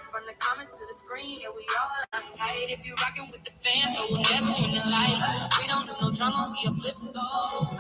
From the comments to the screen, yeah, we all uptight. If you rockin' with the fans, so we'll never win the light. We don't do no drama, we uplift souls.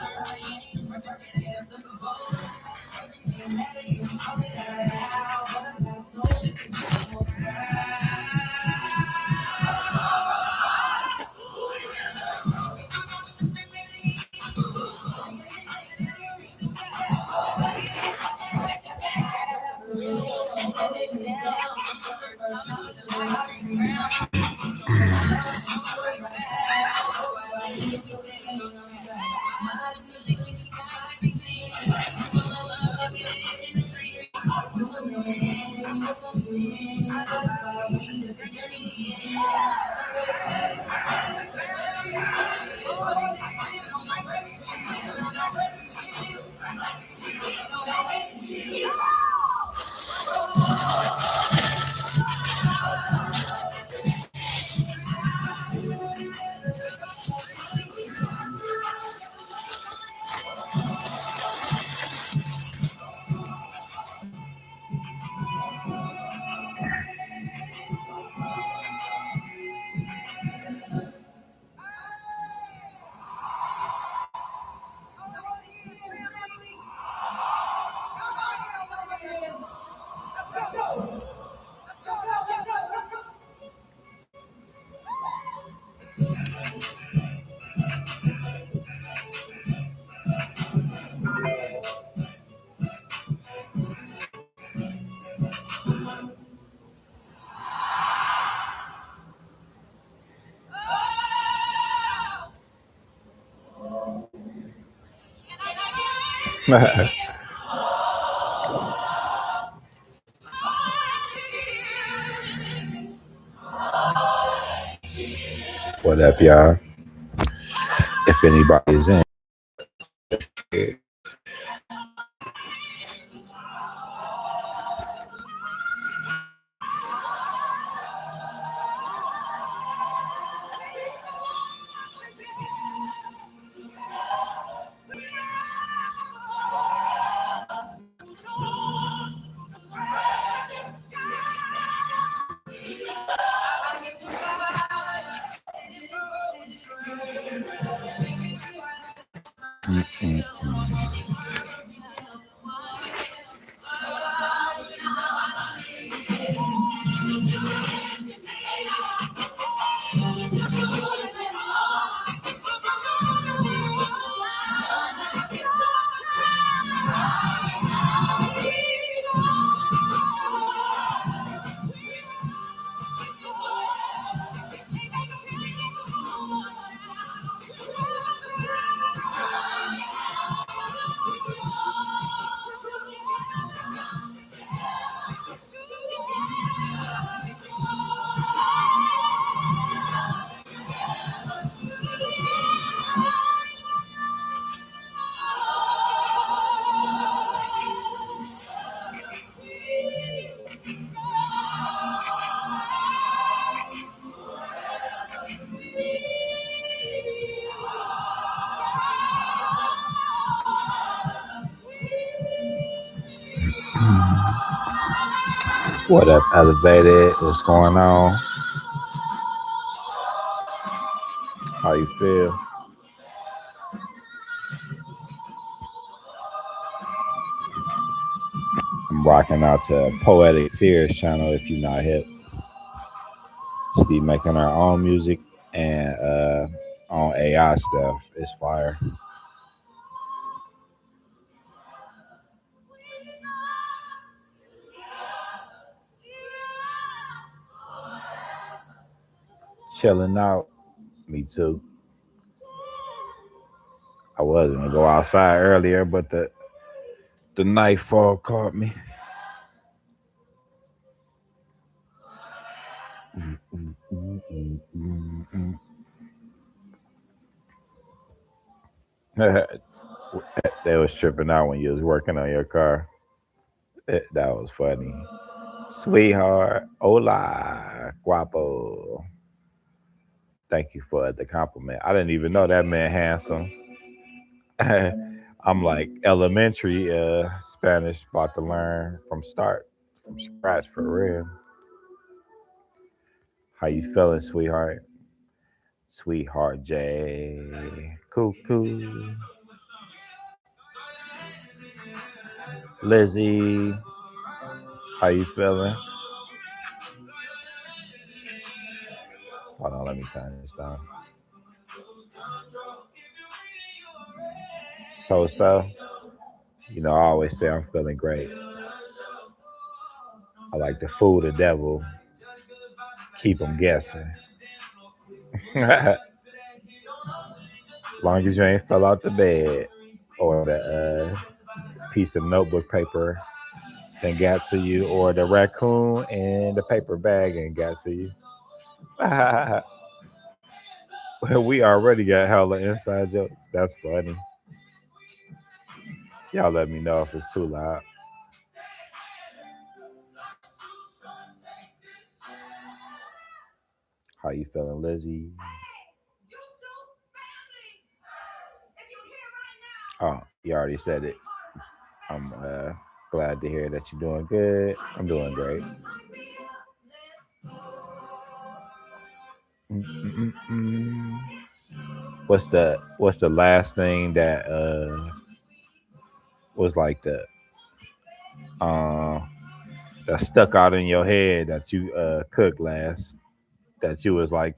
What up, y'all? If anybody's in, what up, elevated? What's going on? How you feel? I'm rocking out to Poetic Tears channel. If you're not hip, to be making our own music and on AI stuff. It's fire. Chilling out. Me too. I was gonna go outside earlier, but the nightfall caught me. They was tripping out when you was working on your car. That was funny. Sweetheart, hola, guapo. Thank you for the compliment. I didn't even know that man handsome. I'm like elementary Spanish, about to learn from scratch for real. How you feeling, sweetheart? Sweetheart J. Cuckoo. Lizzie. How you feeling? Hold on, let me turn this down. So, you know, I always say I'm feeling great. I like to fool the devil, keep him guessing. As long as you ain't fell out the bed or the piece of notebook paper and got to you, or the raccoon in the paper bag and got to you. We already got hella inside jokes. That's funny. Y'all let me know if it's too loud. How you feeling, Lizzie? Oh, you already said it. I'm glad to hear that you're doing good. I'm doing great. Mm-mm-mm. What's the last thing that was like the uh that stuck out in your head that you cooked last, that you was like,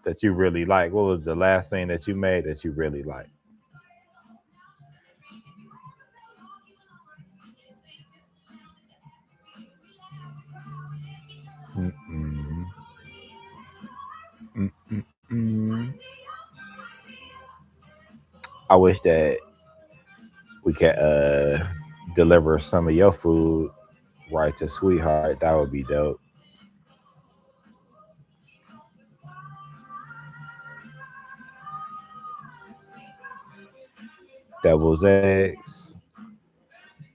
that you really like? What was the last thing that you made that you really like? Mm-mm. Mm-mm-mm. I wish that we could deliver some of your food right to sweetheart. That would be dope. Devil's eggs.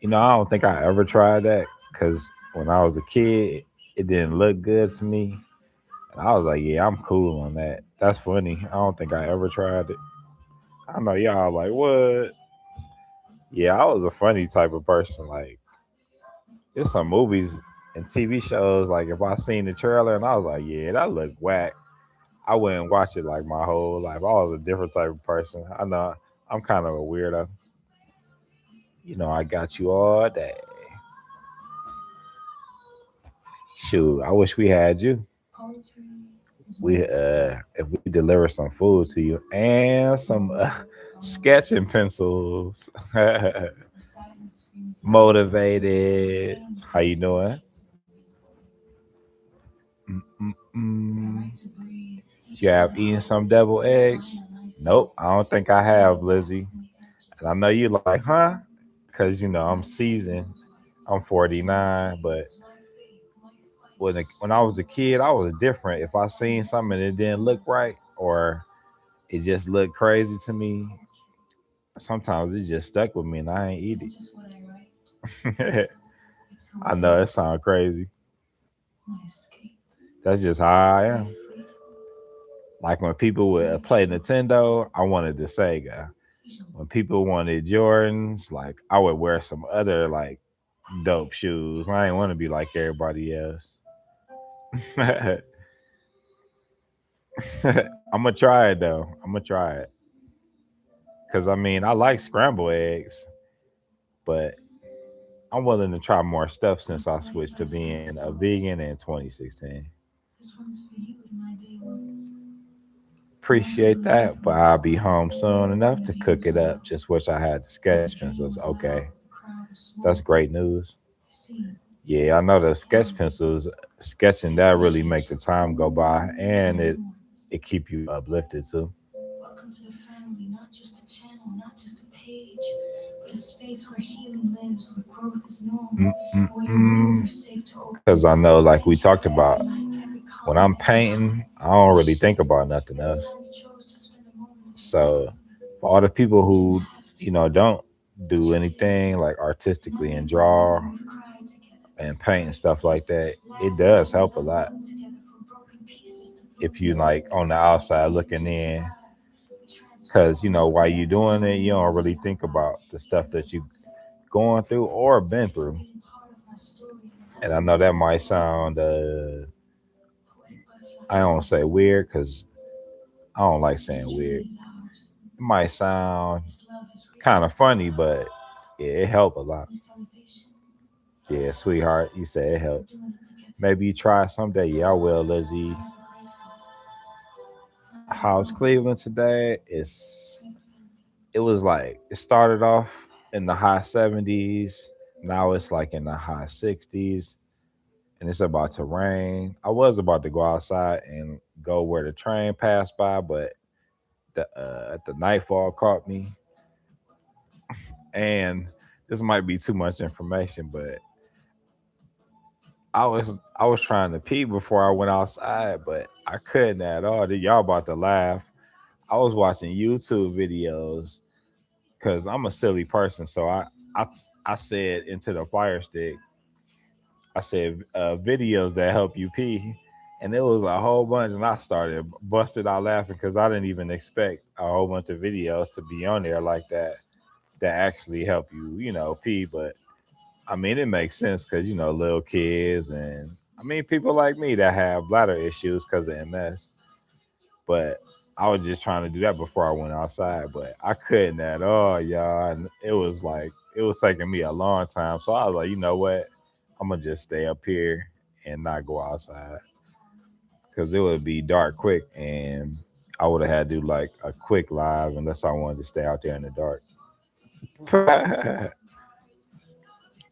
You know, I don't think I ever tried that because when I was a kid, it didn't look good to me. And I was like, yeah, I'm cool on that. That's funny. I don't think I ever tried it. I know y'all like, what? Yeah, I was a funny type of person. Like, there's some movies and TV shows, like, if I seen the trailer and I was like, yeah, that look whack, I wouldn't watch it like my whole life. I was a different type of person. I know I'm kind of a weirdo. You know, I got you all day. Shoot, I wish we had you. We if we deliver some food to you and some sketching pencils. Motivated. How you doing? Mm-mm-mm. You have eaten some devil eggs? Nope, I don't think I have, Lizzie. And I know you like, huh? Because you know I'm seasoned. I'm 49, but when I was a kid, I was different. If I seen something and it didn't look right, or it just looked crazy to me, sometimes it just stuck with me and I ain't eat it. I know it sounds crazy. That's just how I am. Like when people would play Nintendo, I wanted the Sega. When people wanted Jordans, like I would wear some other like dope shoes. I ain't want to be like everybody else. I'm gonna try it though. I'm gonna try it because I mean I like scrambled eggs, but I'm willing to try more stuff since I switched to being a vegan in 2016. Appreciate that, but I'll be home soon enough to cook it up. Just wish I had the sketch pencils. Okay, that's great news. Yeah, I know the sketch pencils, sketching that really make the time go by, and it keep you uplifted too. Because I know, like we talked about, when I'm painting, I don't really think about nothing else. So, for all the people who, you know, don't do anything like artistically and draw and paint and stuff like that, it does help a lot. If you like on the outside looking in, because you know while you doing it, you don't really think about the stuff that you going through or been through. And I know that might sound I don't say weird because I don't like saying weird. It might sound kind of funny, but yeah, it helped a lot. Yeah, sweetheart, you said it helped. Maybe you try it someday. Yeah, I will, Lizzie. How's Cleveland today? It was like it started off in the high 70s. Now it's like in the high 60s, and it's about to rain. I was about to go outside and go where the train passed by, but the nightfall caught me. And this might be too much information, but I was trying to pee before I went outside, but I couldn't at all. Y'all about to laugh. I was watching YouTube videos because I'm a silly person. So I I said into the fire stick, I said videos that help you pee, and it was a whole bunch, and I started busted out laughing because I didn't even expect a whole bunch of videos to be on there like that that actually help you, pee. But I mean, it makes sense because little kids and I mean people like me that have bladder issues because of MS. But I was just trying to do that before I went outside, but I couldn't at all, y'all. And it was like it was taking me a long time. So I was like, you know what? I'm gonna just stay up here and not go outside because it would be dark quick, and I would have had to do like a quick live unless I wanted to stay out there in the dark.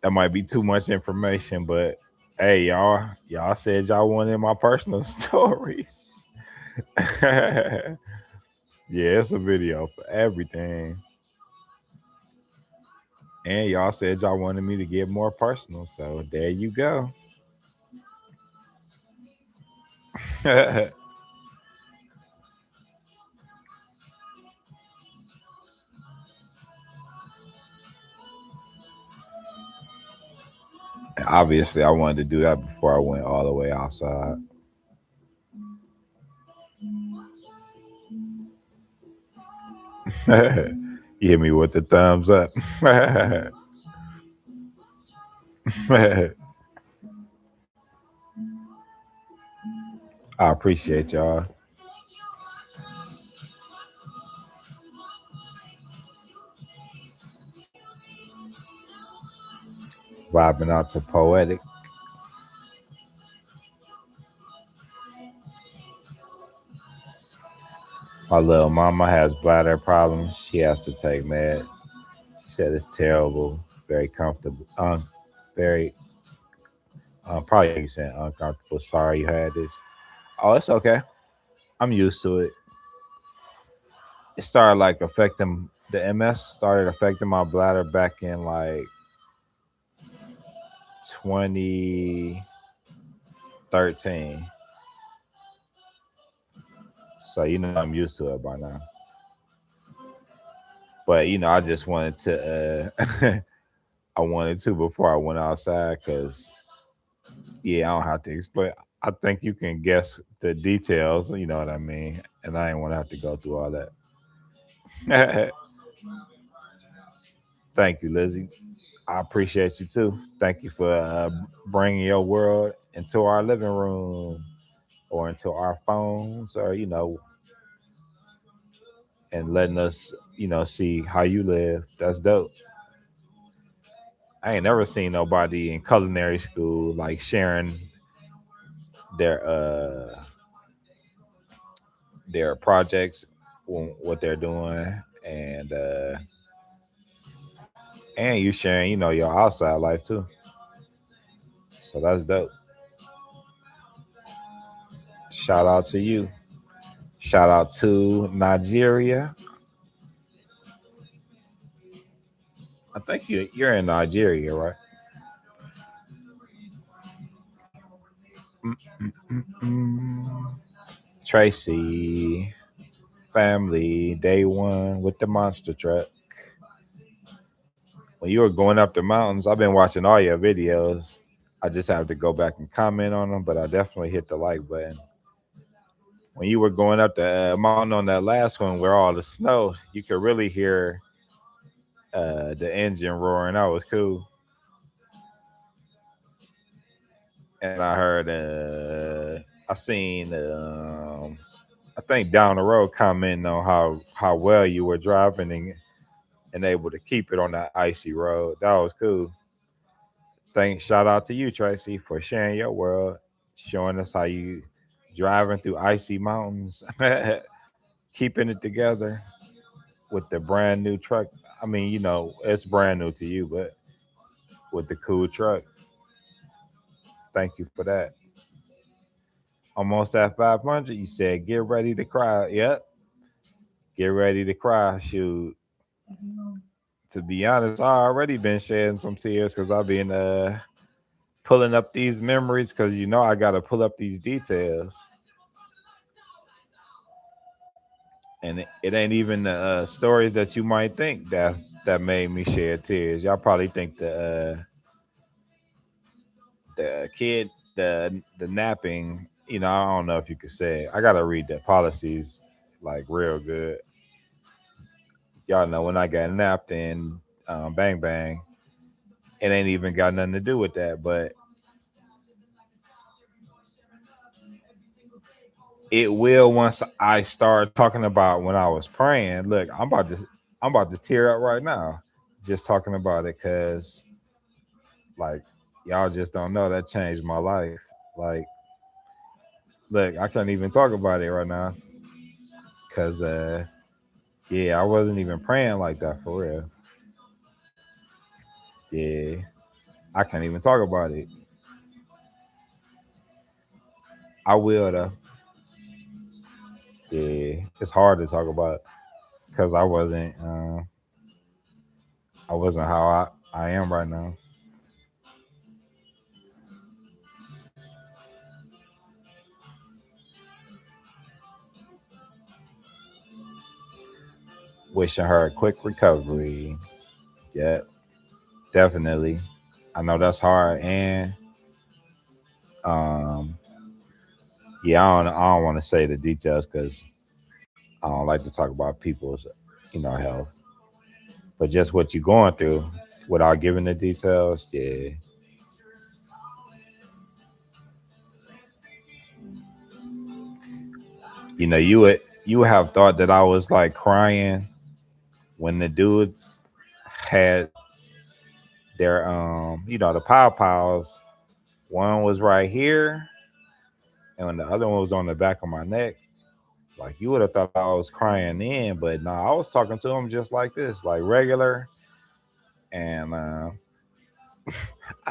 That might be too much information, but hey, y'all said y'all wanted my personal stories. Yeah, it's a video for everything. And y'all said y'all wanted me to get more personal, so there you go. Obviously, I wanted to do that before I went all the way outside. You hit me with the thumbs up. I appreciate y'all vibing out to poetic. My little mama has bladder problems. She has to take meds. She said it's terrible, very comfortable, very probably saying uncomfortable. Sorry you had this. Oh, it's okay. I'm used to it. It started like affecting the MS started affecting my bladder back in like 2013. So I'm used to it by now. But I just wanted to I wanted to before I went outside because yeah, I don't have to explain. I think you can guess the details, you know what I mean? And I didn't want to have to go through all that. Thank you, Lizzie. I appreciate you too. Thank you for bringing your world into our living room or into our phones or, and letting us, see how you live. That's dope. I ain't never seen nobody in culinary school like sharing their their projects, what they're doing, and you sharing, your outside life too. So that's dope. Shout out to you. Shout out to Nigeria. I think you're in Nigeria, right? Mm-mm-mm-mm. Tracy, family, day one with the monster truck. When you were going up the mountains, I've been watching all your videos. I just have to go back and comment on them, but I definitely hit the like button. When you were going up the mountain on that last one where all the snow, you could really hear the engine roaring. That was cool. And I heard I seen I think down the road commenting on how well you were driving and able to keep it on that icy road. That was cool. Thanks, shout out to you, Tracy, for sharing your world, showing us how you driving through icy mountains, keeping it together with the brand new truck. I mean, it's brand new to you, but with the cool truck. Thank you for that. Almost at 500, you said, get ready to cry. Yep, get ready to cry. Shoot, to be honest, I already been shedding some tears because I've been pulling up these memories because I got to pull up these details. And it ain't even the stories that you might think that made me shed tears. Y'all probably think the kid, the napping. I don't know if you could say it. I gotta read the policies like real good. Y'all know when I got napped in Bang Bang, it ain't even got nothing to do with that, but it will once I start talking about when I was praying. Look, I'm about to tear up right now, just talking about it, cause like y'all just don't know that changed my life. Like, look, I can't even talk about it right now, cause yeah, I wasn't even praying like that for real. Yeah, I can't even talk about it. I will though. Yeah, it's hard to talk about because I wasn't how I am right now. Wishing her a quick recovery. Yeah, definitely. I know that's hard, and um, yeah, I don't want to say the details because I don't like to talk about people's, health. But just what you're going through, without giving the details, yeah, you would have thought that I was like crying when the dudes had their the pow pows. One was right here, and when the other one was on the back of my neck. Like you would have thought I was crying then, but no, I was talking to him just like this, like regular. And I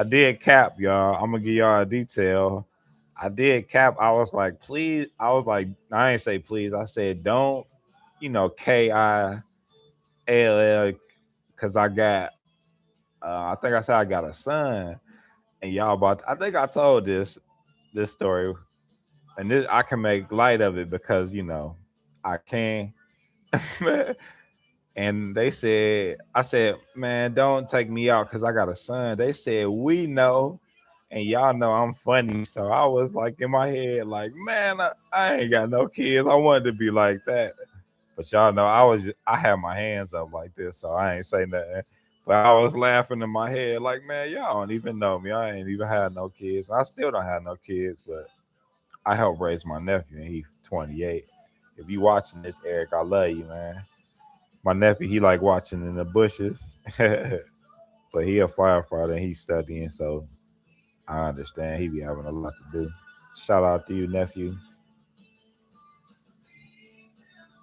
did cap, y'all. I'm gonna give y'all a detail. I did cap. I was like, please. I was like, I ain't say please. I said don't, KILL, because I got. I think I said I got a son, and y'all about. I think I told this story, and this I can make light of it because I can. And they said, I said, man, don't take me out because I got a son. They said, we know, and y'all know I'm funny. So I was like in my head, like, man, I ain't got no kids. I wanted to be like that. But y'all know I had my hands up like this, so I ain't say nothing. But I was laughing in my head, like, man, y'all don't even know me. I ain't even had no kids. I still don't have no kids, but I helped raise my nephew, and he's 28. If you watching this, Eric, I love you, man. My nephew, he like watching in the bushes, but he a firefighter and he's studying, so I understand he be having a lot to do. Shout out to you, nephew.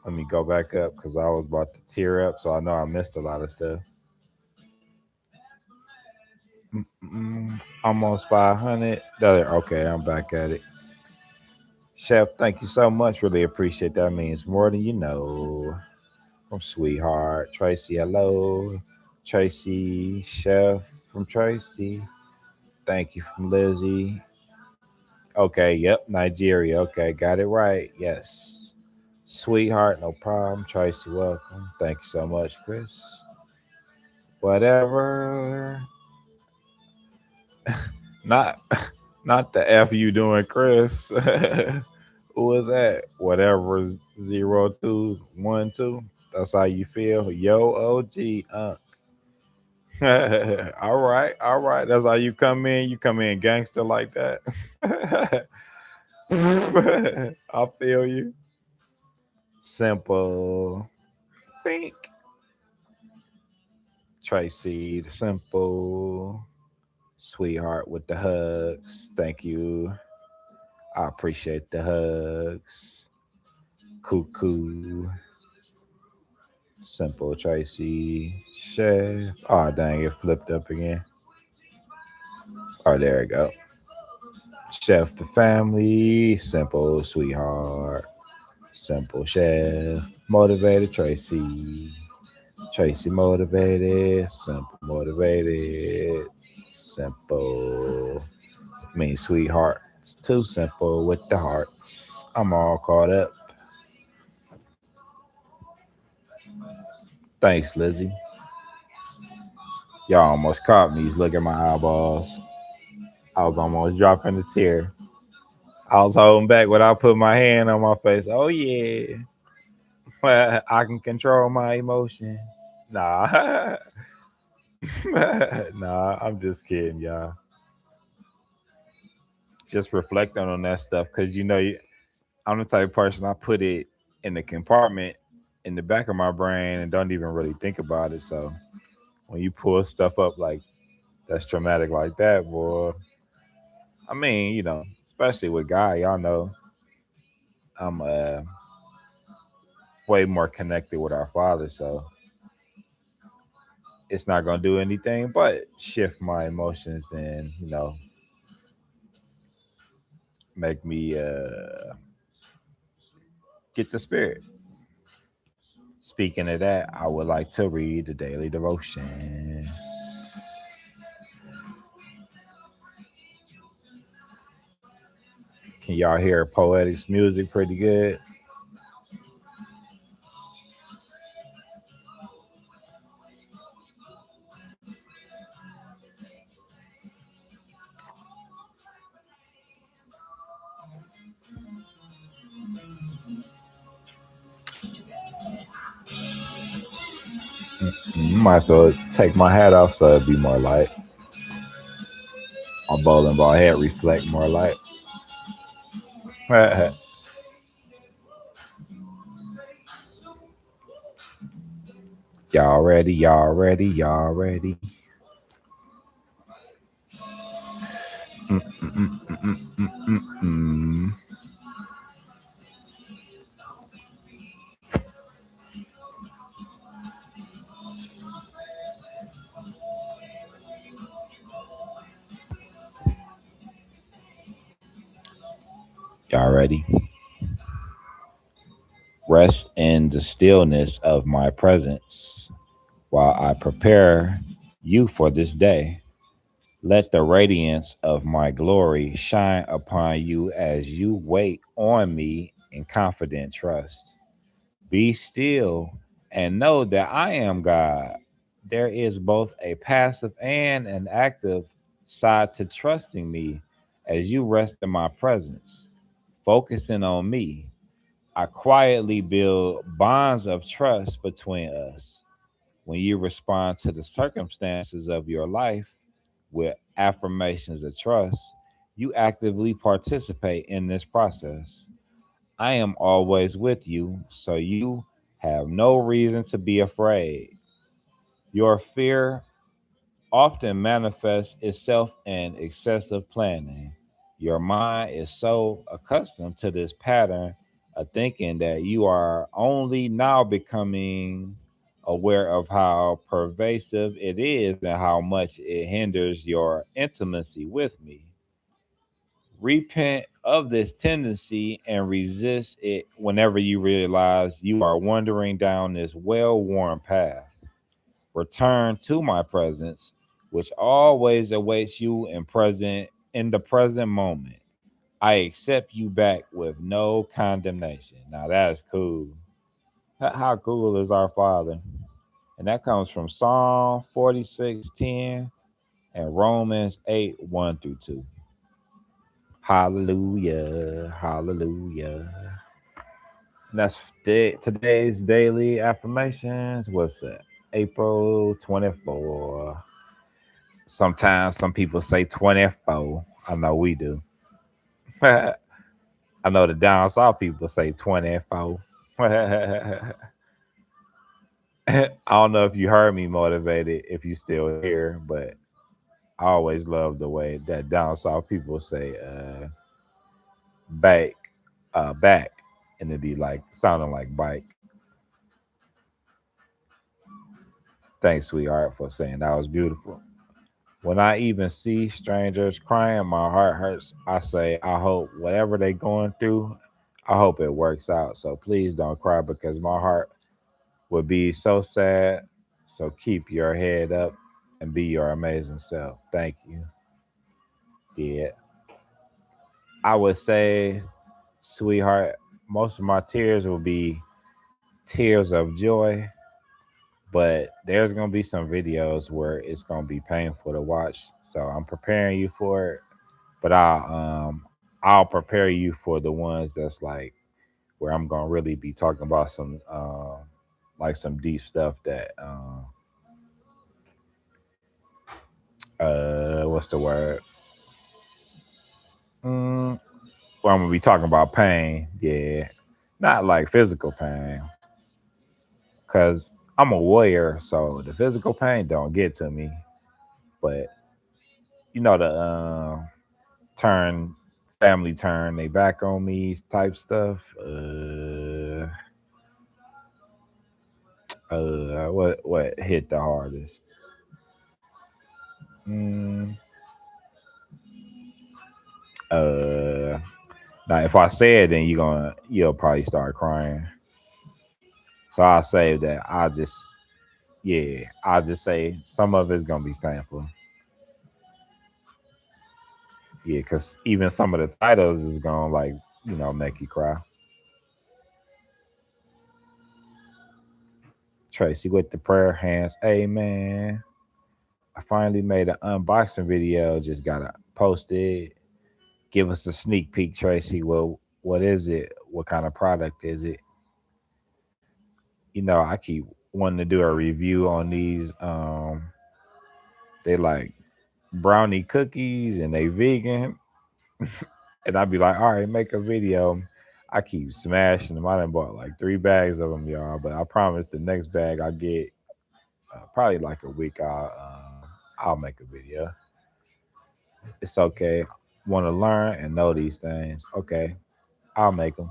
Let me go back up because I was about to tear up, so I know I missed a lot of stuff. Almost 500. Okay, I'm back at it. Chef, thank you so much. Really appreciate that. Means more than you know. From Sweetheart. Tracy, hello. Tracy, Chef from Tracy. Thank you from Lizzie. Okay, yep, Nigeria. Okay, got it right. Yes. Sweetheart, no problem. Tracy, welcome. Thank you so much, Chris. Whatever. Not not the F you doing, Chris. Who was that? Whatever 0212. That's how you feel. Yo, OG. All right, all right. That's how you come in. You come in gangster like that. I feel you. Simple. Think. Tracy, the simple. Sweetheart with the hugs. Thank you. I appreciate the hugs. Cuckoo. Simple Tracy. Chef. Oh, dang, it flipped up again. Oh, there we go. Chef the family. Simple sweetheart. Simple chef. Motivated Tracy. Tracy motivated. Simple motivated. Simple. Mean sweetheart. It's too simple with the hearts. I'm all caught up. Thanks, Lizzie. Y'all almost caught me. Look at my eyeballs. I was almost dropping a tear. I was holding back without putting my hand on my face. Oh yeah. I can control my emotions. Nah. Nah, I'm just kidding, y'all. Just reflecting on that stuff because I'm the type of person I put it in the compartment in the back of my brain and don't even really think about it. So when you pull stuff up like that's traumatic like that, boy, I mean, especially with God, y'all know I'm way more connected with our Father, so it's not gonna do anything but shift my emotions and make me get the spirit. Speaking of that, I would like to read the daily devotion. Can y'all hear Poetic's music pretty good? Might as well take my hat off so it'd be more light. My bowling ball head reflect more light. Y'all ready? Y'all ready? Y'all ready? Mm. Y'all ready? Rest in the stillness of my presence while I prepare you for this day. Let the radiance of my glory shine upon you as you wait on me in confident trust. Be still and know that I am God. There is both a passive and an active side to trusting me as you rest in my presence, focusing on me. I quietly build bonds of trust between us. When you respond to the circumstances of your life with affirmations of trust, you actively participate in this process. I am always with you, so you have no reason to be afraid. Your fear often manifests itself in excessive planning. Your mind is so accustomed to this pattern of thinking that you are only now becoming aware of how pervasive it is and how much it hinders your intimacy with me. Repent of this tendency and resist it whenever you realize you are wandering down this well worn path. Return to my presence, which always awaits you in the present moment. I accept you back with no condemnation. Now that's cool. How cool is our Father? And that comes from Psalm 46:10 and Romans 8:1 through 2. Hallelujah. Hallelujah. And that's today's daily affirmations. What's that? April 24. Sometimes some people say 24. I know we do. I know the down south people say 24. I don't know if you heard me motivated, if you still here, but I always love the way that down south people say back, back, and it'd be like sounding like bike. Thanks, sweetheart, for saying that was beautiful. When I even see strangers crying, my heart hurts. I say, I hope whatever they going through, I hope it works out. So please don't cry because my heart would be so sad. So keep your head up and be your amazing self. Thank you. Yeah. I would say, sweetheart, most of my tears will be tears of joy, but there's gonna be some videos where it's gonna be painful to watch. So I'm preparing you for it. But I'll prepare you for the ones that's like where I'm gonna really be talking about some like some deep stuff that what's the word? Mm, well, I'm gonna be talking about pain, yeah, not like physical pain, cause I'm a warrior, so the physical pain don't get to me. But you know the turn family turn they back on me type stuff. What hit the hardest? Mm, uh, Now if I say it, then you'll probably start crying. So I'll say that I'll just say some of it's gonna be painful. Yeah, because even some of the titles is gonna like make you cry. Tracy with the prayer hands, amen. I finally made an unboxing video. Just gotta post it. Give us a sneak peek, Tracy. Well, what is it? What kind of product is it? I keep wanting to do a review on these. They like brownie cookies and they vegan. And I'd be like, all right, make a video. I keep smashing them. I done bought like 3 bags of them, y'all. But I promise the next bag I get, probably like a week, I'll make a video. It's okay. Want to learn and know these things? Okay, I'll make them,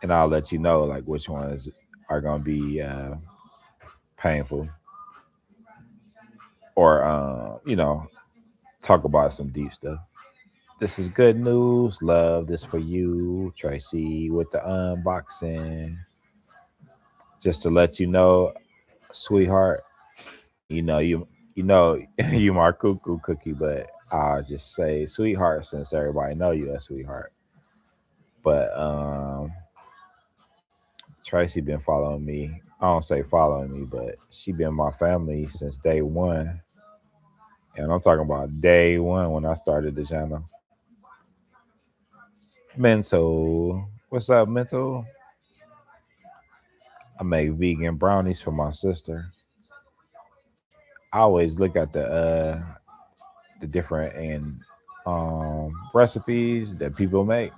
and I'll let you know like which ones are gonna be painful, or talk about some deep stuff. This is good news. Love this for you, Tracy, with the unboxing. Just to let you know, sweetheart, you know you my cuckoo cookie, but I'll just say sweetheart since everybody know you a sweetheart. But Tracy been following me. I don't say following me, but she been my family since day one. And I'm talking about day one when I started the channel. Mental. What's up, Mental? I make vegan brownies for my sister. I always look at the different and recipes that people make.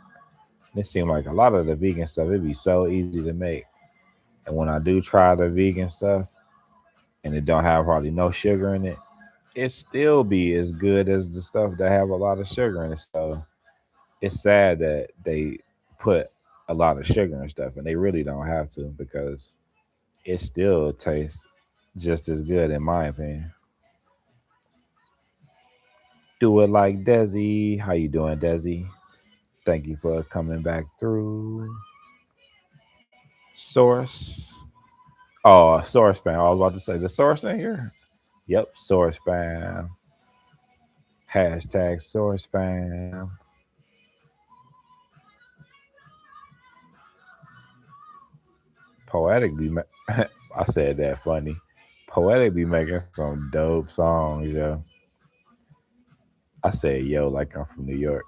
It seems like a lot of the vegan stuff it'd be so easy to make. And when I do try the vegan stuff and it don't have hardly no sugar in it, it still be as good as the stuff that have a lot of sugar in it. So it's sad that they put a lot of sugar and stuff, and they really don't have to because it still tastes just as good in my opinion. Do it like Desi. How you doing, Desi? Thank you for coming back through. Source. Oh, source fam. I was about to say the source in here. Yep, source fam. Hashtag source fam. Poetic be. I said that funny. Poetic be making some dope songs, yo. I said yo like I'm from New York.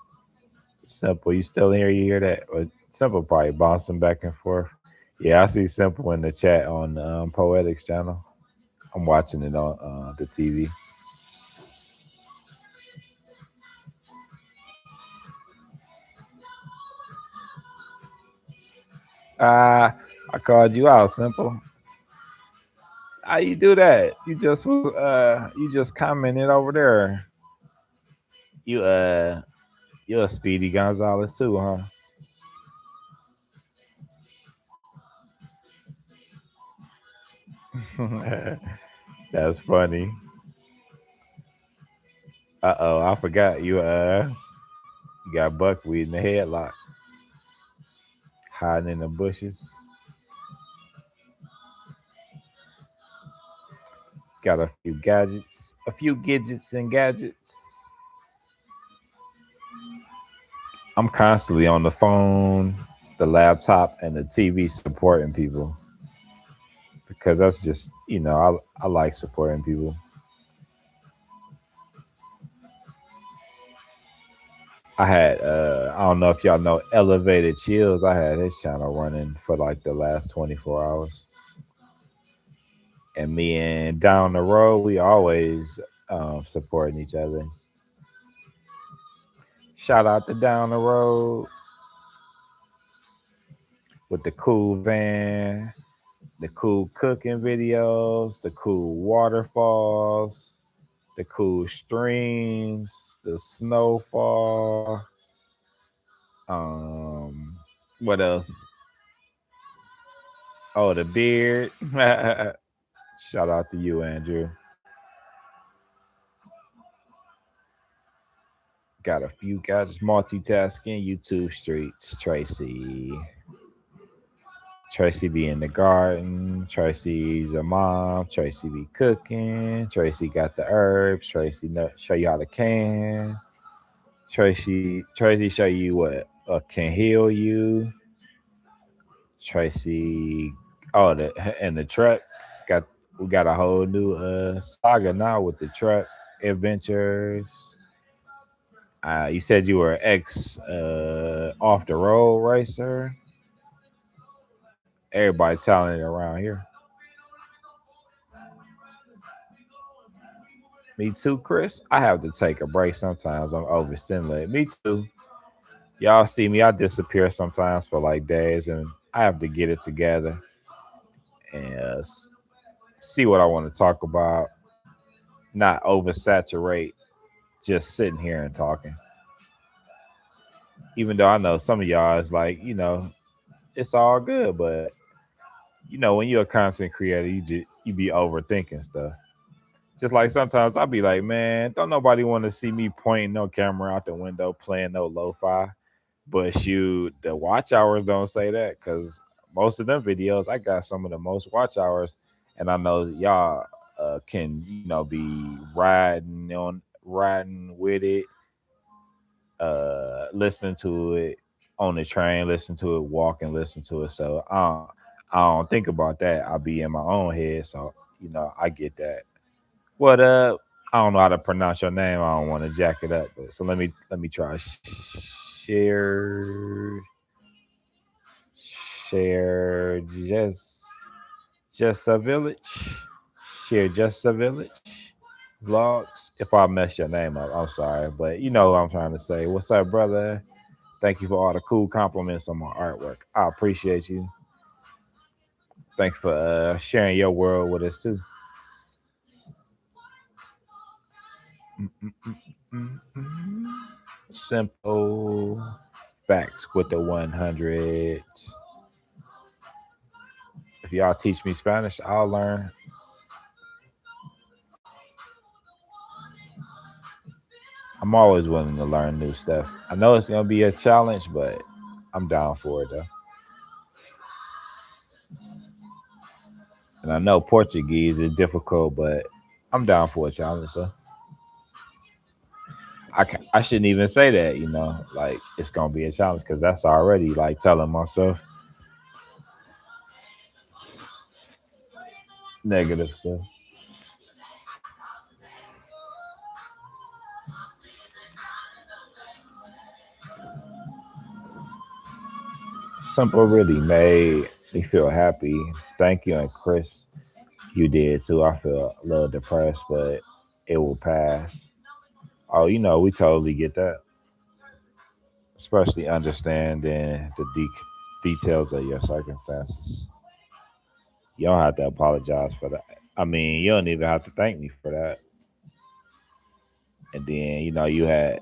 Simple, you still here? You hear that? Or Simple probably bouncing back and forth. Yeah, I see Simple in the chat on Poetic's channel. I'm watching it on the TV. Ah, I called you out, simple. How you do that? You just commented over there. You you're a Speedy Gonzalez too, huh? That's funny. Uh-oh, I forgot you got buckwheat in the headlock, hiding in the bushes. Got a few gadgets and gadgets. I'm constantly on the phone, the laptop, and the TV supporting people because that's just I like supporting people. I don't know if y'all know Elevated Chills. I had his channel running for like the last 24 hours, and me and down the road we always supporting each other. Shout out to down the road with the cool van, the cool cooking videos, the cool waterfalls, the cool streams, the snowfall. Um, what else? Oh, the beard. Shout out to you, Andrew. Got a few guys multitasking. YouTube streets. Tracy be in the garden. Tracy's a mom. Tracy be cooking. Tracy got the herbs. Tracy show you how to can. Tracy show you what can heal you. Tracy, oh, and the truck got we got a whole new saga now with the truck adventures. You said you were ex off the road racer. Everybody talented around here. Me too, Chris. I have to take a break sometimes. I'm overstimulated. Me too. Y'all see me, I disappear sometimes for like days, and I have to get it together and see what I want to talk about. Not oversaturate just sitting here and talking. Even though I know some of y'all is like, it's all good, but when you're a content creator, you be overthinking stuff. Just like sometimes I'll be like, man, don't nobody want to see me pointing no camera out the window playing no lo-fi. But shoot, the watch hours don't say that because most of them videos I got some of the most watch hours, and I know y'all can be riding with it, listening to it on the train, listen to it, walking, listen to it. So I don't think about that. I'll be in my own head, so I get that. What up? I don't know how to pronounce your name. I don't want to jack it up, but so let me try. Share share just a village. Share just a village vlogs. If I mess your name up, I'm sorry, but you know what I'm trying to say. What's up, brother? Thank you for all the cool compliments on my artwork. I appreciate you. Thank you for sharing your world with us too. Mm-mm-mm-mm. Simple facts with the 100. If y'all teach me Spanish, I'll learn. I'm always willing to learn new stuff. I know it's gonna be a challenge, but I'm down for it though. And I know Portuguese is difficult, but I'm down for a challenge. So I shouldn't even say that, like it's gonna be a challenge because that's already like telling myself negative stuff. Simple really made me feel happy. Thank you, and Chris, you did too. I feel a little depressed, but it will pass. Oh, we totally get that, especially understanding the deek. details of your circumstances. You don't have to apologize for that. I mean, you don't even have to thank me for that. And then, you had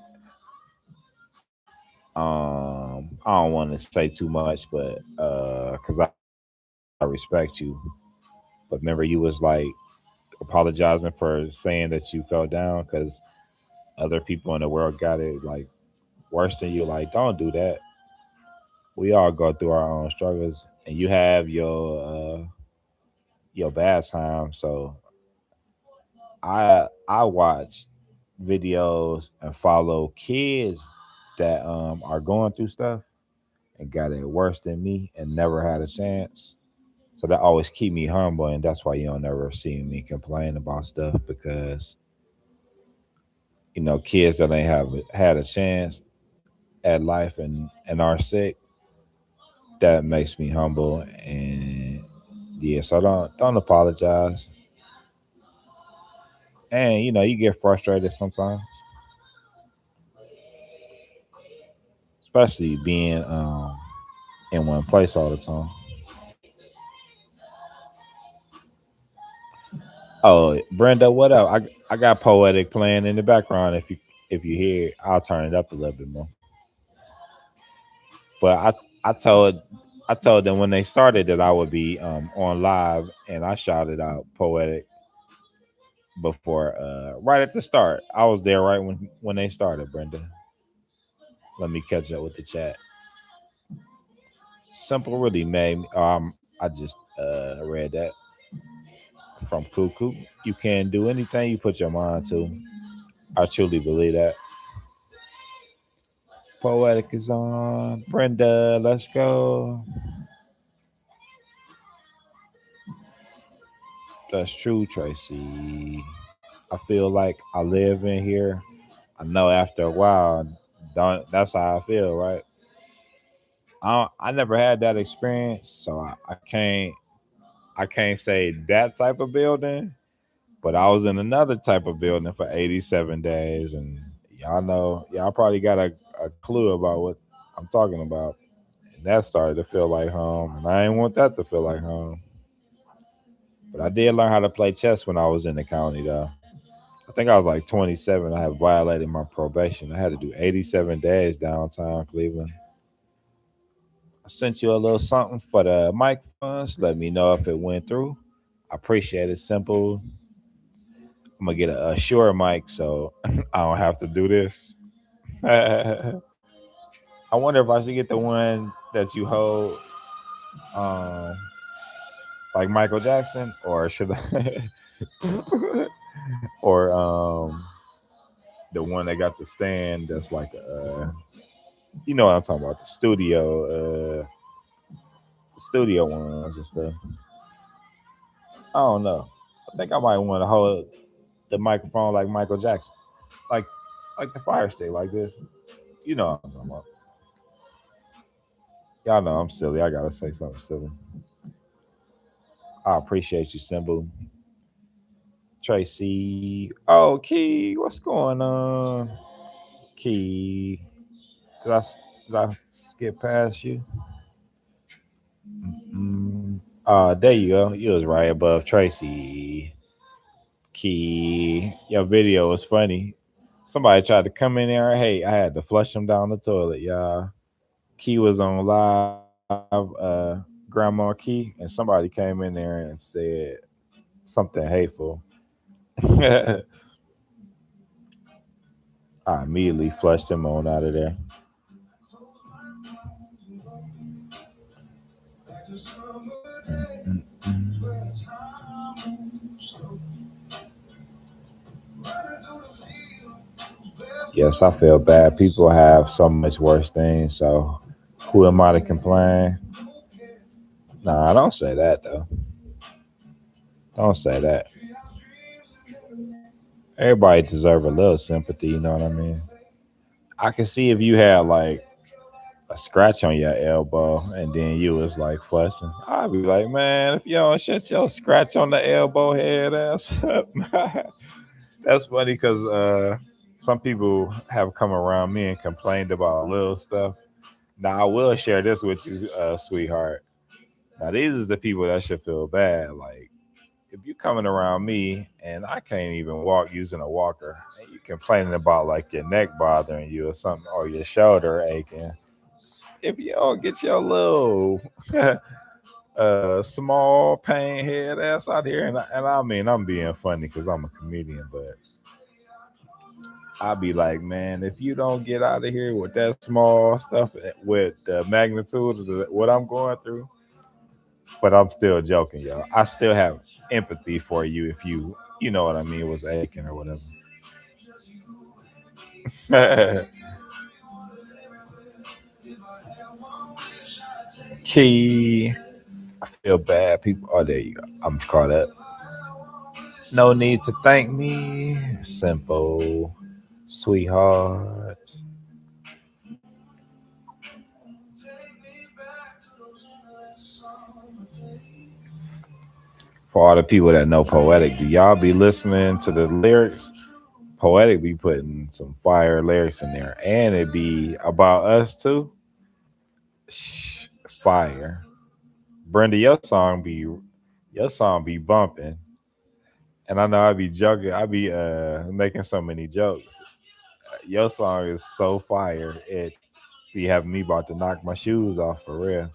I don't want to say too much, but cuz I respect you. But remember you was like apologizing for saying that you fell down cuz other people in the world got it like worse than you. Like, don't do that. We all go through our own struggles, and you have your bad time. So I watch videos and follow kids that are going through stuff and got it worse than me and never had a chance. So that always keep me humble, and that's why you don't never see me complain about stuff because kids that ain't have had a chance at life and are sick. That makes me humble, and yeah. So don't apologize, and you get frustrated sometimes, especially being in one place all the time. Oh, Brenda, what up? I got poetic playing in the background. If you hear, it, I'll turn it up a little bit more. But I told them when they started that I would be on live, and I shouted out poetic before right at the start. I was there right when they started. Brenda, let me catch up with the chat. Simple really made me. I just read that from Cuckoo. You can do anything you put your mind to. I truly believe that. Poetic is on. Brenda, let's go. That's true, Tracy. I feel like I live in here. I know after a while, don't. That's how I feel, right? I never had that experience, so I can't say that type of building. But I was in another type of building for 87 days, and y'all probably got a clue about what I'm talking about. And that started to feel like home, and I didn't want that to feel like home. But I did learn how to play chess when I was in the county, though. I think I was like 27. I had violated my probation. I had to do 87 days downtown Cleveland. I sent you a little something for the mic funds. Let me know if it went through. I appreciate it. Simple. I'm gonna get a Shure mic so I don't have to do this. I wonder if I should get the one that you hold, um, like Michael Jackson, or should I, or the one that got the stand that's like you know what I'm talking about, the studio ones and stuff. I don't know. I think I might want to hold the microphone like Michael Jackson, like the fire stick, like this. You know what I'm talking about. Y'all know I'm silly. I gotta say something silly. I appreciate you, Symbol. Tracy. Oh, Key, what's going on? Key. Did I skip past you? Mm. There you go. You was right above Tracy. Key. Your video was funny. Somebody tried to come in there. Hey, I had to flush him down the toilet, y'all. Key was on live, Grandma Key, and somebody came in there and said something hateful. I immediately flushed him on out of there. Yes, I feel bad. People have so much worse things. So who am I to complain? Nah, don't say that though. Don't say that. Everybody deserve a little sympathy. You know what I mean? I can see if you had like a scratch on your elbow and then you was like fussing. I'd be like, man, if you don't shut your scratch on the elbow head ass up. That's funny because some people have come around me and complained about little stuff. Now I will share this with you, sweetheart. Now these is the people that should feel bad. Like if you coming around me and I can't even walk using a walker, and you complaining about like your neck bothering you or something, or your shoulder aching. If you don't get your little small pain head ass out here, and I mean I'm being funny because I'm a comedian, but I'll be like, man, if you don't get out of here with that small stuff, with the magnitude of what I'm going through, but I'm still joking, yo. I still have empathy for you if you know what I mean, was aching or whatever. Key, I feel bad, people. Oh, there you go. I'm caught up. No need to thank me. Simple, sweetheart. For all the people that know Poetic, do y'all be listening to the lyrics? Poetic be putting some fire lyrics in there, and it be about us too. Shh, fire. Brenda, your song be bumping, and I know I be joking. I be making so many jokes. Your song is so fire. It be having me about to knock my shoes off for real.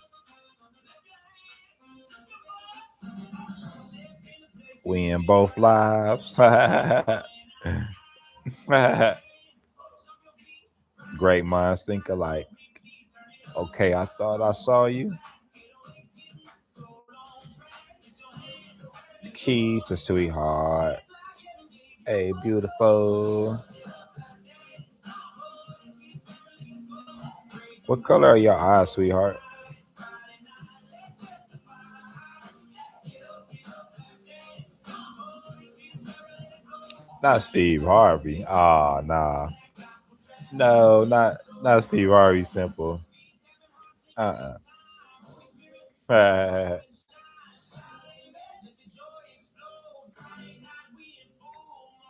We in both lives. Great minds think alike. Okay, I thought I saw you. Key to sweetheart. Hey, beautiful. What color are your eyes, sweetheart? Not Steve Harvey. Ah, nah. No, not Steve Harvey. Simple. Uh.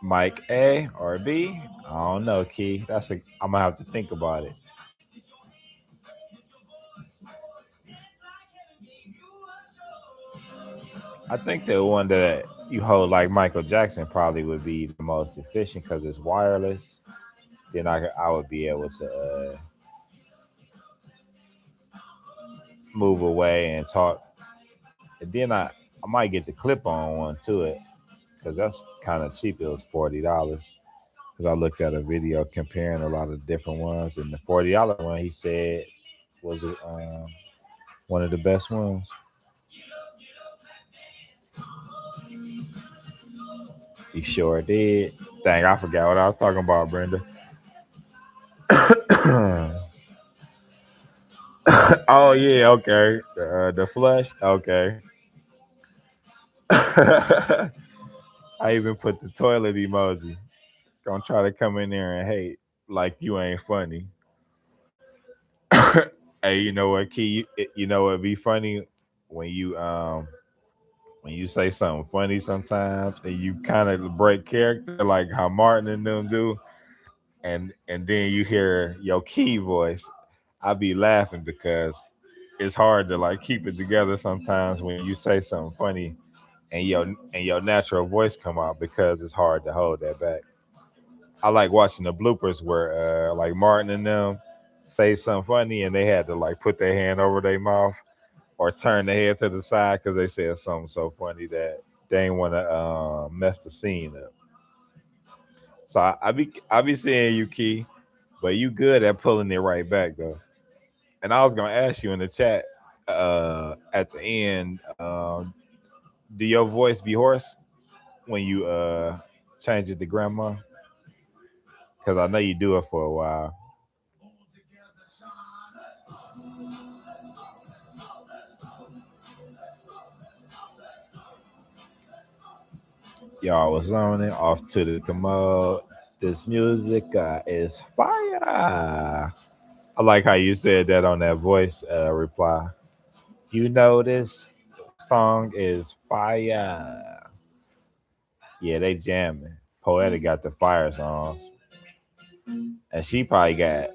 Mike A or B? I don't know, Key. I'm gonna have to think about it. I think the one that you hold like Michael Jackson probably would be the most efficient because it's wireless. Then I would be able to move away and talk. And then I might get the clip on one to it because that's kind of cheap. It was $40 because I looked at a video comparing a lot of different ones, and the $40 one he said was one of the best ones. He sure did. Dang, I forgot what I was talking about, Brenda. Oh yeah, okay. The flush, okay. I even put the toilet emoji. Don't try to come in there and hate like you ain't funny. Hey, you know what, Key? You know what be funny when you say something funny sometimes and you kind of break character like how Martin and them do, and then you hear your Key voice. I be laughing because it's hard to like keep it together sometimes when you say something funny and your natural voice come out because it's hard to hold that back. I like watching the bloopers where like Martin and them say something funny and they had to like put their hand over their mouth or turn their head to the side because they said something so funny that they ain't want to mess the scene up. So I be seeing you, Key, but you good at pulling it right back though. And I was gonna ask you in the chat at the end, do your voice be hoarse when you change it to grandma? Because I know you do it for a while. Y'all was on it off to the commode. This music is fire. I like how you said that on that voice reply. You know this song is fire. Yeah, they jamming. Poetic got the fire songs, and she probably got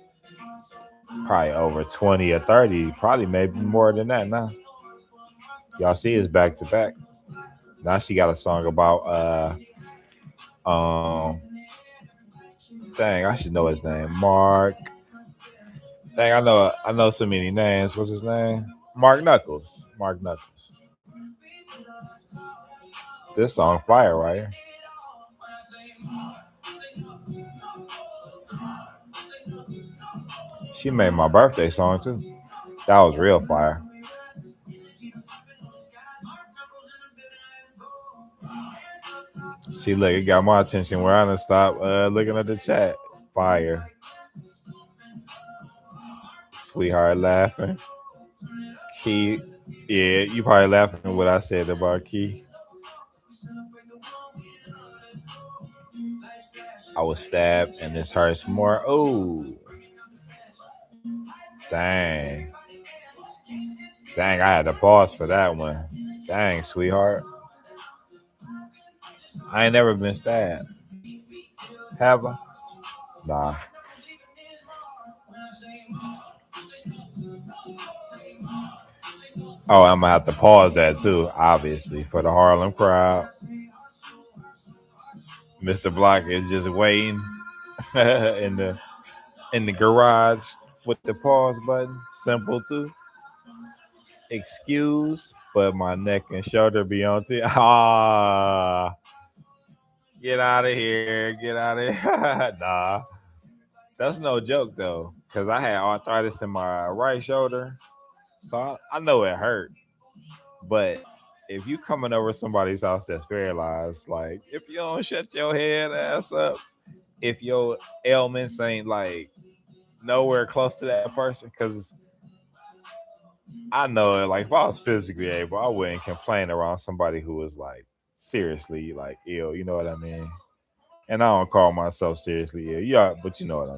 Probably over 20 or 30, probably maybe more than that now. Y'all see it's back to back. Now she got a song about dang, I should know his name. Mark. Dang, I know so many names. What's his name? Mark Knuckles. Mark Knuckles. This song fire right here. She made my birthday song too. That was real fire. See, look, it got my attention where I done stop looking at the chat. Fire. Sweetheart laughing. Key. Yeah, you probably laughing at what I said about Key. I was stabbed and this hurts more. Oh, dang. Dang, I had to pause for that one. Dang, sweetheart. I ain't never been stabbed. Have I? Nah. Oh, I'm gonna have to pause that too, obviously, for the Harlem crowd. Mr. Block is just waiting in the garage with the pause button. Simple too. Excuse, but my neck and shoulder be on T. Ah, get out of here. Get out of here. Nah, that's no joke though, because I had arthritis in my right shoulder, so I know it hurt. But if you coming over somebody's house that's paralyzed, like if you don't shut your head ass up, if your ailments ain't like nowhere close to that person, because I know it. Like if I was physically able, I wouldn't complain around somebody who was like seriously like ill. You know what I mean? And I don't call myself seriously ill. Yeah, but you know what I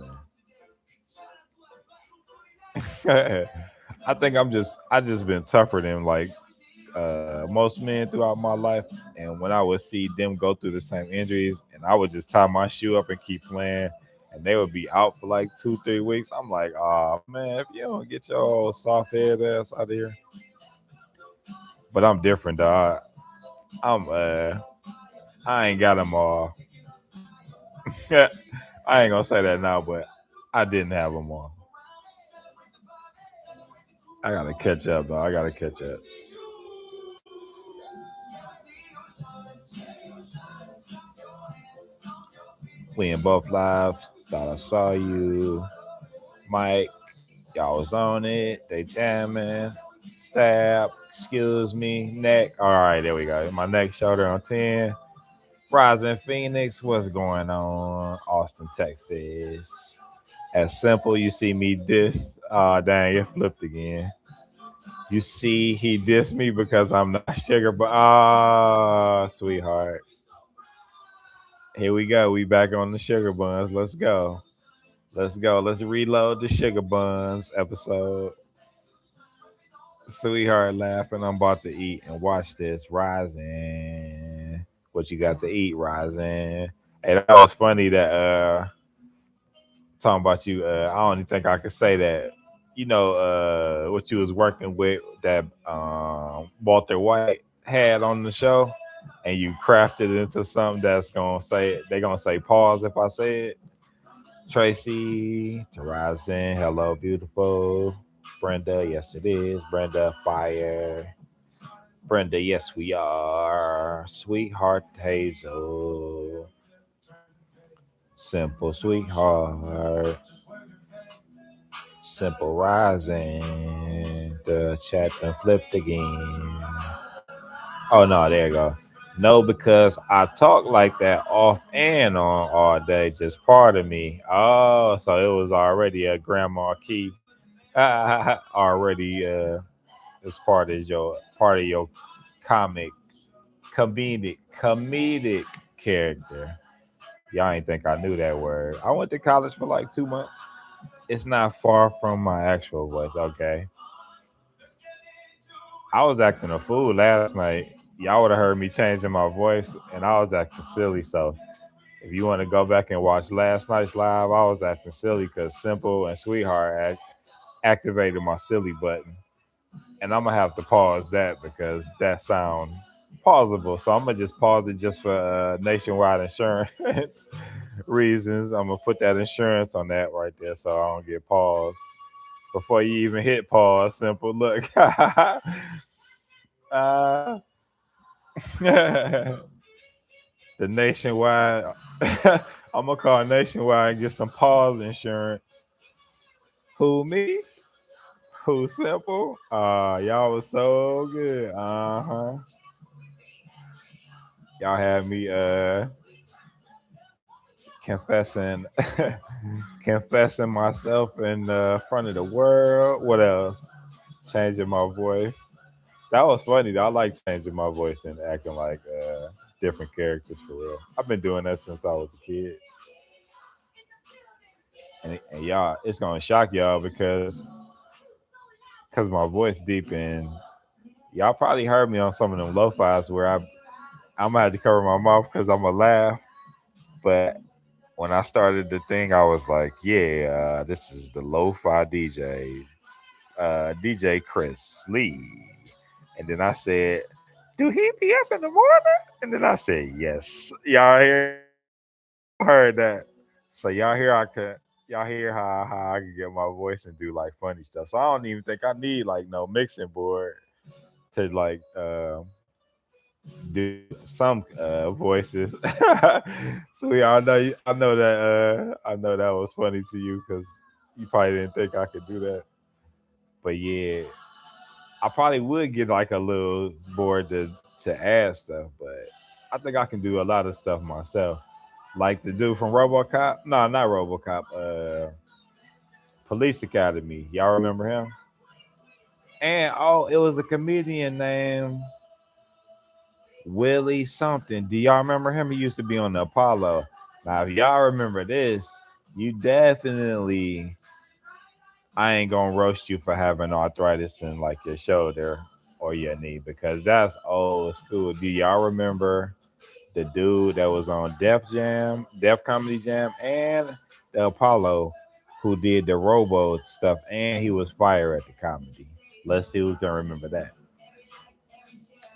mean. I just been tougher than like most men throughout my life. And when I would see them go through the same injuries, and I would just tie my shoe up and keep playing, and they would be out for like 2 3 weeks. I'm like, oh man, if you don't get your old soft head ass out of here. But I'm different, dog. I ain't got them all. I ain't gonna say that now, but I didn't have them all. I gotta catch up, though. I gotta catch up. We in both lives. Thought I saw you, Mike. Y'all was on it. They jamming. Stab. Excuse me. Neck. All right, there we go. My neck, shoulder on 10. Rising Phoenix. What's going on? Austin, Texas. As simple, you see me this. Dang, it flipped again. You see, he dissed me because I'm not sugar, but sweetheart. Here we go. We back on the sugar buns. Let's go. Let's go. Let's reload the sugar buns episode. Sweetheart laughing. I'm about to eat and watch this. Rising. What you got to eat, Rising? Hey, that was funny that talking about you. I don't even think I could say that. You know what you was working with that Walter White had on the show, and you crafted it into something that's gonna say they gonna say pause if I say it. Tracy, Terazin, hello, beautiful. Brenda, yes it is. Brenda, fire. Brenda, yes we are. Sweetheart Hazel, simple sweetheart. Simple Rising. The chat done flipped again. Oh no, there you go. No, because I talk like that off and on all day. Just part of me. Oh, so it was already a grandma key. Already it's part of your comic comedic character. Y'all ain't think I knew that word. I went to college for like 2 months. It's not far from my actual voice. Okay, I was acting a fool last night. Y'all would have heard me changing my voice, and I was acting silly. So if you want to go back and watch last night's live, I was acting silly because Simple and Sweetheart act. activated my silly button, and I'm gonna have to pause that because that sound pausable. So I'm gonna just pause it just for nationwide insurance reasons. I'm gonna put that insurance on that right there so I don't get paused before you even hit pause. Simple. Look, uh, the nationwide. I'm gonna call nationwide and get some pause insurance. Who me? Who simple? Y'all was so good. Y'all had me confessing confessing myself in front of the world. What else? Changing my voice. That was funny though. I like changing my voice and acting like different characters for real. I've been doing that since I was a kid. And y'all, it's gonna shock y'all because my voice deep and y'all probably heard me on some of them lo-fi's where I'm gonna have to cover my mouth because I'm gonna laugh. But when I started the thing, I was like, yeah, this is the lo-fi DJ, DJ Chris Lee. And then I said, do he be up in the morning? And then I said, yes. Y'all heard that. So y'all hear how I can get my voice and do like funny stuff. So I don't even think I need like no mixing board to like do some voices. So we all know I know that was funny to you because you probably didn't think I could do that. But yeah, I probably would get like a little board to add stuff, but I think I can do a lot of stuff myself. Like the dude from RoboCop. No, not RoboCop. Police Academy. Y'all remember him? And oh, it was a comedian named Willie something. Do y'all remember him? He used to be on the Apollo. Now, if y'all remember this, you definitely. I ain't gonna roast you for having arthritis in like your shoulder or your knee because that's old school. Do y'all remember the dude that was on Def Comedy Jam, and the Apollo, who did the Robo stuff, and he was fire at the comedy? Let's see who can remember that.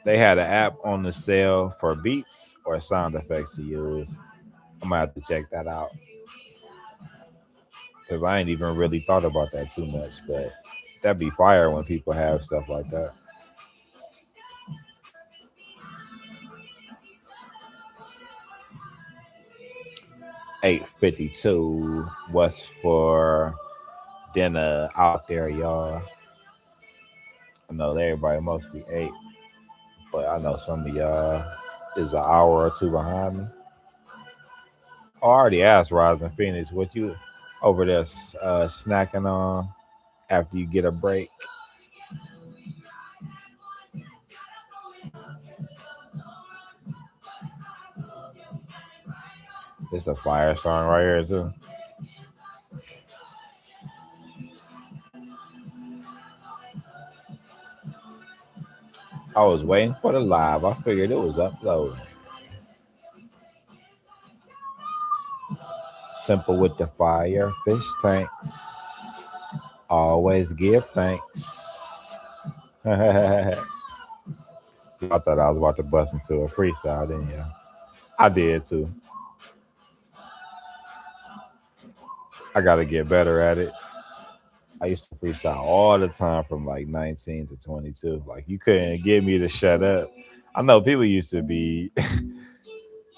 They had an app on the sale for beats or sound effects to use. I'm gonna have to check that out because I ain't even really thought about that too much, but that'd be fire when people have stuff like that. 8:52. What's for dinner out there, y'all? I know everybody mostly ate, but I know some of y'all is an hour or two behind me. Oh, I already asked Rising Phoenix what you over there snacking on after you get a break. It's a fire song right here too. I was waiting for the live. I figured it was uploading. Simple with the fire, fish tanks. Always give thanks. I thought I was about to bust into a freestyle, didn't you? I did too. I gotta get better at it. I used to freestyle all the time from like 19 to 22. Like you couldn't get me to shut up. I know people used to be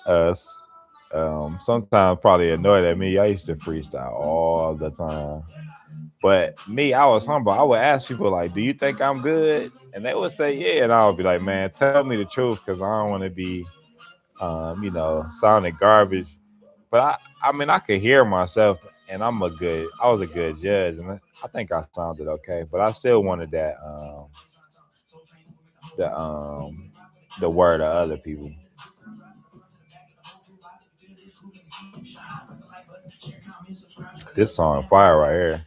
s- sometimes probably annoyed at me. I used to freestyle all the time. But me, I was humble. I would ask people like, "Do you think I'm good?" And they would say, "Yeah." And I would be like, "Man, tell me the truth, because I don't want to be, sounding garbage." But I mean, I could hear myself, and I was a good judge, and I think I sounded okay. But I still wanted the the word of other people. This song fire right here.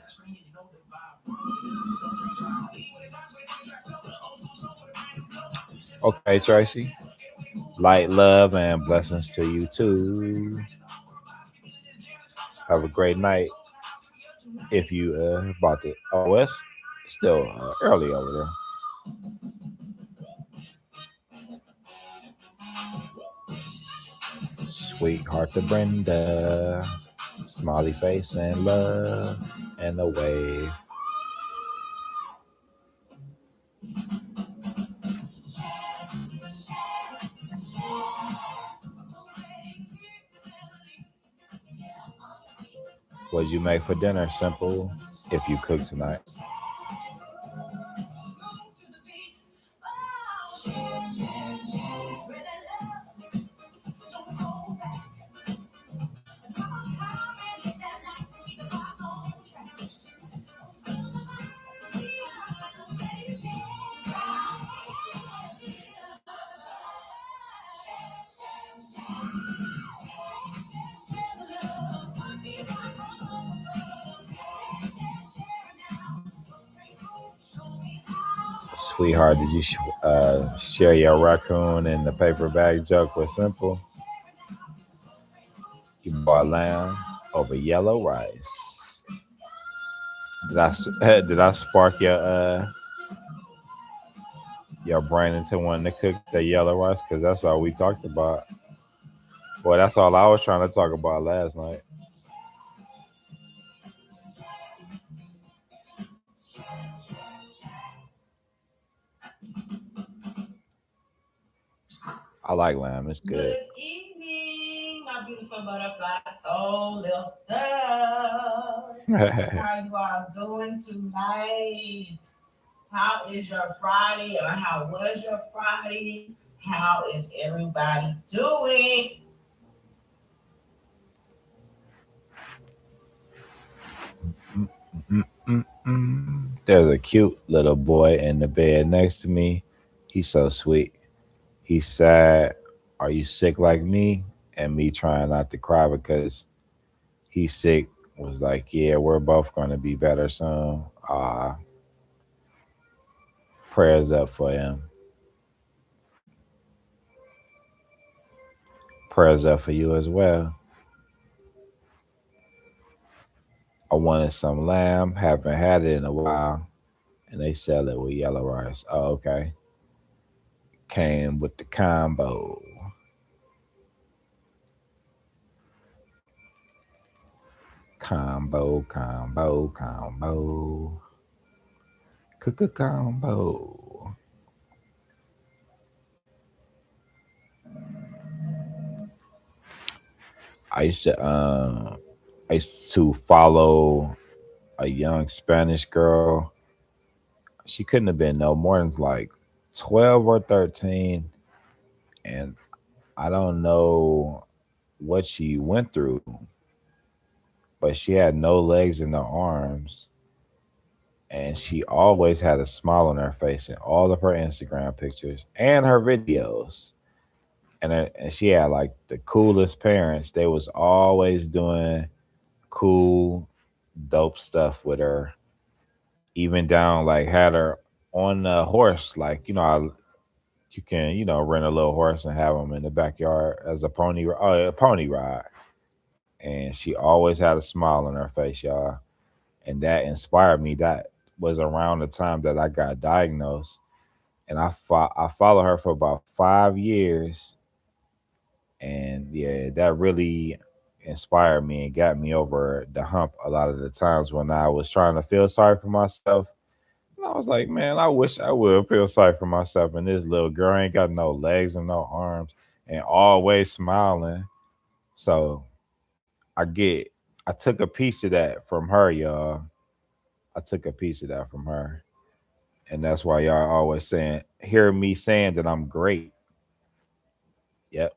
Okay, Tracy. Light love and blessings to you too. Have a great night. if you bought it. Oh, it's still early over there. Sweetheart to Brenda, smiley face and love and a wave. What'd you make for dinner? Simple. If you cook tonight. Sweetheart, did you share your raccoon and the paper bag joke with Simple? You bought lamb over yellow rice. Did I spark your brain into wanting to cook the yellow rice? Because that's all we talked about. Well, that's all I was trying to talk about last night. I like lamb. It's good. Good evening, my beautiful butterfly soul lifters. How you all doing tonight? How is your Friday or how was your Friday? How is everybody doing? There's a cute little boy in the bed next to me. He's so sweet. He's sad. Are you sick like me? And me trying not to cry because he's sick was like, yeah, we're both going to be better soon. Prayers up for him. Prayers up for you as well. I wanted some lamb. Haven't had it in a while. And they sell it with yellow rice. Oh, okay. Came with the combo. Combo. Combo. I used to I used to follow a young Spanish girl. She couldn't have been no more than like 12 or 13, and I don't know what she went through, but she had no legs and no arms, and she always had a smile on her face in all of her Instagram pictures and her videos. And she had like the coolest parents. They was always doing cool, dope stuff with her. Even down like had her on a horse, like you can rent a little horse and have them in the backyard as a a pony ride. And she always had a smile on her face, y'all, and that inspired me. That was around the time that I got diagnosed, and I followed her for about 5 years, and yeah, that really inspired me and got me over the hump a lot of the times when I was trying to feel sorry for myself. And I was like, man, I wish I would feel sorry for myself. And this little girl ain't got no legs and no arms and always smiling. So I get, I took a piece of that from her, y'all. I took a piece of that from her. And that's why y'all always hear me saying that I'm great. Yep.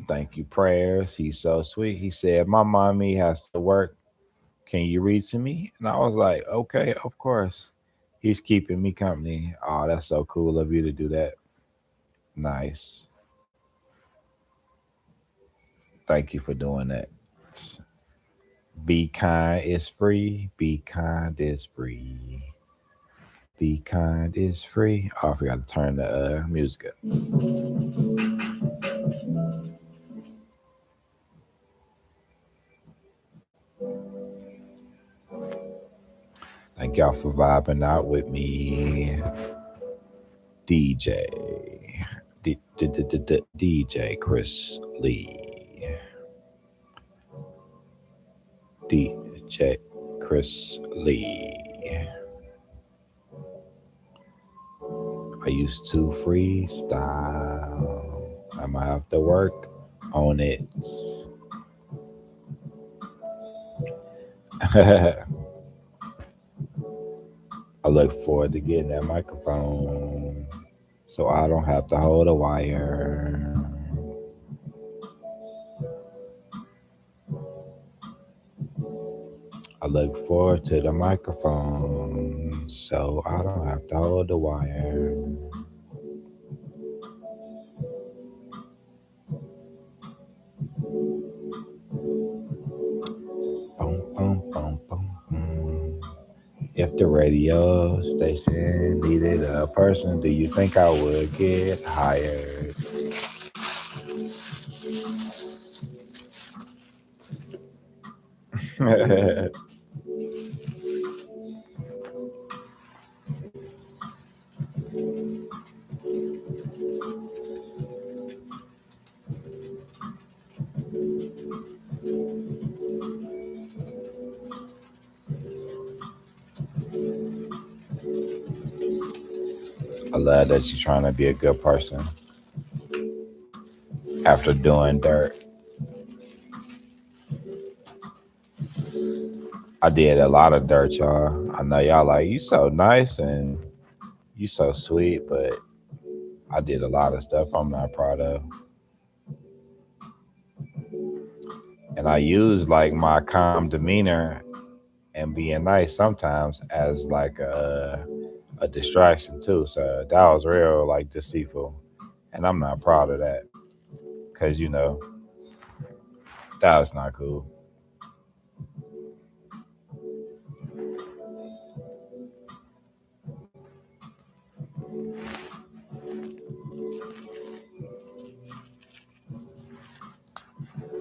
Thank you, prayers. He's so sweet. He said, my mommy has to work. Can you read to me? And I was like, okay, of course. He's keeping me company. Oh, that's so cool of you to do that. Nice. Thank you for doing that. Be kind is free. Be kind is free. Be kind is free. Oh, I forgot to turn the music up. Thank y'all for vibing out with me, DJ. DJ Chris Lee. DJ Chris Lee. I used to freestyle. I might have to work on it. I look forward to getting that microphone so I don't have to hold a wire. I look forward to the microphone so I don't have to hold the wire. Boom, boom, boom, boom, boom. If the radio station needed a person, do you think I would get hired? I love that you're trying to be a good person after doing dirt. I did a lot of dirt, y'all. I know y'all like, you so nice and you so sweet, but I did a lot of stuff I'm not proud of. And I use like my calm demeanor and being nice sometimes as like a distraction too. So that was real like deceitful. And I'm not proud of that. Cause that was not cool.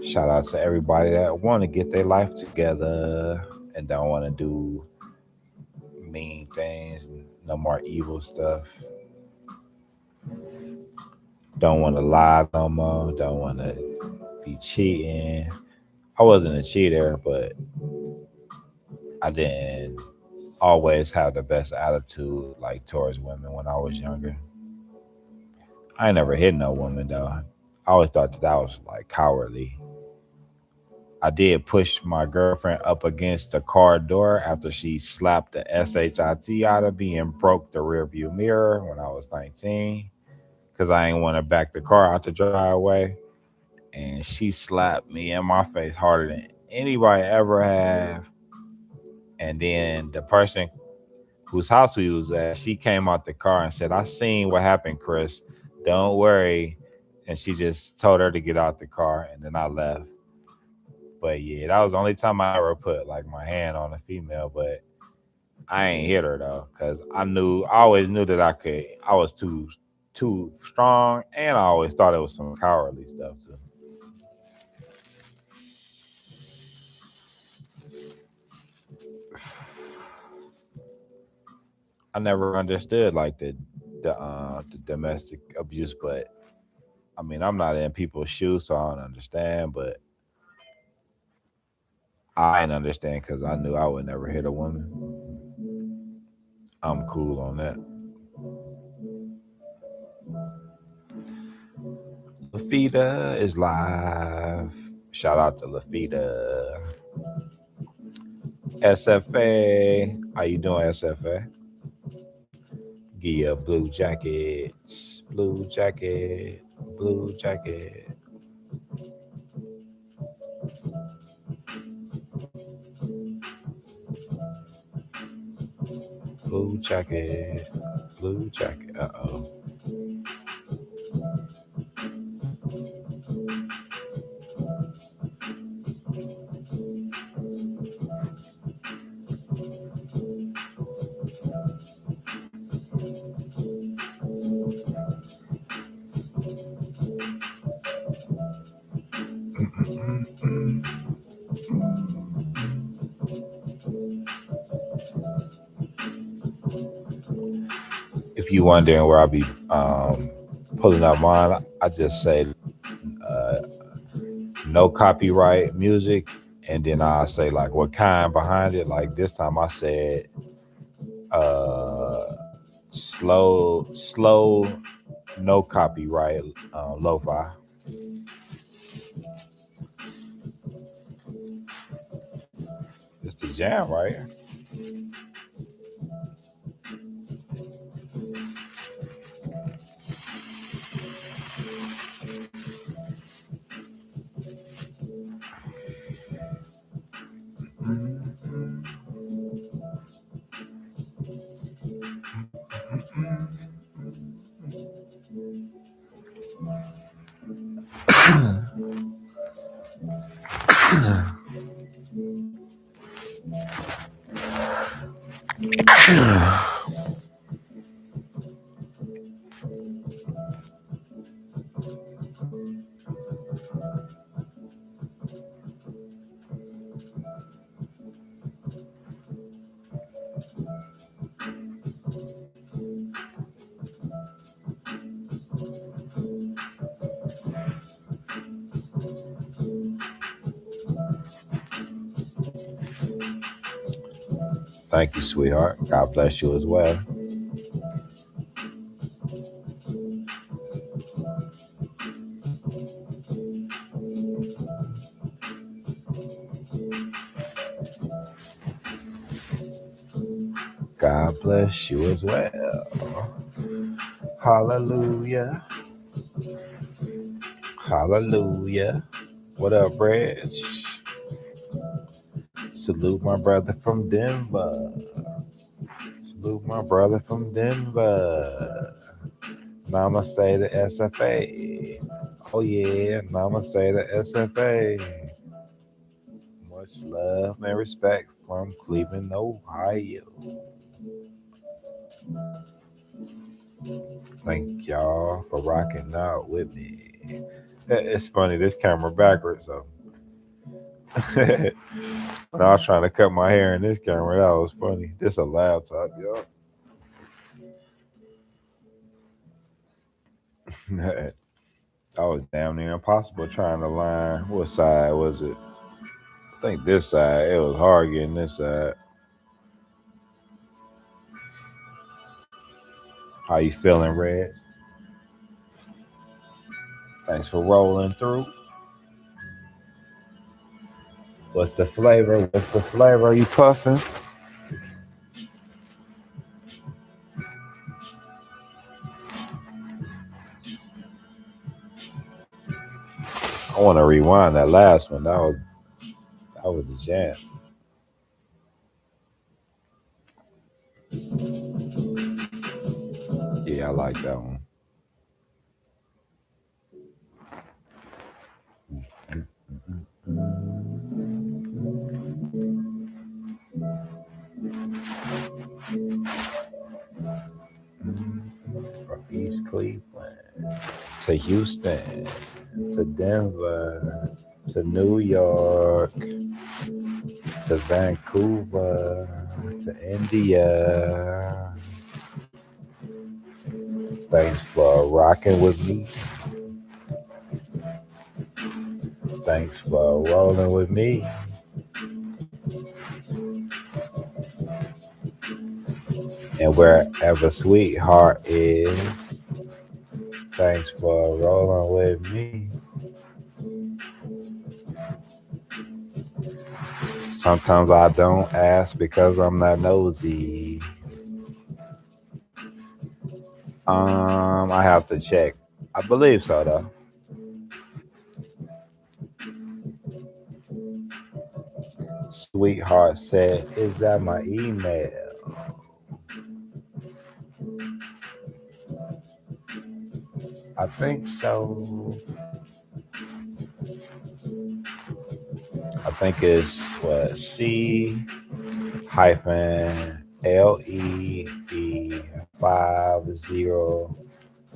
Shout out to everybody that want to get their life together and don't want to do mean things, no more evil stuff. Don't want to lie no more. Don't want to be cheating. I wasn't a cheater, but I didn't always have the best attitude like towards women when I was younger. I ain't never hit no woman though. I always thought that was like cowardly. I did push my girlfriend up against the car door after she slapped the shit out of me and broke the rearview mirror when I was 19 because I ain't want to back the car out the driveway. And she slapped me in my face harder than anybody ever have. And then the person whose house we was at, she came out the car and said, "I seen what happened, Chris. Don't worry." And she just told her to get out the car, and then I left. But yeah, that was the only time I ever put like my hand on a female. But I ain't hit her though, cause I always knew that I could. I was too strong, and I always thought it was some cowardly stuff too. I never understood like the domestic abuse, but I mean I'm not in people's shoes, so I don't understand. But I didn't understand because I knew I would never hit a woman. I'm cool on that. Lafita is live. Shout out to Lafita. SFA. How you doing, SFA? Give you a blue jacket. Blue jacket. Blue jacket. Blue jacket. Blue jacket. Uh-oh. If you wondering where I'll be pulling up mine, I just say uh, no copyright music, and then I say like what kind behind it. Like this time I said uh, slow, no copyright, lo-fi. It's the jam, right? Thank you, sweetheart. God bless you as well. God bless you as well. Hallelujah. Hallelujah. What up, Reg? Salute my brother from Denver. Salute my brother from Denver. Namaste to SFA. Oh yeah, namaste to SFA. Much love and respect from Cleveland, Ohio. Thank y'all for rocking out with me. It's funny, this camera backwards, so when I was trying to cut my hair in this camera, that was funny. This a laptop, y'all. That was damn near impossible trying to line. What side was it? I think this side. It was hard getting this side. How you feeling, Red? Thanks for rolling through. What's the flavor? What's the flavor? Are you puffing? I want to rewind that last one. That was the jam. Yeah, I like that one. From East Cleveland to Houston to Denver to New York to Vancouver to India. Thanks for rocking with me. Thanks for rolling with me. And wherever sweetheart is, thanks for rolling with me. Sometimes I don't ask because I'm not nosy. I have to check. I believe so though. Sweetheart said, "Is that my email?" I think so. I think it's what C-LEE50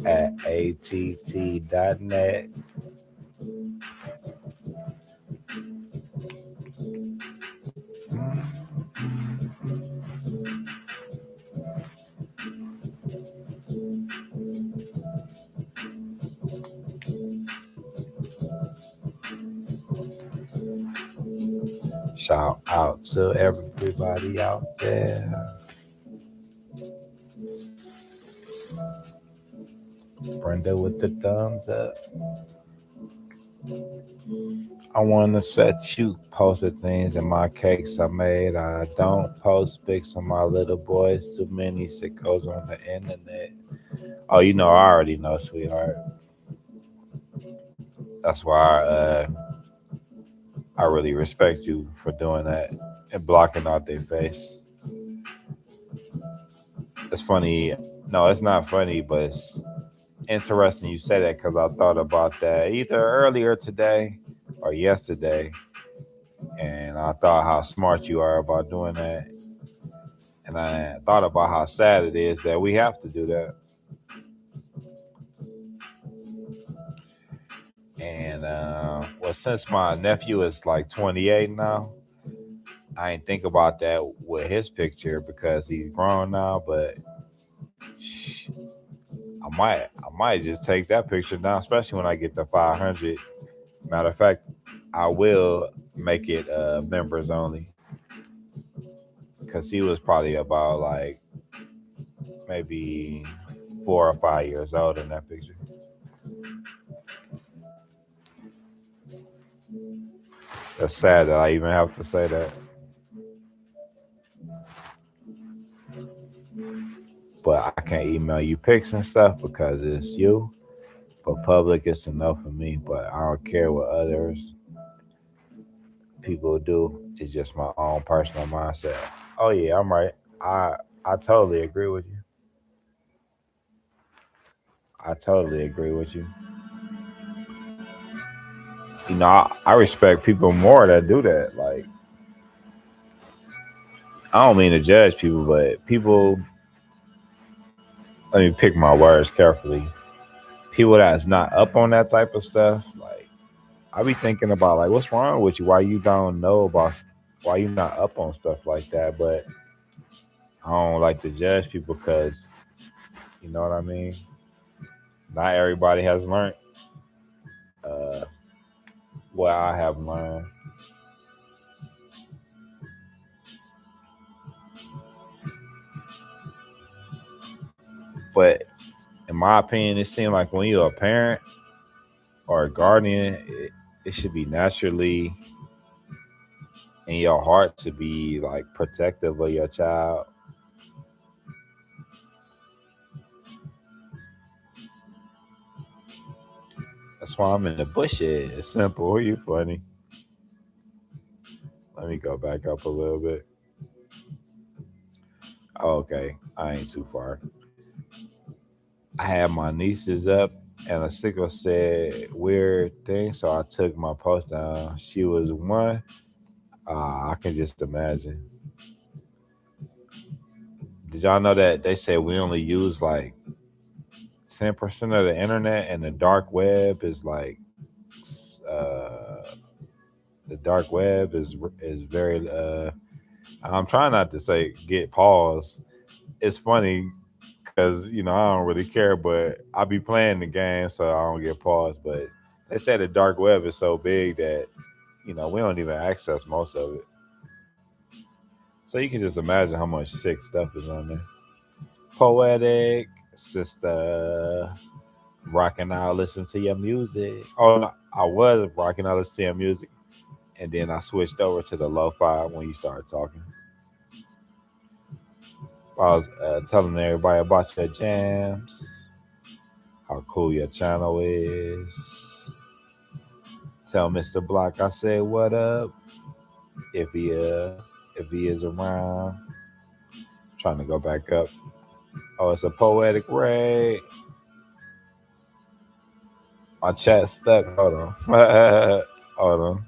at att.net. to everybody out there. Brenda with the thumbs up. I want to set you posted things in my cakes I made. I don't post pics of my little boys. Too many sickos on the internet. Oh, you know, I already know, sweetheart. That's why I really respect you for doing that and blocking out their face. It's funny. No, it's not funny, but it's interesting you say that because I thought about that either earlier today or yesterday, and I thought how smart you are about doing that, and I thought about how sad it is that we have to do that. And well, since my nephew is like 28 now, I ain't think about that with his picture because he's grown now. But I might just take that picture down, especially when I get to 500. Matter of fact, I will make it members only because he was probably about like maybe 4 or 5 years old in that picture. That's sad that I even have to say that. But I can't email you pics and stuff because it's you. But public is enough for me. But I don't care what others people do. It's just my own personal mindset. Oh yeah, I'm right. I totally agree with you. I totally agree with you. You know, I respect people more that do that. Like, I don't mean to judge people, but people. Let me pick my words carefully. People that's not up on that type of stuff, like I be thinking about like, what's wrong with you? Why you don't know about? Why you not up on stuff like that? But I don't like to judge people because you know what I mean. Not everybody has learned uh, what I have learned. But in my opinion, it seems like when you're a parent or a guardian, it should be naturally in your heart to be like protective of your child. That's why I'm in the bushes. It's simple. You funny. Let me go back up a little bit. Oh, okay, I ain't too far. I had my nieces up, and a sickle said weird thing, so I took my post down. She was one. I can just imagine. Did y'all know that they said we only use like 10% of the internet, and the dark web is like uh, the dark web is very. I'm trying not to say get pause. It's funny because you know I don't really care, but I be playing the game, so I don't get paused. But they say the dark web is so big that you know we don't even access most of it. So you can just imagine how much sick stuff is on there. Poetic sister, rocking out, listen to your music. Oh, no, I was rocking out, listen to your music, and then I switched over to the lo-fi when you started talking. I was telling everybody about your jams, how cool your channel is. Tell Mr. Block I said what up if he is around. Trying to go back up. Oh, it's a poetic ray. My chat stuck. Hold on. Hold on.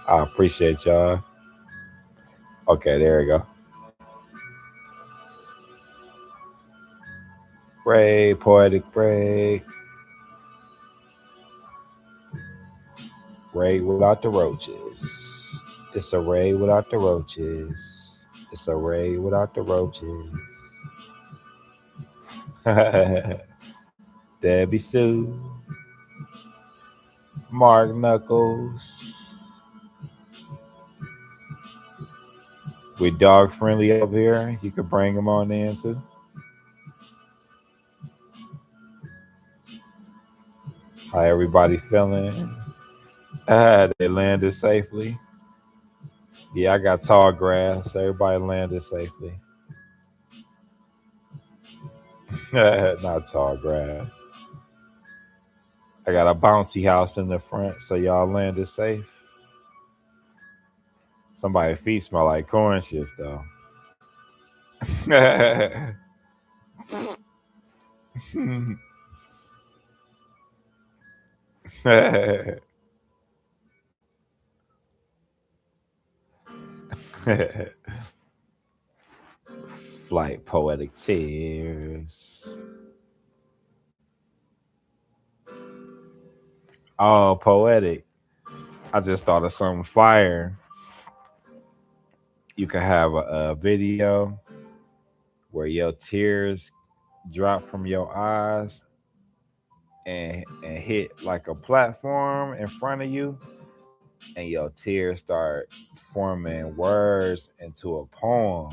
I appreciate y'all. Okay, there we go. Ray, poetic Ray. Ray without the roaches. It's a Ray without the roaches. It's a Ray without the roaches. Debbie Sue, Mark Knuckles. We dog friendly over here. You could bring them on in too. How everybody feeling? They landed safely. Yeah, I got tall grass. Everybody landed safely. Not tall grass. I got a bouncy house in the front, so y'all landed safe. Somebody's feet smell like corn chips though. Flight poetic tears. Oh, poetic. I just thought of something fire. You could have a video where your tears drop from your eyes and hit like a platform in front of you, and your tears start forming words into a poem.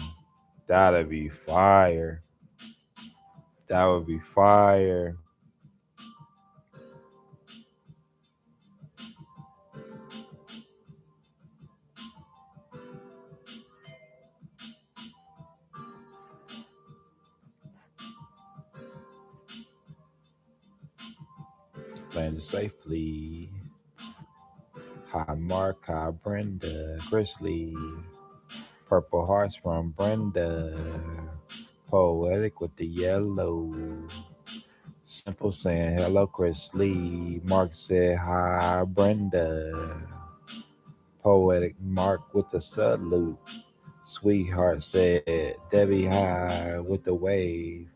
That'd be fire. That would be fire. Landed safely. Hi Mark, hi Brenda, Grizzly, Purple Hearts from Brenda, Poetic with the yellow. Simple saying hello, Chris Lee. Mark said hi, Brenda. Poetic Mark with the salute. Sweetheart said Debbie hi with the wave,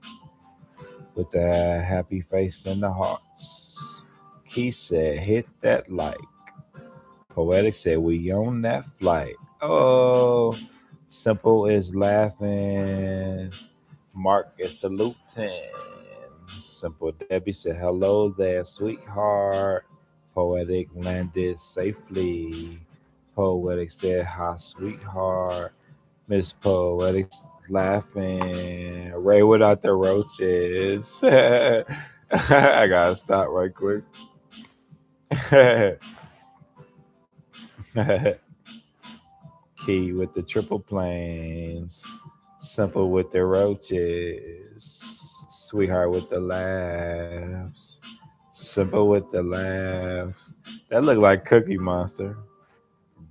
with the happy face and the hearts. Keith said hit that like. Poetic said we on that flight. Oh, Simple is laughing. Mark is saluting. Simple Debbie said, hello there, sweetheart. Poetic landed safely. Poetic said, hi, sweetheart. Miss Poetic laughing. Ray without the roaches. I gotta stop right quick. Key with the triple planes. Simple with the roaches. Sweetheart with the laughs. Simple with the laughs. That looked like Cookie Monster.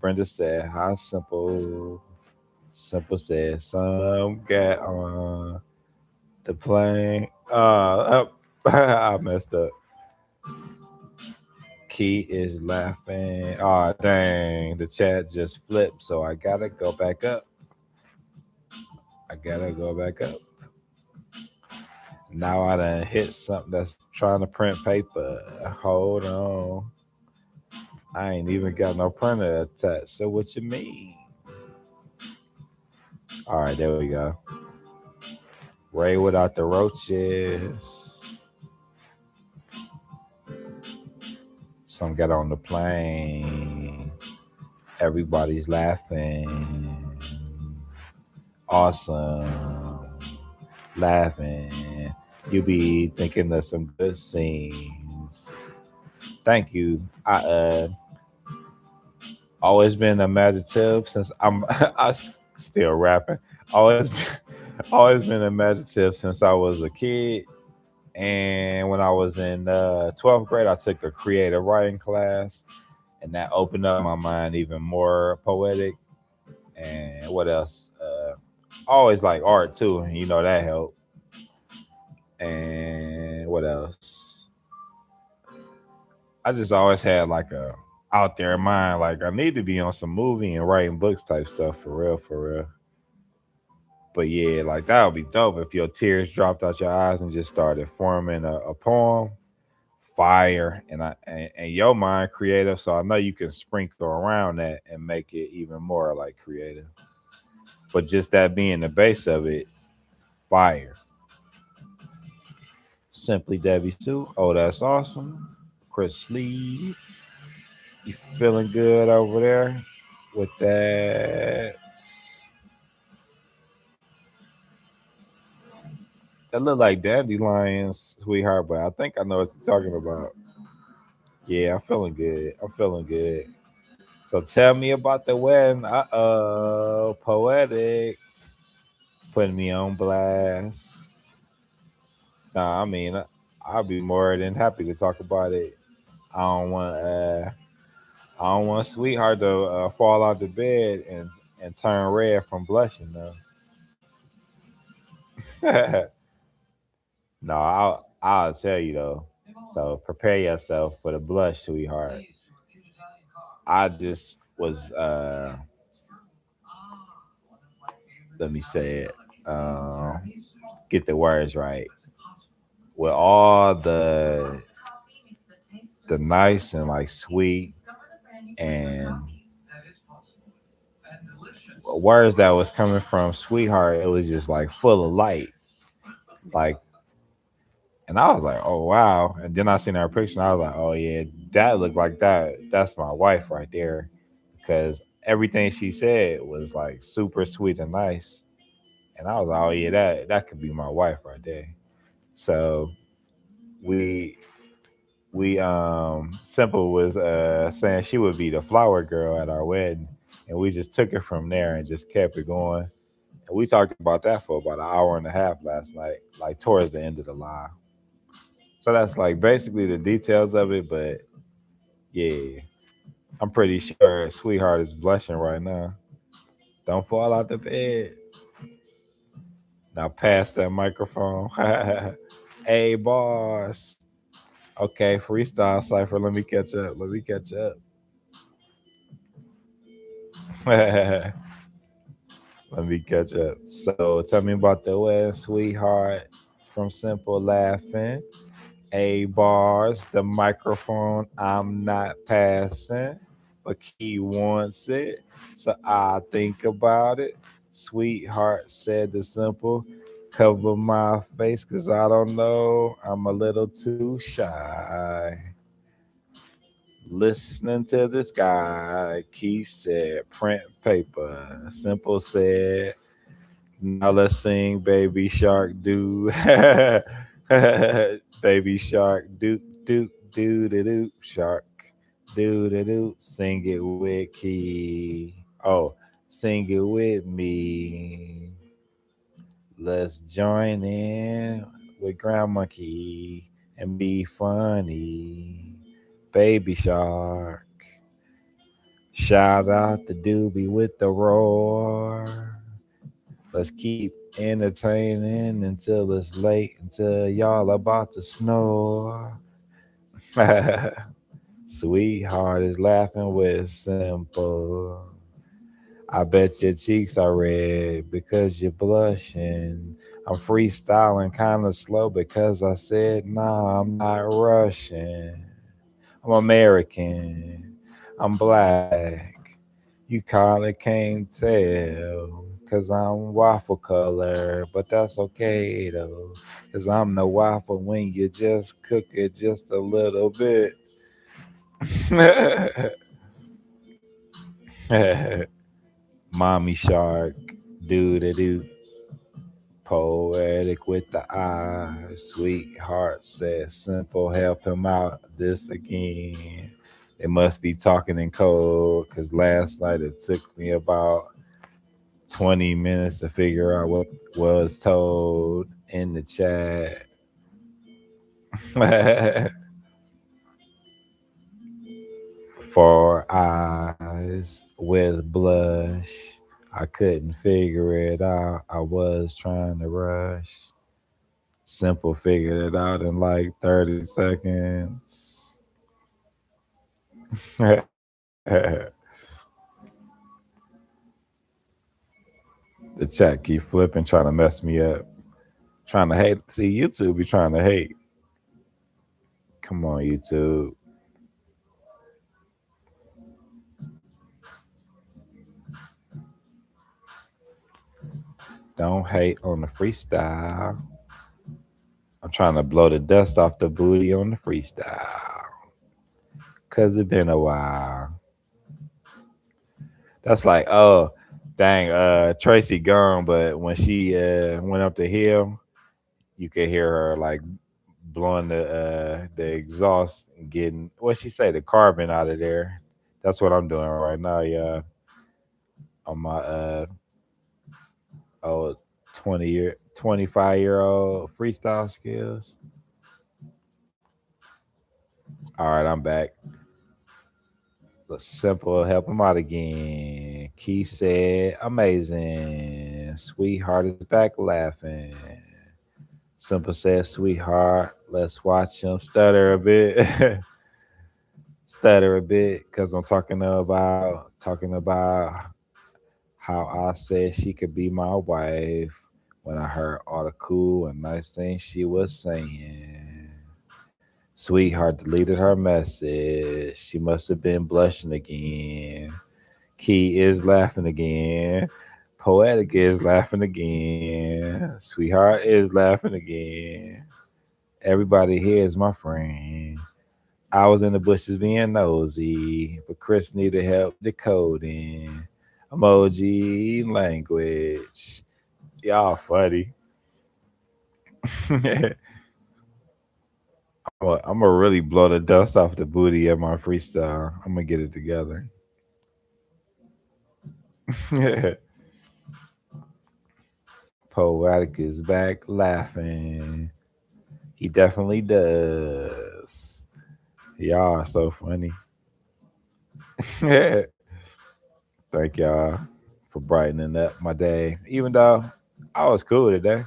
Brenda said, hi, Simple. Simple said, some got on the plane. I messed up. Key is laughing. Oh, dang. The chat just flipped, so I gotta go back up. I gotta go back up. Now I done hit something that's trying to print paper. Hold on. I ain't even got no printer attached. So what you mean? All right, there we go. Ray without the roaches. Some got on the plane. Everybody's laughing. Awesome. Laughing. You be thinking of some good scenes. Thank you. I always been imaginative since still rapping. Always always been imaginative since I was a kid. And when I was in 12th grade, I took a creative writing class, and that opened up my mind even more poetic. And what else? Always like art too, and you know that helped. And what else? I just always had like a out there mind, like I need to be on some movie and writing books type stuff for real, for real. But yeah, like that would be dope if your tears dropped out your eyes and just started forming a poem. Fire and your mind creative, so I know you can sprinkle around that and make it even more like creative. But just that being the base of it, fire. Simply Debbie Sue. Oh, that's awesome. Chris Lee, you feeling good over there with that? It look like dandelions, sweetheart, but I think I know what you're talking about. Yeah, I'm feeling good. I'm feeling good. So tell me about the wedding. Poetic, putting me on blast. Nah, I mean, I'll be more than happy to talk about it. I don't want, uh, I don't want sweetheart to fall out the bed and turn red from blushing though. No, I'll tell you though. So prepare yourself for the blush, sweetheart. I just was let me say it. Get the words right. With all the nice and like sweet and words that was coming from sweetheart, it was just like full of light. Like, and I was like, oh wow. And then I seen her picture and I was like, oh yeah, that looked like that. That's my wife right there. Because everything she said was like super sweet and nice. And I was like, oh yeah, that could be my wife right there. So we Simple was saying she would be the flower girl at our wedding. And we just took it from there and just kept it going. And we talked about that for about an hour and a half last night, like towards the end of the live. So that's like basically the details of it, but yeah, I'm pretty sure sweetheart is blushing right now. Don't fall out the bed. Now pass that microphone. Hey, boss. Okay, freestyle cipher. Let me catch up. Let me catch up. Let me catch up. So tell me about the way, sweetheart, from Simple Laughing. A bars, the microphone I'm not passing, but he wants it. So I think about it. Sweetheart said the simple, cover my face because I don't know. I'm a little too shy. Listening to this guy, Keith said, print paper. Simple said, now let's sing Baby Shark do. Baby Shark do do do do do shark do do do. Sing it with Key. Oh, sing it with me. Let's join in with Grandma Key and be funny. Baby Shark. Shout out the doobie with the roar. Let's keep entertaining until it's late, until y'all about to snore. Sweetheart is laughing with simple. I bet your cheeks are red because you're blushing. I'm freestyling kind of slow because I said, nah, I'm not Russian. I'm American. I'm black. You kinda can't tell, cause I'm waffle color, but that's okay though, cause I'm the waffle when you just cook it just a little bit. Mommy shark, doo doo doo, poetic with the eyes. Sweetheart says simple, help him out this again. They must be talking in code, cause last night it took me about 20 minutes to figure out what was told in the chat. For eyes with blush. I couldn't figure it out. I was trying to rush. Simple figured it out in like 30 seconds. The chat keep flipping, trying to mess me up. Trying to hate. See, YouTube be trying to hate. Come on, YouTube. Don't hate on the freestyle. I'm trying to blow the dust off the booty on the freestyle. Cause it been a while. That's like, oh, dang, Tracy gone, but when she went up the hill, You could hear her like blowing the exhaust and getting what she say the carbon out of there. That's what I'm doing right now, yeah. On my oh 25-year old freestyle skills. All right, I'm back. The simple help him out again. Key said, amazing. Sweetheart is back laughing. Simple said, sweetheart, let's watch him stutter a bit. Stutter a bit because I'm talking about how I said she could be my wife when I heard all the cool and nice things she was saying. Sweetheart deleted her message. She must have been blushing again. Key is laughing again. Poetic is laughing again. Sweetheart is laughing again. Everybody here is my friend. I was in the bushes being nosy, but Chris needed help decoding. Emoji language. Y'all funny. I'm gonna really blow the dust off the booty of my freestyle. I'm gonna get it together. Poetic is back laughing. He definitely does. Y'all are so funny. Thank y'all for brightening up my day. Even though I was cool today.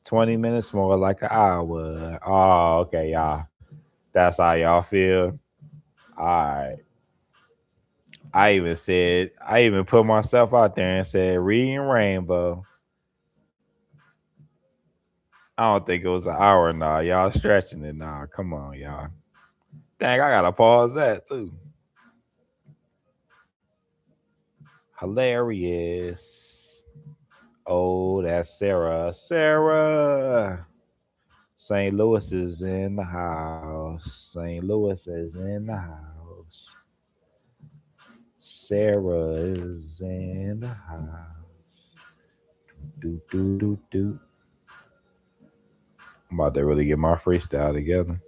20 minutes more like an hour. Oh, okay, y'all. That's how y'all feel. All right. I even put myself out there and said, reading Rainbow. I don't think it was an hour now. Y'all stretching it now. Come on, y'all. Dang, I gotta pause that too. Hilarious. Oh, that's Sarah. Sarah. St. Louis is in the house. St. Louis is in the house. Sarah is in the house. Do do do do. I'm about to really get my freestyle together.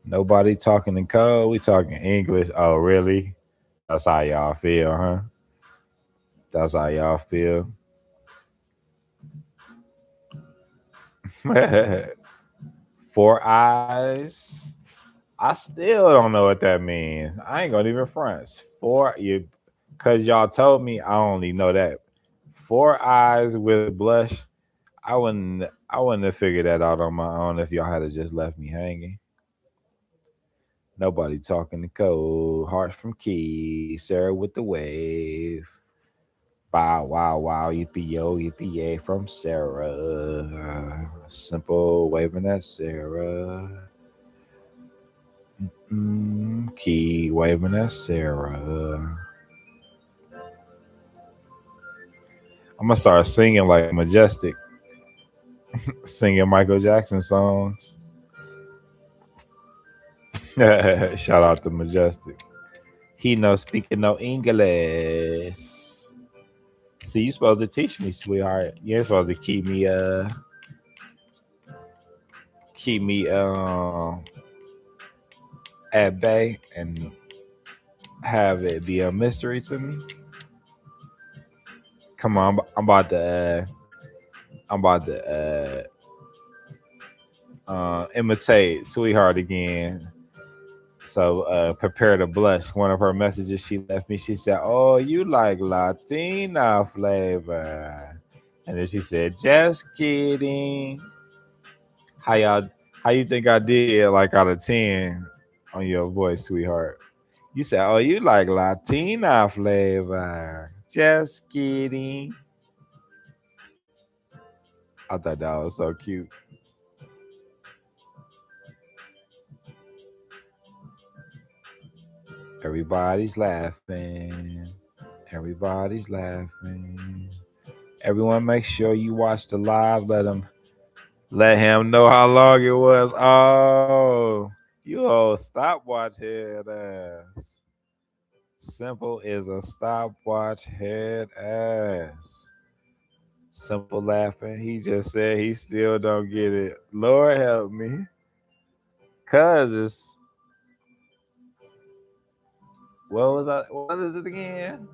Nobody talking in code. We talking English. Oh, really? That's how y'all feel, huh? That's how y'all feel. Four eyes. I still don't know what that means. I ain't gonna even front. Four you, cause y'all told me I only know that. Four eyes with blush. I wouldn't have figured that out on my own if y'all had just left me hanging. Nobody talking to code. Hearts from Key. Sarah with the wave. Bow wow wow yippee yay from Sarah. Simple waving at Sarah. Key waving at Sarah. I'm gonna start singing like Majestic, singing Michael Jackson songs. Shout out to Majestic. He no speaking no English. See, you supposed to teach me, sweetheart. You're supposed to keep me at bay and have it be a mystery to me. Come on, I'm about to imitate sweetheart again. So prepare to blush. One of her messages she left me, she said, "Oh, you like Latina flavor," and then she said, "Just kidding." How y'all? How you think I did? Like out of 10 on your voice, sweetheart. You said, "Oh, you like Latina flavor." Just kidding. I thought that was so cute. Everybody's laughing. Everybody's laughing. Everyone, make sure you watch the live. Let him know how long it was. Oh, you old stopwatch head ass. Simple is a stopwatch head ass. Simple laughing. He just said he still don't get it. Lord help me. Cause it's what was that? What is it again?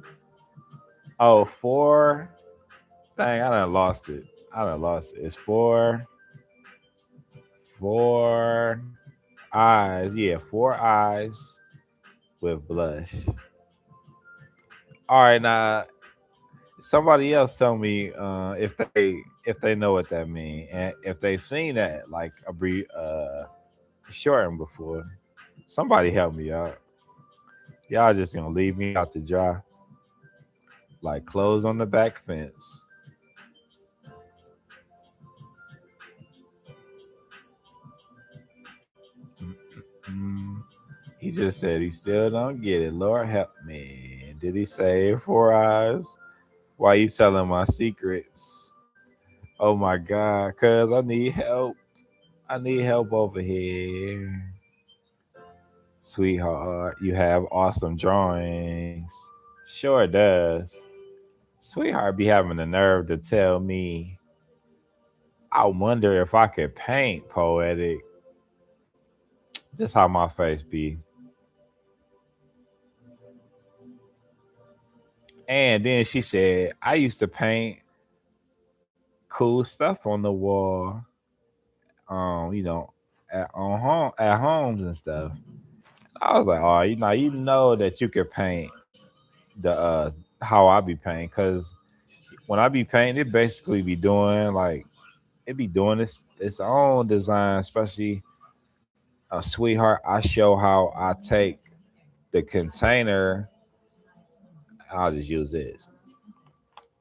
Oh, four. Dang, I done lost it. I done lost it. It's four eyes. Yeah, four eyes with blush. All right, now somebody else tell me if they know what that mean and if they've seen that like a shortened before. Somebody help me out. Y'all just gonna leave me out to dry like clothes on the back fence. Mm, he just said he still don't get it. Lord help me. Did he say four eyes? Why you telling my secrets? Oh my God, cuz I need help. I need help over here. Sweetheart, you have awesome drawings. Sure does. Sweetheart be having the nerve to tell me, I wonder if I could paint poetic. That's how my face be. And then she said, I used to paint cool stuff on the wall, you know, at homes and stuff. I was like, oh, you know that you could paint the how I be painting, cause when I be painting, it basically be doing like it be doing its own design, especially a sweetheart. I show how I take the container. I'll just use this.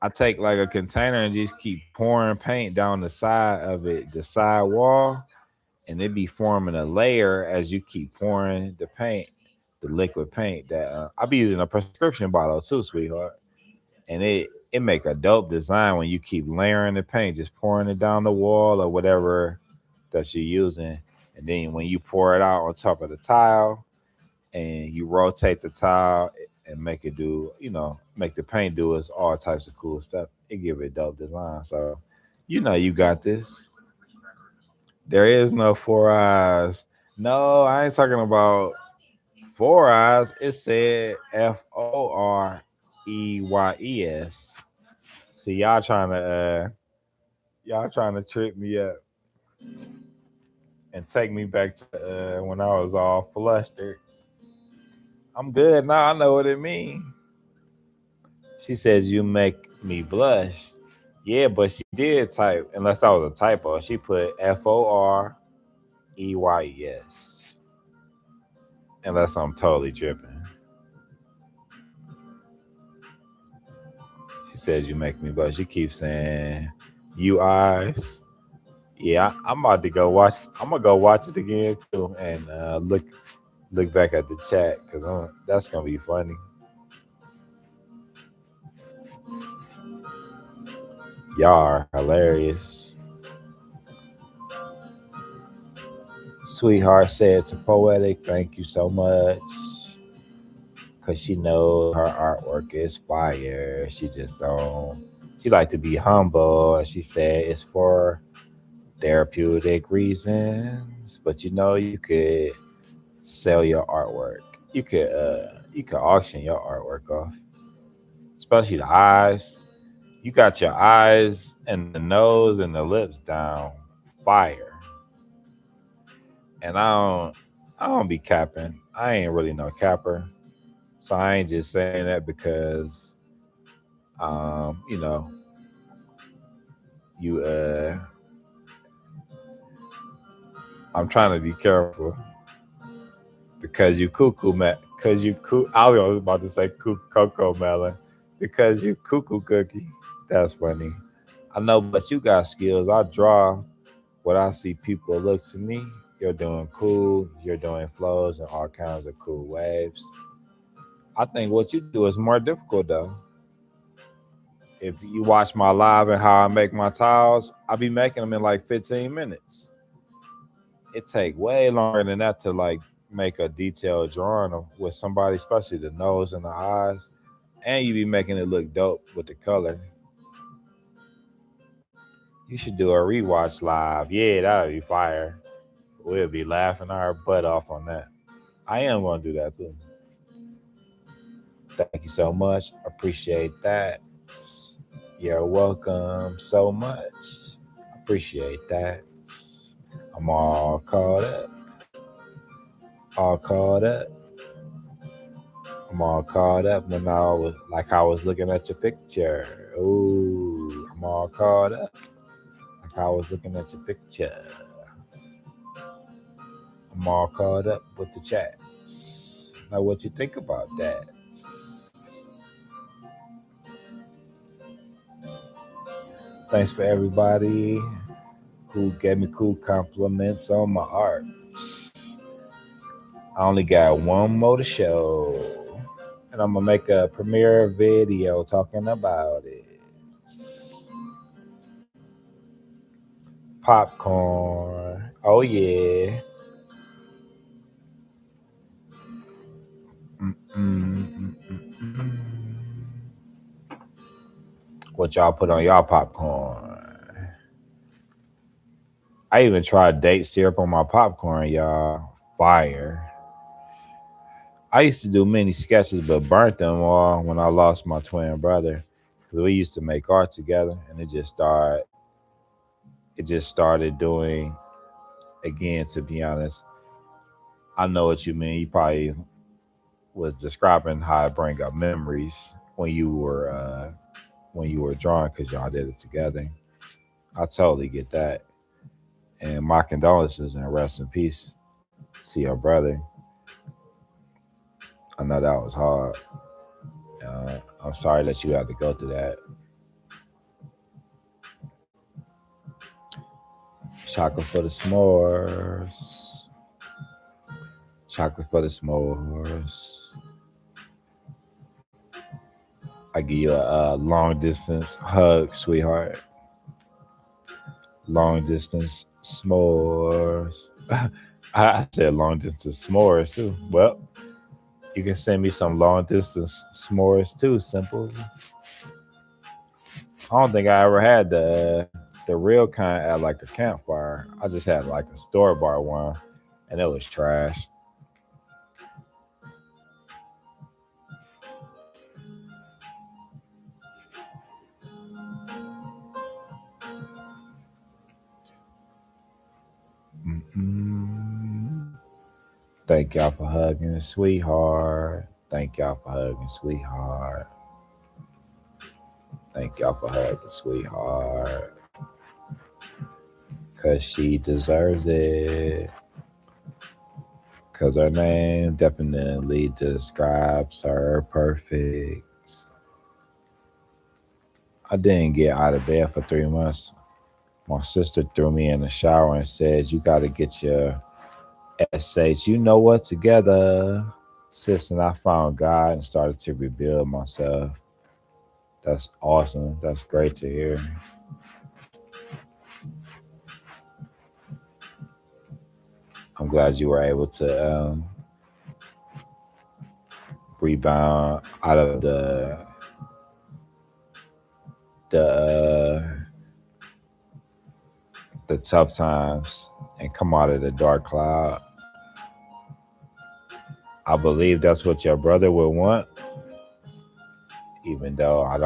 I take like a container and just keep pouring paint down the side of it, the side wall, and it be forming a layer as you keep pouring the paint, the liquid paint. That I be using a prescription bottle too, sweetheart, and it make a dope design when you keep layering the paint, just pouring it down the wall or whatever that you're using, and then when you pour it out on top of the tile and you rotate the tile and make it do, make the paint do us all types of cool stuff. It give it dope design. So, you got this. There is no four eyes. No, I ain't talking about four eyes. It said FOREYES. See, y'all trying to trick me up and take me back to when I was all flustered. I'm good now. I know what it means. She says you make me blush. Yeah, but she did type, unless that was a typo. She put FOREYES. Unless I'm totally tripping. She says you make me blush. She keeps saying you eyes. Yeah, I'm about to go watch. I'm gonna go watch it again too, and look back at the chat because that's gonna be funny. Y'all are hilarious. Sweetheart said to Poetic, thank you so much. Cause she know her artwork is fire. She just don't. She like to be humble, and she said it's for therapeutic reasons. But you could sell your artwork. You could auction your artwork off, especially the eyes. You got your eyes and the nose and the lips down fire, and I don't be capping. I ain't really no capper, so I ain't just saying that because um, you know, you I'm trying to be careful because you cuckoo because you I was about to say cocoa melon because you cuckoo cookie. That's funny. I know, but you got skills. I draw what I see people look to me. You're doing cool. You're doing flows and all kinds of cool waves. I think what you do is more difficult though. If you watch my live and how I make my tiles, I be making them in like 15 minutes. It take way longer than that to like make a detailed drawing of with somebody, especially the nose and the eyes, and you be making it look dope with the color. You should do a rewatch live. Yeah, that'd be fire. We'll be laughing our butt off on that. I am gonna do that too. Thank you so much. Appreciate that. You're welcome so much. Appreciate that. I'm all caught up. All caught up. I'm all caught up when I was looking at your picture. Ooh, I'm all caught up. Like I was looking at your picture. I'm all caught up with the chat. Now, what you think about that? Thanks for everybody who gave me cool compliments on my art. I only got one more to show, and I'm gonna make a premiere video talking about it. Popcorn. Oh yeah. Mm-mm-mm-mm-mm. What y'all put on y'all popcorn? I even tried date syrup on my popcorn, y'all. Fire. I used to do many sketches, but burnt them all when I lost my twin brother. Cause we used to make art together, and it just started doing again. To be honest, I know what you mean. You probably was describing how it bring up memories when you were drawing, because y'all did it together. I totally get that, and my condolences and rest in peace to your brother. I know that was hard. I'm sorry that you had to go through that. Chocolate for the s'mores. Chocolate for the s'mores. I give you a long distance hug, sweetheart. Long distance s'mores. I said long distance s'mores too. Well, you can send me some long distance s'mores too. Simple. I don't think I ever had the real kind at like a campfire. I just had like a store bought one, and it was trash. Mm-mm. Thank y'all for hugging, sweetheart. Thank y'all for hugging, sweetheart. Thank y'all for hugging, sweetheart. Cause she deserves it. Cause her name definitely describes her perfect. I didn't get out of bed for 3 months. My sister threw me in the shower and said, "You got to get your SH, you know what, together." Sis, and I found God and started to rebuild myself. That's awesome. That's great to hear. I'm glad you were able to rebound out of the the tough times and come out of the dark cloud. I believe that's what your brother would want, even though I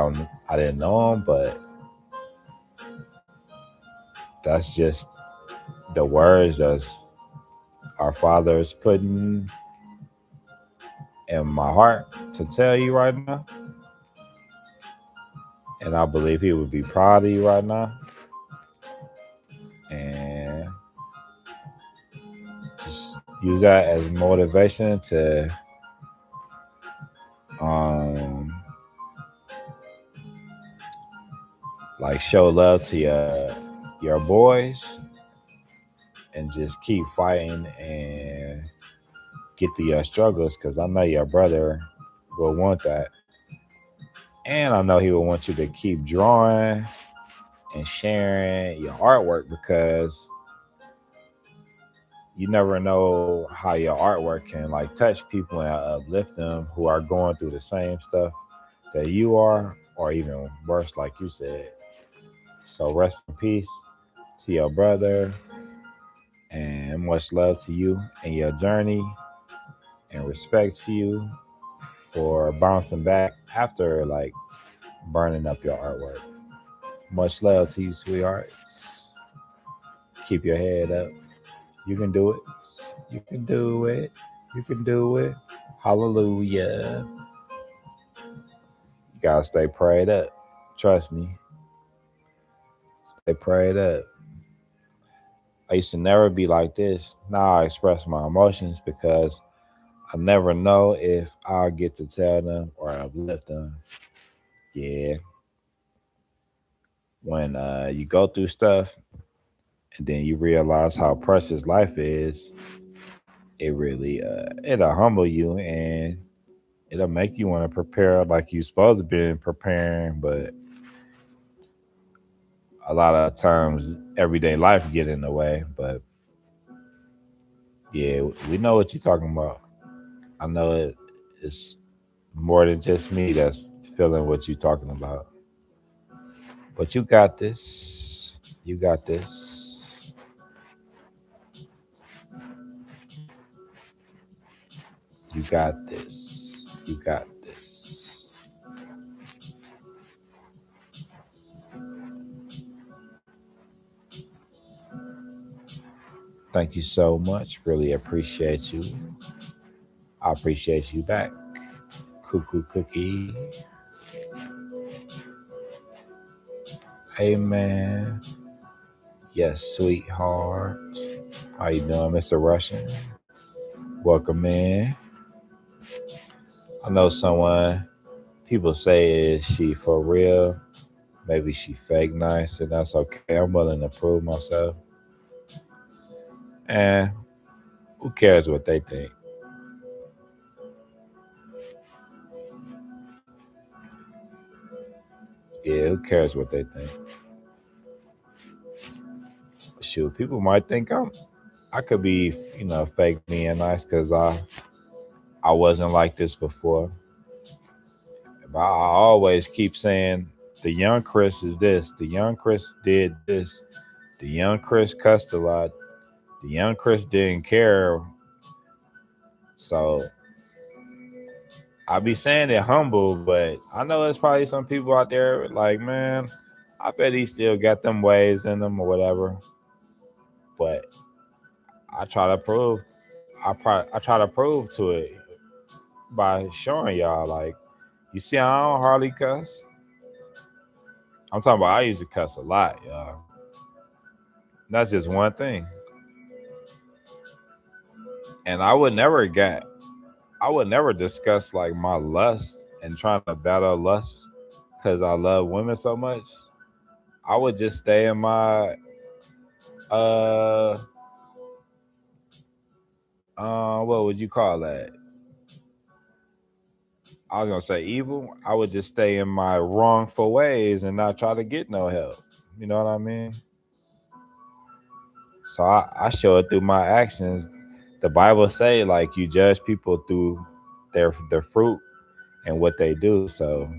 didn't know him, but that's just the words that our Father is putting in my heart to tell you right now. And I believe he would be proud of you right now. And just use that as motivation to um like show love to your boys and just keep fighting and get through your struggles, because I know your brother will want that. And I know he will want you to keep drawing and sharing your artwork, because you never know how your artwork can like touch people and uplift them who are going through the same stuff that you are, or even worse, like you said. So rest in peace to your brother, and much love to you and your journey, and respect to you for bouncing back after like burning up your artwork. Much love to you, sweetheart. Keep your head up. You can do it. You can do it. You can do it. Hallelujah. You gotta stay prayed up. Trust me. Stay prayed up. I used to never be like this. Now I express my emotions because I never know if I'll get to tell them or uplift them. Yeah. When you go through stuff and then you realize how precious life is, it really it'll humble you, and it'll make you want to prepare like you supposed to be preparing, but a lot of times everyday life get in the way. But yeah, we know what you're talking about. I know it's more than just me that's feeling what you're talking about. But you got this. You got this. You got this. You got this. Thank you so much. Really appreciate you. I appreciate you back. Cuckoo cookie. Hey man. Yes, sweetheart. How you doing, Mr. Russian? Welcome in. I know someone people say is she for real. Maybe she fake nice, and that's okay. I'm willing to prove myself. And who cares what they think? Yeah, who cares what they think? Shoot, people might think I could be, fake being nice because I wasn't like this before. But I always keep saying the young Chris is this. The young Chris did this. The young Chris cussed a lot. The young Chris didn't care. So I be saying it humble, but I know there's probably some people out there like, man, I bet he still got them ways in them or whatever. But I try to prove, I try to prove to it by showing y'all, like, you see, I don't hardly cuss. I'm talking about I used to cuss a lot, y'all. That's just one thing, and I would never discuss like my lust and trying to battle lust because I love women so much. I would just stay in my uh what would you call that? I was gonna say evil. I would just stay in my wrongful ways and not try to get no help. You know what I mean? So I show it through my actions. The Bible say like you judge people through their fruit and what they do. So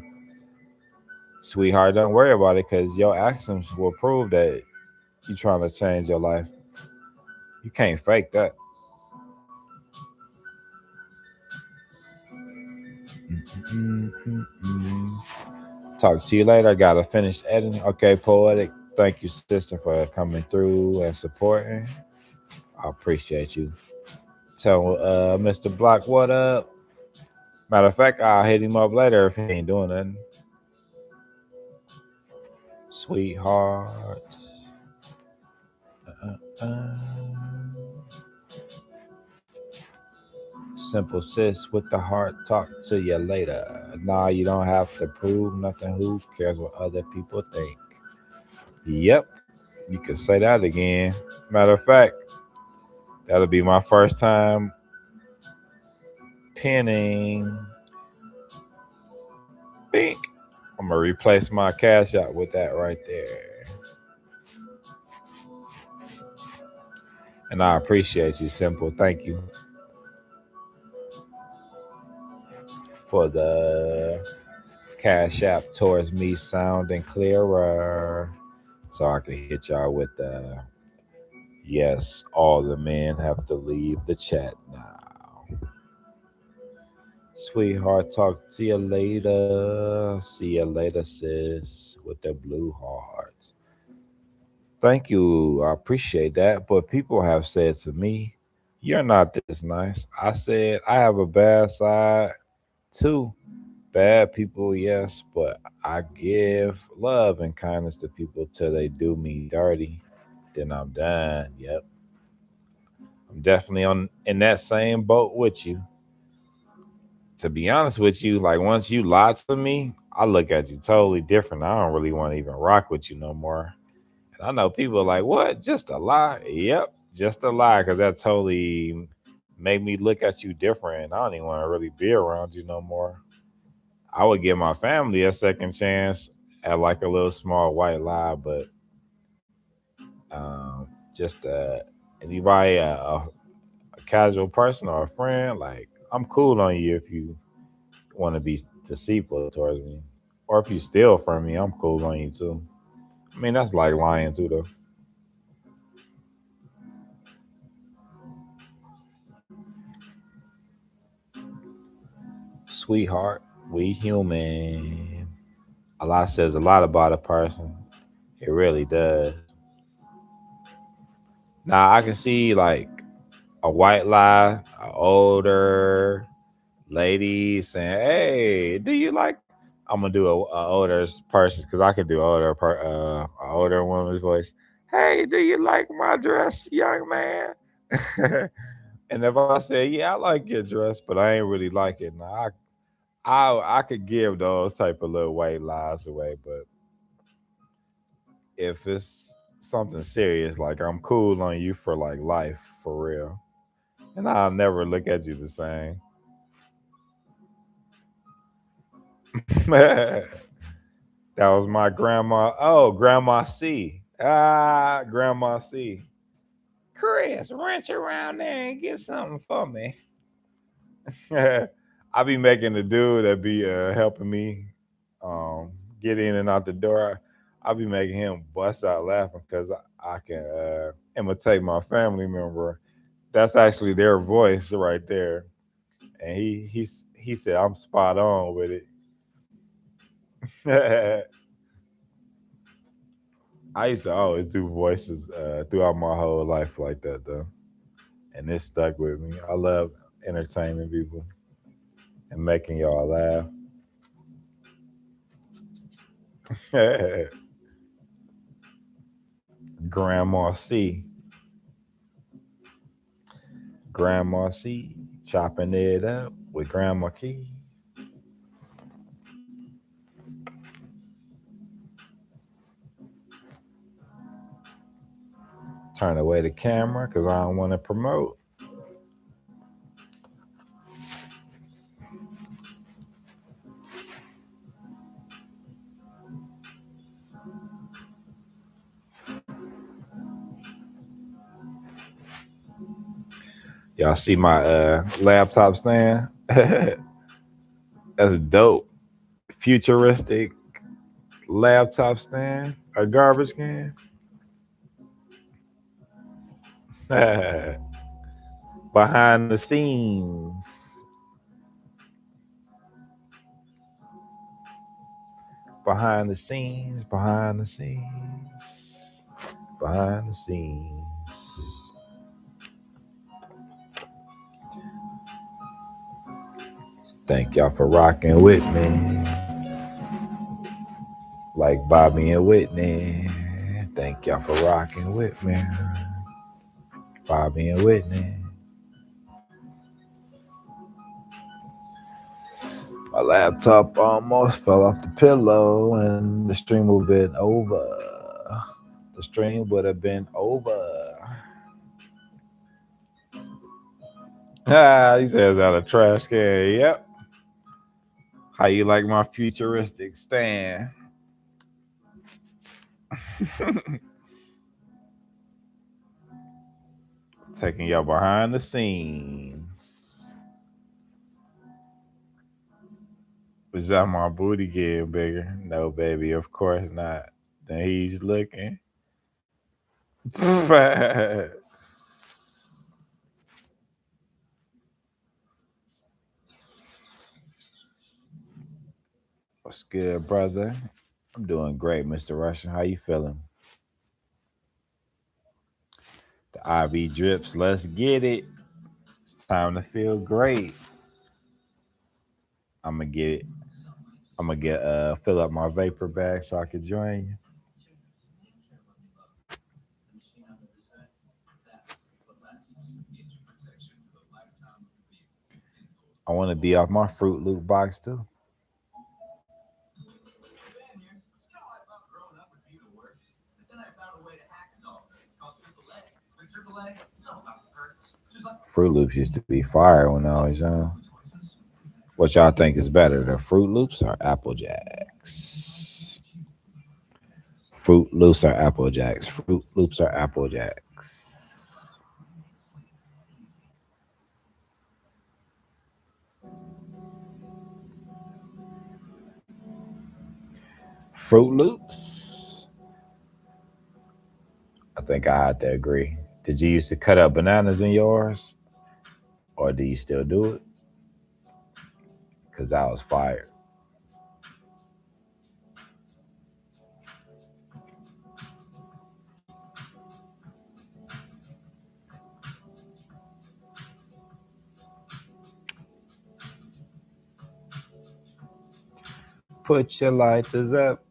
sweetheart, don't worry about it because your actions will prove that you're trying to change your life. You can't fake that. Mm-mm-mm-mm. Talk to you later. I gotta finish editing. Okay, poetic. Thank you, sister, for coming through and supporting. I appreciate you. Tell Mr. Block what up. Matter of fact, I'll hit him up later if he ain't doing nothing. Sweetheart. Uh. Simple sis with the heart. Talk to you later. Nah, you don't have to prove nothing. Who cares what other people think? Yep, you can say that again. Matter of fact, that'll be my first time pinning. Bink. I'm gonna replace my cash out with that right there. And I appreciate you, Simple. Thank you for the cash app towards me sounding clearer. so I can hit y'all with yes, all the men have to leave the chat now. Sweetheart, talk to you later. See you later, sis, with the blue hearts. Thank you. I appreciate that. But people have said to me, you're not this nice. I said, I have a bad side too. Bad people, yes, but I give love and kindness to people till they do me dirty. Then I'm done. Yep. I'm definitely on in that same boat with you. To be honest with you, like once you lie to me, I look at you totally different. I don't really want to even rock with you no more. And I know people are like, what? Just a lie? Yep, just a lie, because that totally made me look at you different. I don't even want to really be around you no more. I would give my family a second chance at like a little small white lie, but just anybody, a casual person or a friend, like I'm cool on you if you want to be deceitful towards me, or if you steal from me, I'm cool on you too. I mean, that's like lying too, though. Sweetheart, we human. A lot says a lot about a person. It really does. Now I can see like a white lie, a older lady saying, "Hey, do you like?" I'm gonna do a older person because I can do a older woman's voice. Hey, do you like my dress, young man? And if I say, "Yeah, I like your dress," but I ain't really like it, now I could give those type of little white lies away. But if it's something serious, like I'm cool on you for like life, for real, and I'll never look at you the same. That was my grandma. Oh, Grandma C. Ah, Grandma C. Chris, wrench around there and get something for me. I be making the dude that be helping me um, get in and out the door. I be making him bust out laughing because I can imitate my family member. That's actually their voice right there, and he said I'm spot on with it. I used to always do voices throughout my whole life like that though, and it stuck with me. I love entertaining people and making y'all laugh. Grandma C, Grandma C, chopping it up with Grandma Key. Turn away the camera because I don't want to promote. Y'all see my laptop stand? That's dope. Futuristic laptop stand, a garbage can. Behind the scenes. Behind the scenes, behind the scenes, behind the scenes. Thank y'all for rocking with me. Like Bobby and Whitney. Thank y'all for rocking with me. Bobby and Whitney. My laptop almost fell off the pillow and the stream would have been over. The stream would have been over. Ah, he says out of trash can. Yep. How you like my futuristic stand? Taking y'all behind the scenes. Is that my booty getting bigger? No, baby, of course not. Then he's looking. What's good, brother? I'm doing great, Mr. Russian. How you feeling? The IV drips. Let's get it. It's time to feel great. I'm gonna get it. I'm gonna get fill up my vapor bag so I can join you. I want to be off my Fruit Loop box too. Fruit Loops used to be fire when I was young. What y'all think is better, the Fruit Loops or Apple Jacks? Fruit Loops or Apple Jacks? Fruit Loops or Apple Jacks? Fruit Loops? I think I had to agree. Did you used to cut up bananas in yours, or do you still do it? Cause I was fired. Put your lighters up.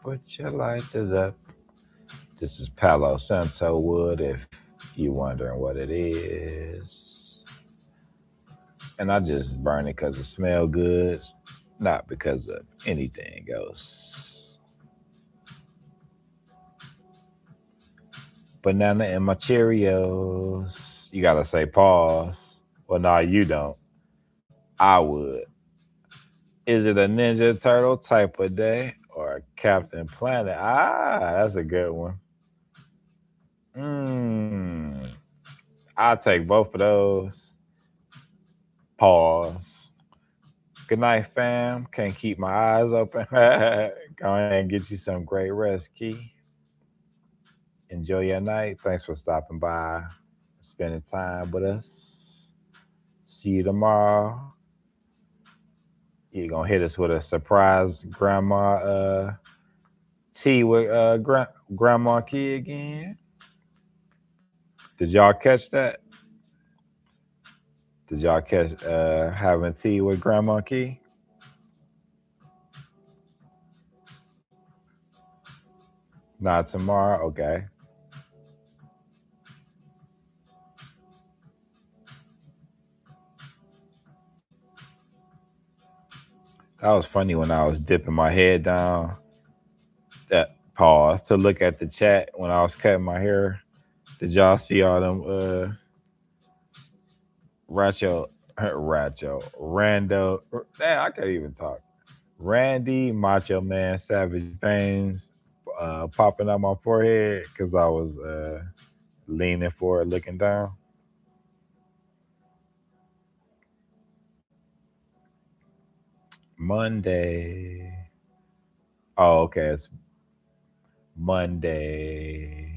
Put your lighters up. This is Palo Santo wood. If you wondering what it is, and I just burn it because it smell good, not because of anything else. Banana in my Cheerios. You gotta say pause. Well, no, you don't. I would. Is it a Ninja Turtle type of day or Captain Planet? That's a good one. Mmm. I'll take both of those. Pause. Good night, fam. Can't keep my eyes open. Go ahead and get you some great rest, Key. Enjoy your night. Thanks for stopping by, spending time with us. See you tomorrow. You're gonna hit us with a surprise grandma tea with grandma Key again. Did y'all catch that? Did y'all catch having tea with grandma Key? Not tomorrow. Okay. That was funny when I was dipping my head down. That pause to look at the chat when I was cutting my hair. Did y'all see all them Rando? Damn, I can't even talk. Randy, Macho Man, Savage Veins, popping out my forehead because I was leaning forward, looking down. Monday. Oh, okay, it's Monday.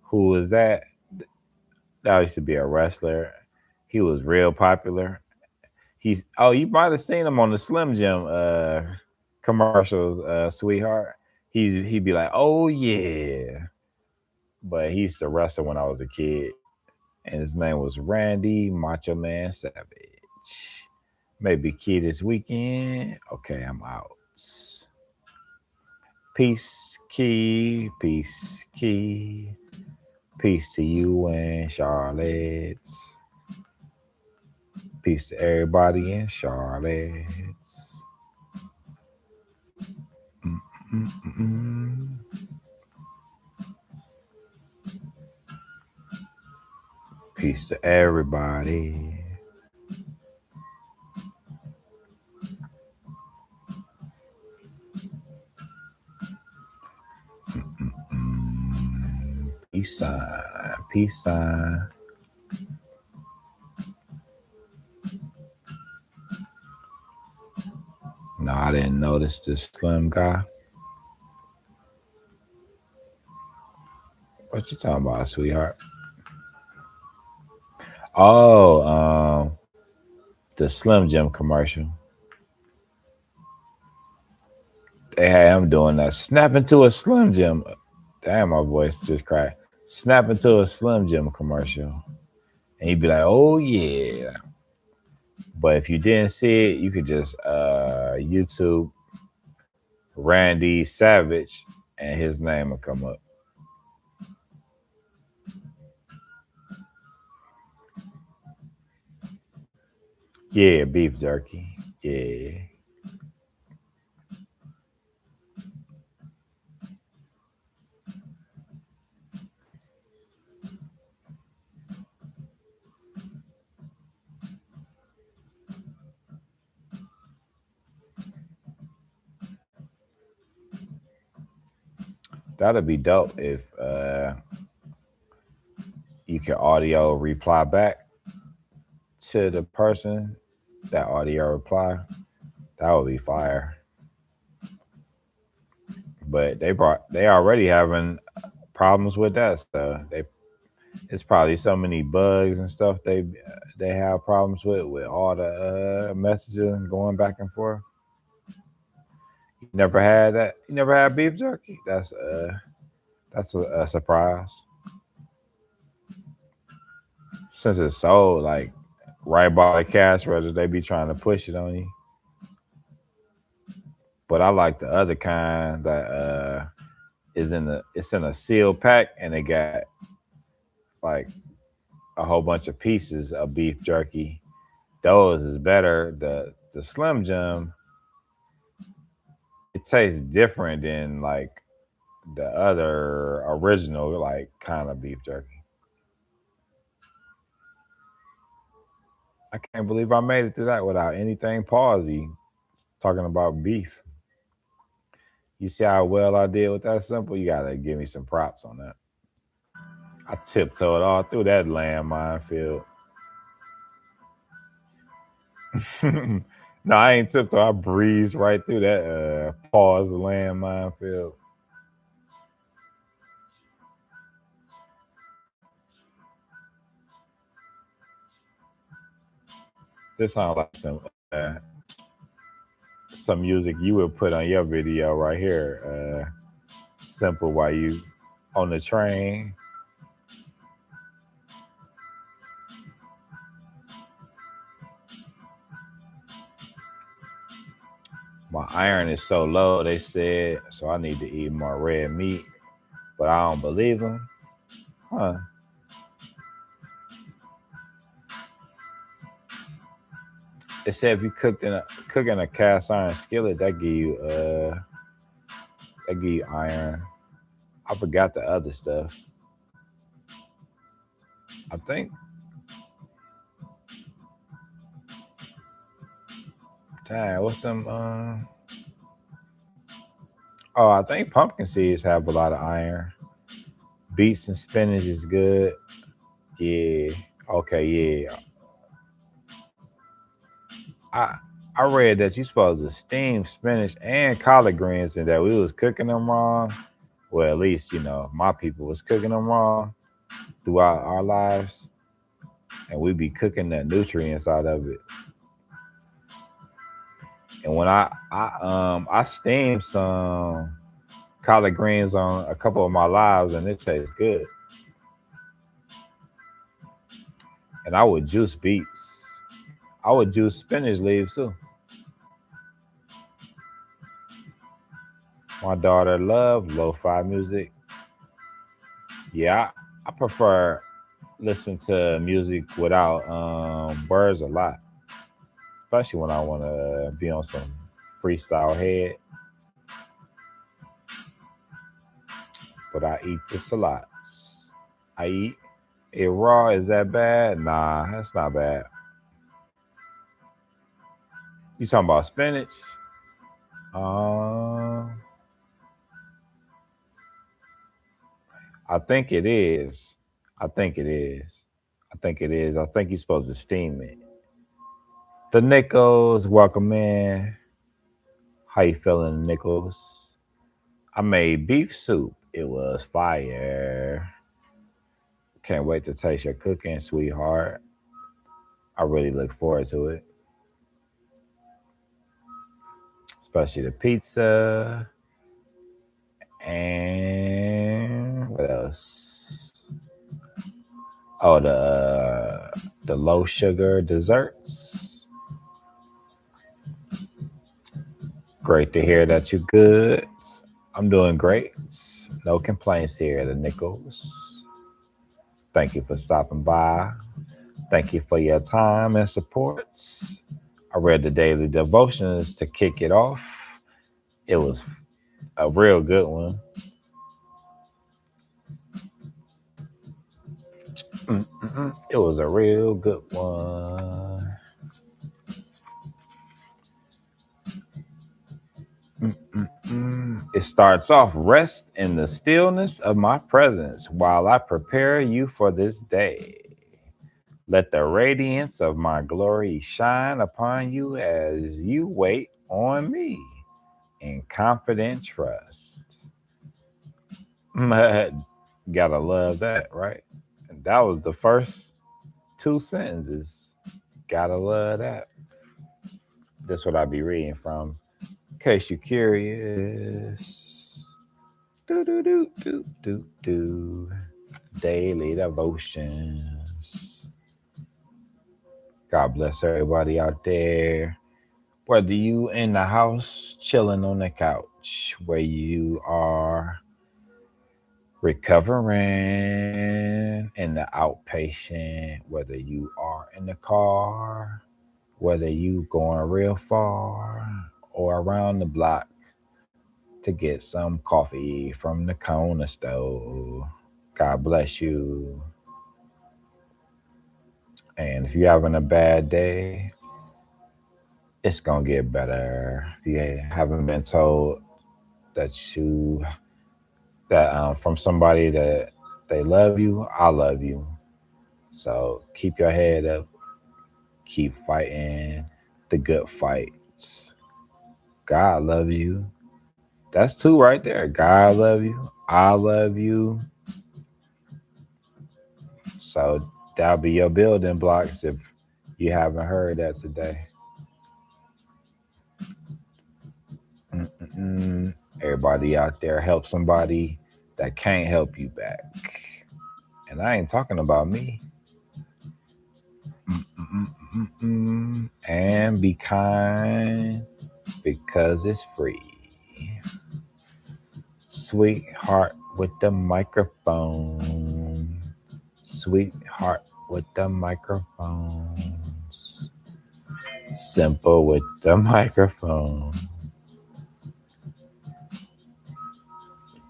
Who was that? That used to be a wrestler. He was real popular. You might have seen him on the Slim Jim commercials, sweetheart. He'd be like, "Oh yeah," but he used to wrestle when I was a kid, and his name was Randy Macho Man Savage. Maybe key this weekend. Okay, I'm out. Peace, Key. Peace, Key. Peace to you and Charlotte. Peace to everybody in Charlotte. Mm-mm-mm. Peace to everybody. Peace sign. Peace sign. No, I didn't notice the slim guy. What you talking about, sweetheart? Oh, the Slim Jim commercial. They had him doing that. Snap into a Slim Jim. Damn, my voice just cracked. Snap into a Slim Jim commercial. And he'd be like, oh yeah. But if you didn't see it, you could just YouTube Randy Savage and his name will come up. Yeah, beef jerky. Yeah. That'd be dope if you can audio reply back to the person that audio reply. That would be fire. But they already having problems with that stuff. They it's probably so many bugs and stuff they have problems with all the messages going back and forth. You never had that. You never had beef jerky. That's a surprise. Since it's sold like right by the cash register, they be trying to push it on you. But I like the other kind that it's in a sealed pack and it got like a whole bunch of pieces of beef jerky. Those is better. The Slim Jim, it tastes different than like the other original like kind of beef jerky. I can't believe I made it through that without anything palsy. Talking about beef. You see how well I did with that simple? You gotta give me some props on that. I tiptoed all through that land minefield. No, I ain't tiptoe. I breezed right through that pause land minefield. This sounds like some music you would put on your video right here. Simple while you on the train. My iron is so low, they said, so I need to eat more red meat. But I don't believe them. Huh. They said if you cook in a cast iron skillet, that give you iron. I forgot the other stuff. I think dang, what's some oh I think pumpkin seeds have a lot of iron. Beets and spinach is good. Yeah. Okay, yeah. I I read that you supposed to steam spinach and collard greens and that we was cooking them wrong. Well, at least, my people was cooking them wrong throughout our lives. And we be cooking the nutrients out of it. And when I steamed some collard greens on a couple of my lives and it tastes good. And I would juice beets. I would juice spinach leaves too. My daughter loved lo-fi music. Yeah, I prefer listen to music without words a lot, especially when I want to be on some freestyle head. But I eat the salads. I eat it raw. Is that bad? Nah, that's not bad. You talking about spinach? Um, I think it is. I think it is. I think it is. I think you're supposed to steam it. The Nickels, welcome in. How you feeling, Nichols? I made beef soup. It was fire. Can't wait to taste your cooking, sweetheart. I really look forward to it, especially the pizza and what else? Oh, the low sugar desserts. Great to hear that you're good. I'm doing great. No complaints here, the Nichols. Thank you for stopping by. Thank you for your time and support. I read the daily devotions to kick it off. It was a real good one. It was a real good one. It starts off rest in the stillness of my presence while I prepare you for this day. Let the radiance of my glory shine upon you as you wait on me in confident trust. Gotta love that, right? And that was the first two sentences. Gotta love that. That's what I be reading from. In case you're curious. Do do do do do do. Daily devotions. God bless everybody out there. Whether you in the house chilling on the couch, where you are recovering in the outpatient, whether you are in the car, whether you going real far or around the block to get some coffee from the corner store. God bless you. And if you're having a bad day, it's gonna get better. If you haven't been told that you that from somebody that they love you, I love you. So keep your head up, keep fighting the good fights. God love you. That's two right there. God love you. I love you. So that'll be your building blocks if you haven't heard that today. Mm-mm-mm. Everybody out there, help somebody that can't help you back. And I ain't talking about me. Mm-mm-mm-mm. And be kind because it's free. Sweetheart with the microphone. Sweetheart with the microphones. Simple with the microphone.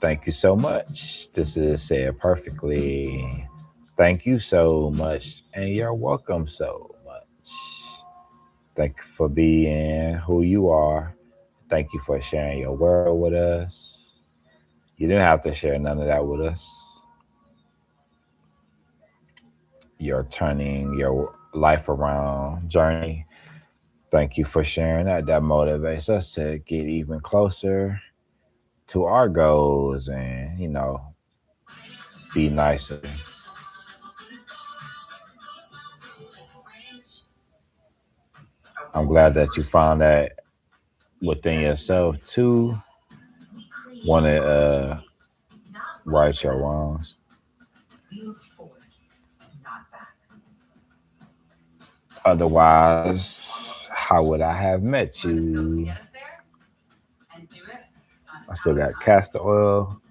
Thank you so much. This is said perfectly. Thank you so much. And you're welcome so much. Thank you for being who you are. Thank you for sharing your world with us. You didn't have to share none of that with us. You're turning your life around journey. Thank you for sharing that. That motivates us to get even closer to our goals and, be nicer. I'm glad that you found that within yourself too. Want to right your wrongs. Otherwise, how would I have met you? I still got castor oil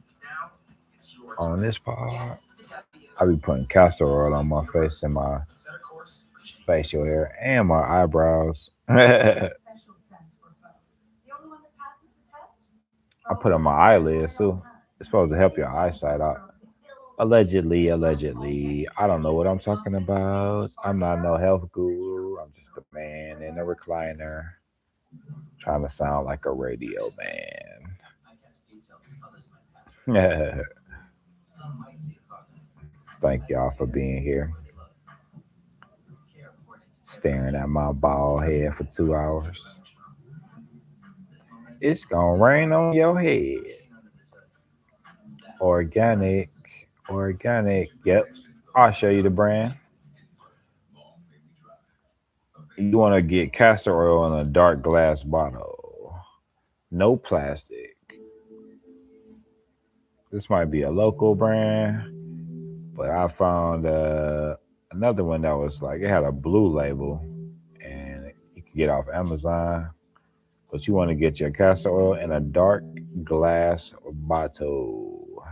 on this part. I be putting castor oil on my face and my facial hair and my eyebrows. I put on my eyelids too. It's supposed to help your eyesight out. Allegedly, allegedly. I don't know what I'm talking about. I'm not no health guru. I'm just a man in a recliner trying to sound like a radio man. Thank y'all for being here, staring at my bald head for 2 hours. It's gonna rain on your head. Organic, organic. Yep. I'll show you the brand. You want to get castor oil in a dark glass bottle. No plastic. This might be a local brand, but I found another one that was like it had a blue label, and you can get off Amazon. But you want to get your castor oil in a dark glass bottle.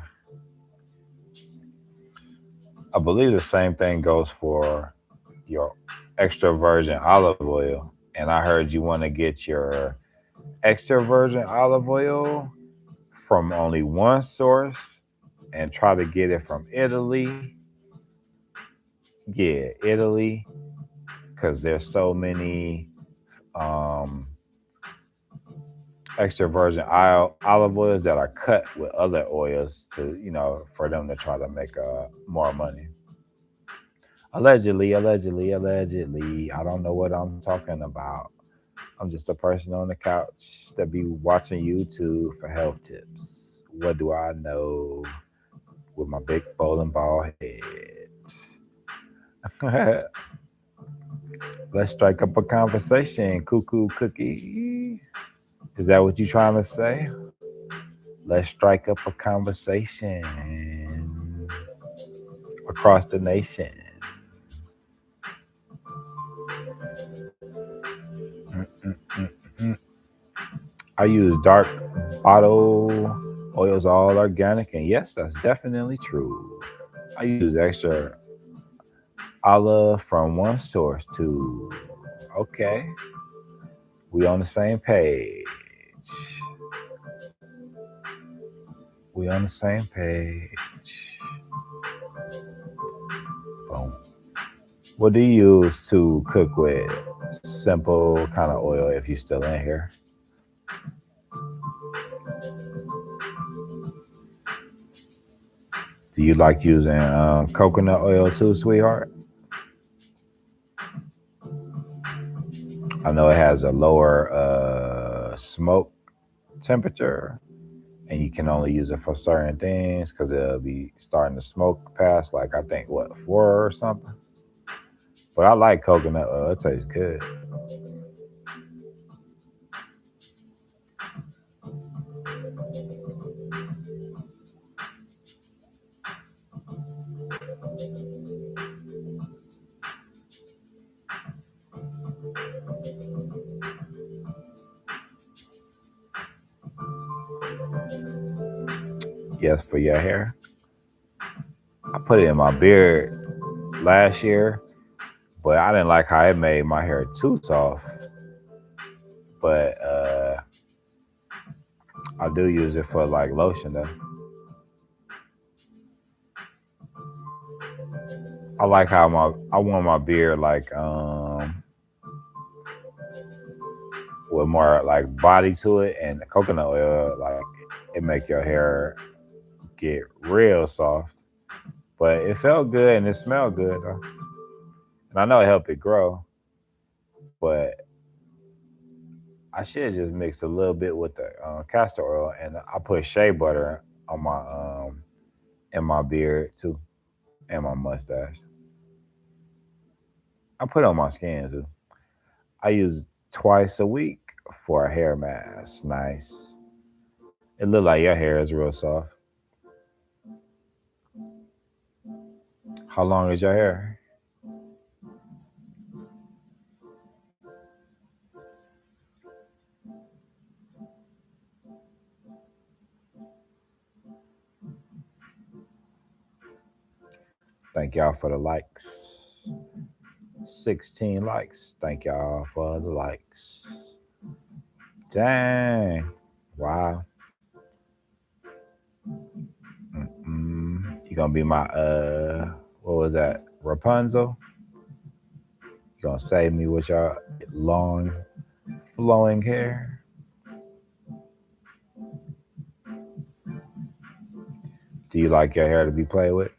I believe the same thing goes for your extra virgin olive oil. And I heard you want to get your extra virgin olive oil from only one source and try to get it from Italy. Yeah, Italy, because there's so many um, extra virgin olive oils that are cut with other oils to, for them to try to make more money. Allegedly, allegedly, allegedly. I don't know what I'm talking about. I'm just a person on the couch that be watching YouTube for health tips. What do I know with my big bowling ball head? Let's strike up a conversation, cuckoo cookie. Is that what you trying to say? Let's strike up a conversation across the nation. Mm-mm-mm-mm. I use dark bottle oils, all organic, and yes, that's definitely true. I use extra olive from one source too. Okay, we on the same page. We on the same page. Boom. What do you use to cook with? Simple kind of oil if you're still in here. Do you like using coconut oil too, sweetheart? I know it has a lower smoke temperature, and you can only use it for certain things because it'll be starting to smoke past, like, I think, what, 4 or something. But I like coconut oil. It tastes good. Yes, for your hair. I put it in my beard last year, but I didn't like how it made my hair too soft. But I do use it for like lotion though. I like how I want my beard like with more like body to it, and the coconut oil like it make your hair get real soft. But it felt good and it smelled good though, and I know it helped it grow. But I should just mix a little bit with the castor oil, and I put shea butter on my in my beard too, and my mustache. I put it on my skin too. I use twice a week for a hair mask. Nice. It look like your hair is real soft. How long is your hair? Thank y'all for the likes. 16 likes. Thank y'all for the likes. Dang. Wow. You gonna be my what was that? Rapunzel? You gonna save me with your long flowing hair? Do you like your hair to be played with?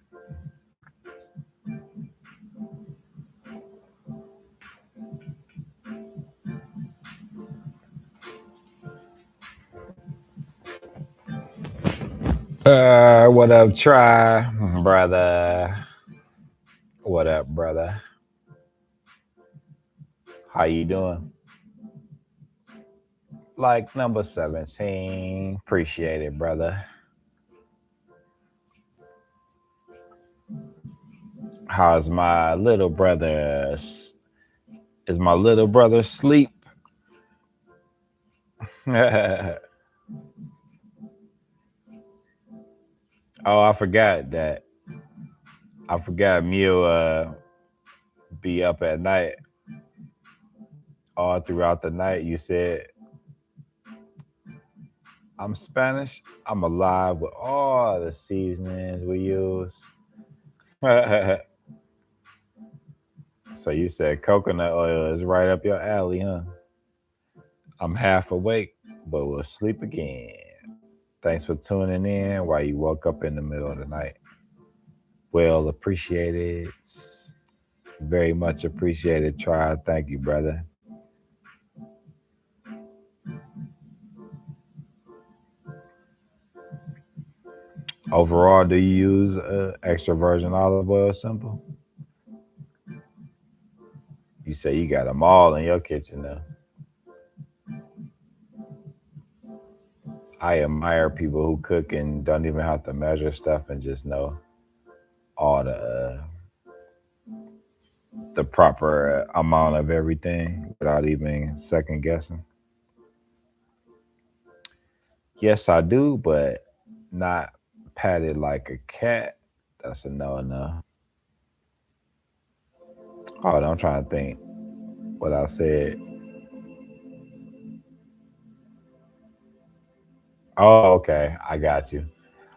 What up, try, brother? What up, brother? How you doing? Like number 17. Appreciate it, brother. How's my little brother? Is my little brother asleep? Oh, I forgot that. I forgot Mew be up at night all throughout the night. You said I'm Spanish. I'm alive with all the seasonings we use. So you said coconut oil is right up your alley, huh? I'm half awake, but will sleep again. Thanks for tuning in while you woke up in the middle of the night. Well appreciated. Very much appreciated, Try. Thank you, brother. Overall, do you use extra virgin olive oil simple? You say you got them all in your kitchen now. I admire people who cook and don't even have to measure stuff and just know all the proper amount of everything without even second guessing. Yes, I do, but not patted like a cat. That's a no. Hold on, I'm trying to think what I said. Oh, okay, I got you.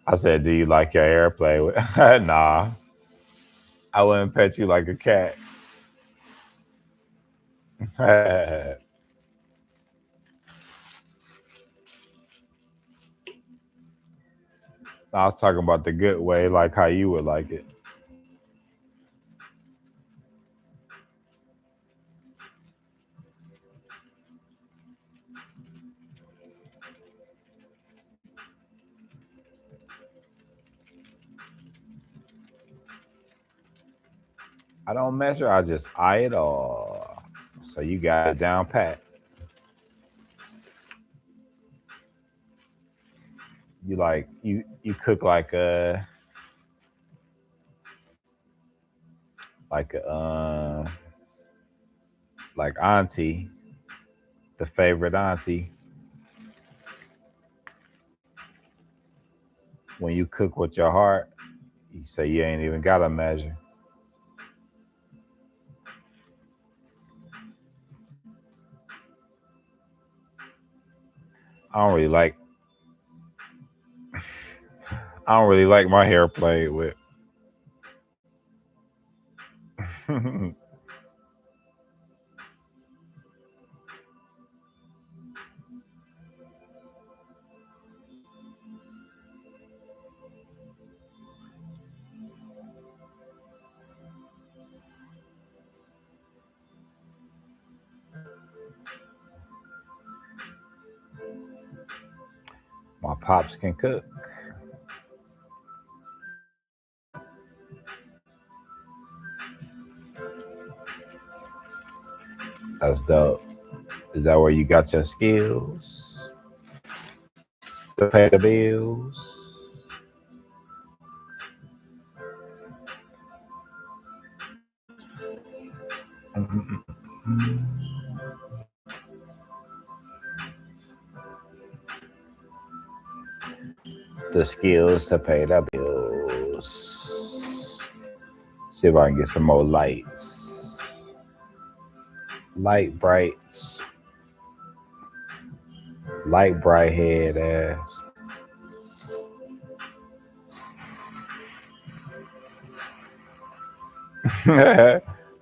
I said, do you like your airplay? Nah, I wouldn't pet you like a cat. I was talking about the good way, like how you would like it. I don't measure, I just eye it all. So you got it down pat. You cook like a like auntie, the favorite auntie. When you cook with your heart, you say you ain't even got to measure. I don't really like I don't really like my hair played with. My pops can cook. That's dope. Is that where you got your skills to pay the bills? The skills to pay the bills. See if I can get some more lights. Light brights. Light bright head ass.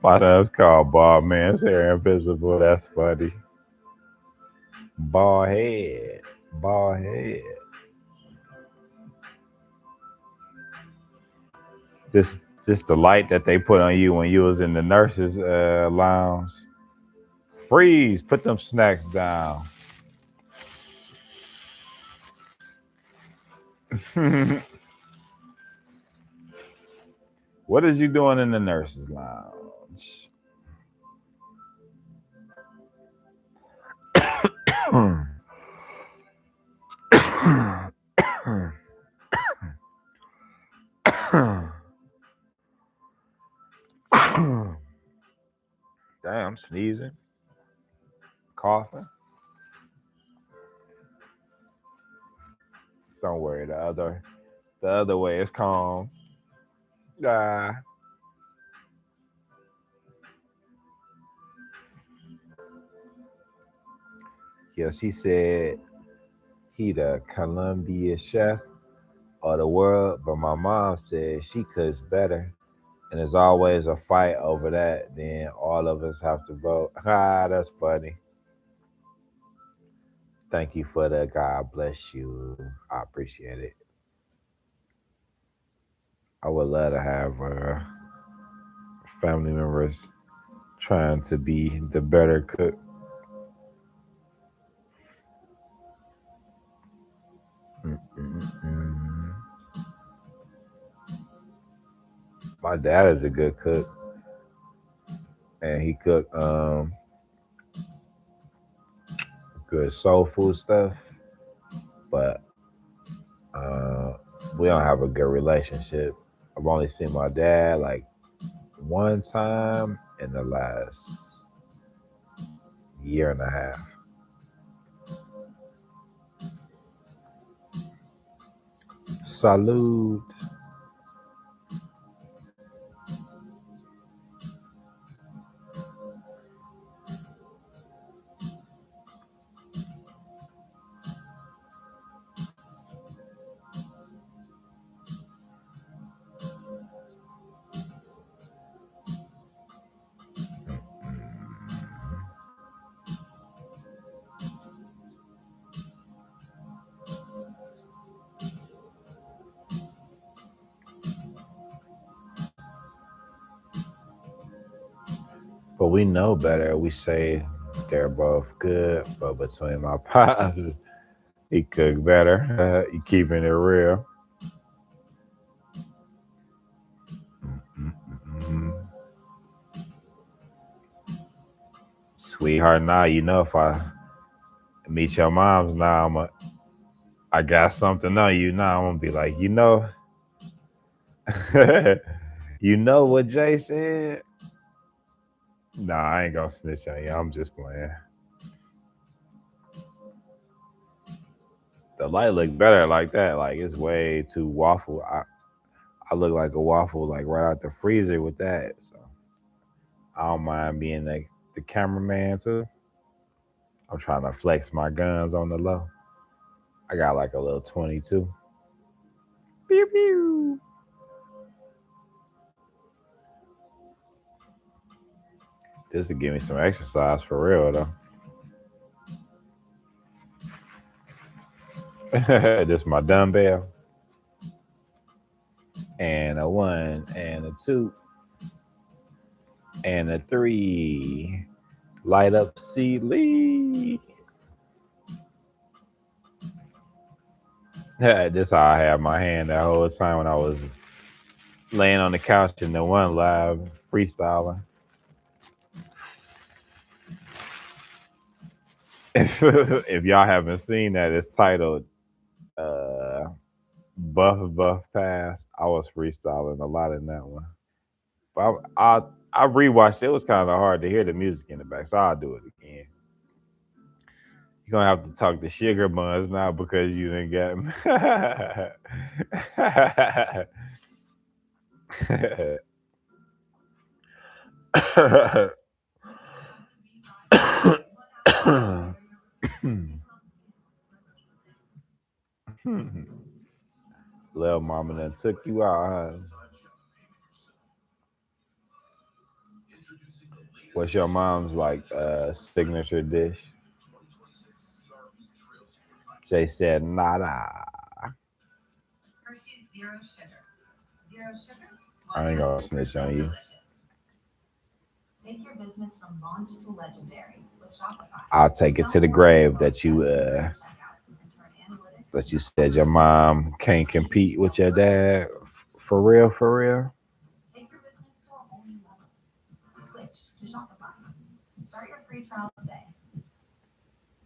My son's called Bald Man's Hair Invisible. That's funny. Bald head. Bald head. This the light that they put on you when you was in the nurses lounge. Freeze, put them snacks down. What is you doing in the nurses' lounge? Damn, sneezing, coughing. Don't worry, the other way is calm. Ah, yeah, she said he the Columbia chef of the world, but my mom said she cooks better. And there's always a fight over that. Then all of us have to vote. Ah, that's funny. Thank you for the God bless you. I appreciate it. I would love to have family members trying to be the better cook. Mm-mm-mm. My dad is a good cook, and he cook good soul food stuff. But uh, we don't have a good relationship. I've only seen my dad like one time in the last year and a half. Salute. But we know better. We say they're both good, but between my pops, he cook better. He keeping it real. Mm-mm-mm. Sweetheart, now you know if I meet your moms now, I got something on you now. I'm gonna be like, you know what Jay said? Nah, I ain't gonna snitch on you. I'm just playing. The light look better like that. Like it's way too waffle. I look like a waffle like right out the freezer with that. So I don't mind being the cameraman too. I'm trying to flex my guns on the low. I got like a little 22. Pew pew. This will give me some exercise for real though. This my dumbbell. And a one and a two and a three. Light up C Lee. This how I had my hand that whole time when I was laying on the couch in the one live freestyling. If y'all haven't seen that, it's titled uh, Buff Pass. I was freestyling a lot in that one. But I rewatched it. It was kind of hard to hear the music in the back, so I'll do it again. You're gonna have to talk to Sugar Buns now because you didn't get me. Little mama done took you out. Huh? What's your mom's like signature dish? Jay said nada. I ain't gonna snitch on you. I'll take it to the grave that you But you said your mom can't compete with your dad. For real, for real. Take your business to a whole new level. Switch to Shopify. Start your free trial today.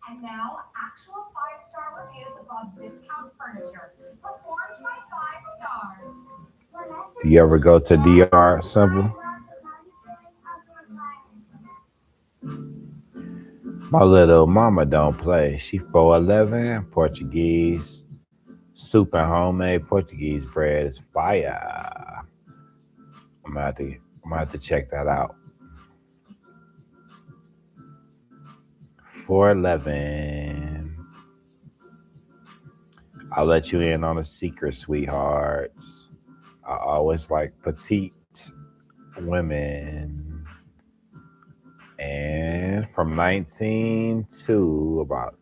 And now, actual five-star reviews of Bob's Discount Furniture, performed by five stars. Do you ever go to DR Simple? My little mama don't play. She 4'11", Portuguese. Soup and homemade Portuguese bread is fire. I'm gonna have to check that out. 4'11". I'll let you in on a secret, sweethearts. I always like petite women. And from 19 to about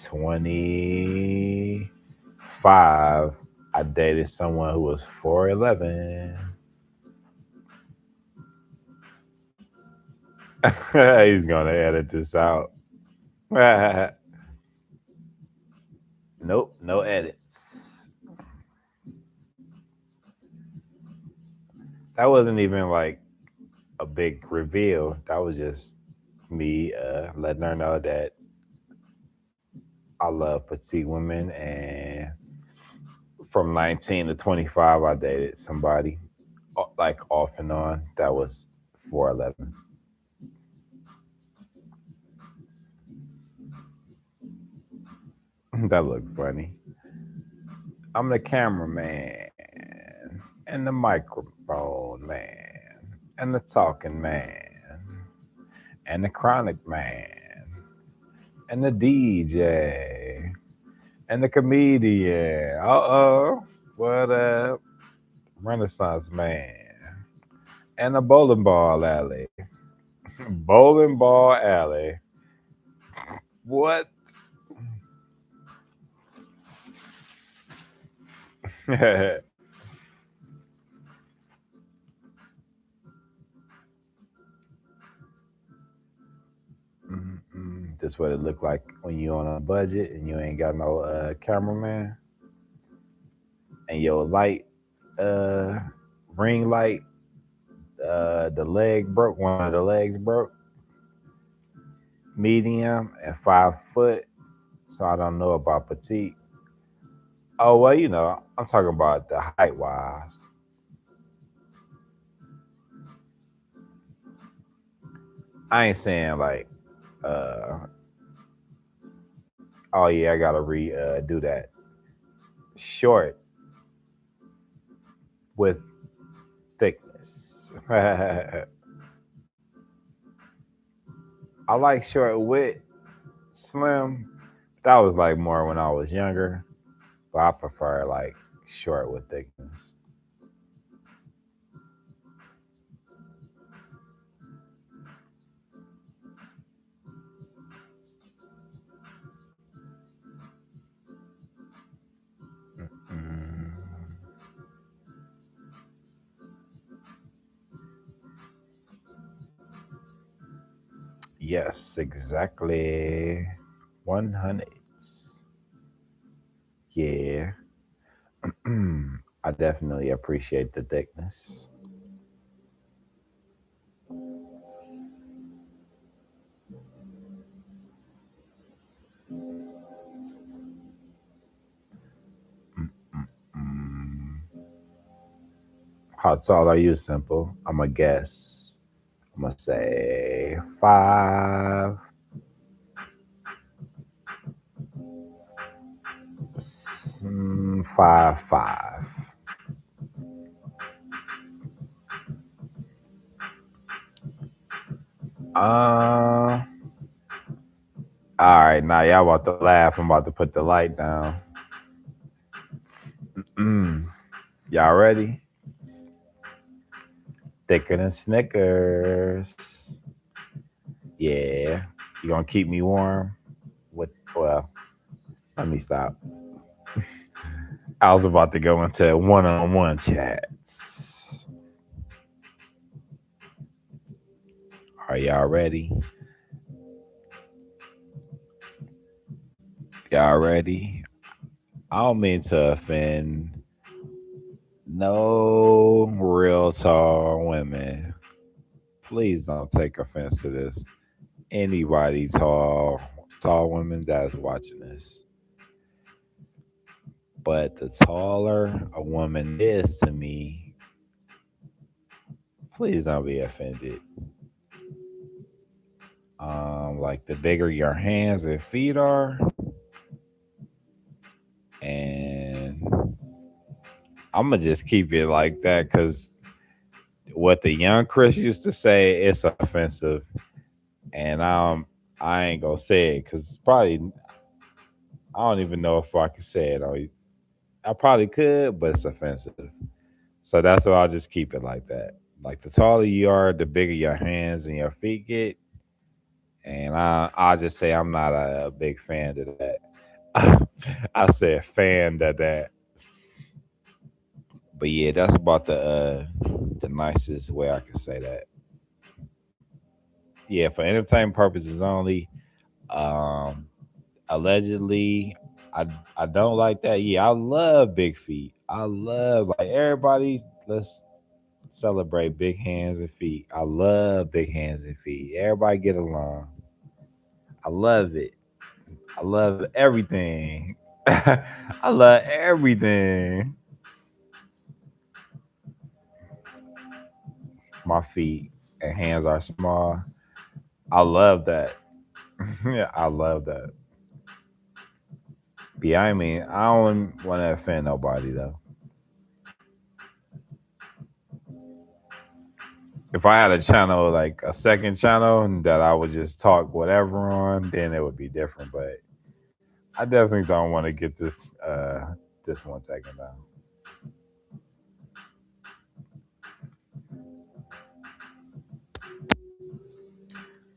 25, I dated someone who was 4'11". He's gonna edit this out. Nope, no edits. That wasn't even like a big reveal. That was just me letting her know that I love petite women. And from 19 to 25, I dated somebody like off and on that was 4'11". That looked funny. I'm the cameraman and the microphone man and the talking man and the chronic man and the DJ and the comedian. What up? Renaissance man and the bowling ball alley. Bowling ball alley. What? This what it look like when you on a budget and you ain't got no cameraman and your light uh ring light the leg broke, one of the legs broke, medium and 5 foot, so I don't know about petite. Oh well, I'm talking about the height wise. I ain't saying like uh oh yeah, I gotta do that. Short with thickness. I like short with slim. That was like more when I was younger, but I prefer like short with thickness. Mm, yes, exactly. 100. Yeah. I definitely appreciate the thickness. Mm. How tall are you, Simple? I'm a guess. I'm gonna say 5'5". Uh, all right, now y'all about to laugh. I'm about to put the light down. Mm. Y'all ready? Thicker than Snickers. Yeah. You gonna keep me warm? Well, let me stop. I was about to go into one-on-one chats. Are y'all ready? Y'all ready? I don't mean to offend no real tall women. Please don't take offense to this. Anybody tall women that's watching this. But the taller a woman is to me, please don't be offended. Like the bigger your hands and feet are, and I'm gonna just keep it like that because what the young Chris used to say, it's offensive, and I ain't gonna say it because probably I don't even know if I can say it. Or I probably could, but it's offensive. So that's why I'll just keep it like that. Like the taller you are, the bigger your hands and your feet get, and I'll just say I'm not a big fan of that. I said fan of that, but yeah, that's about the nicest way I can say that. Yeah, for entertainment purposes only. Um, Allegedly, I I don't like that. Yeah, I love big feet. I love like everybody. Let's celebrate big hands and feet. I love big hands and feet. Everybody get along. I love it. I love everything. I love everything. My feet and hands are small. I love that. Yeah, I love that. But yeah, I mean, I don't want to offend nobody though. If I had a channel, like a second channel that I would just talk whatever on, then it would be different. But I definitely don't want to get this one taken down.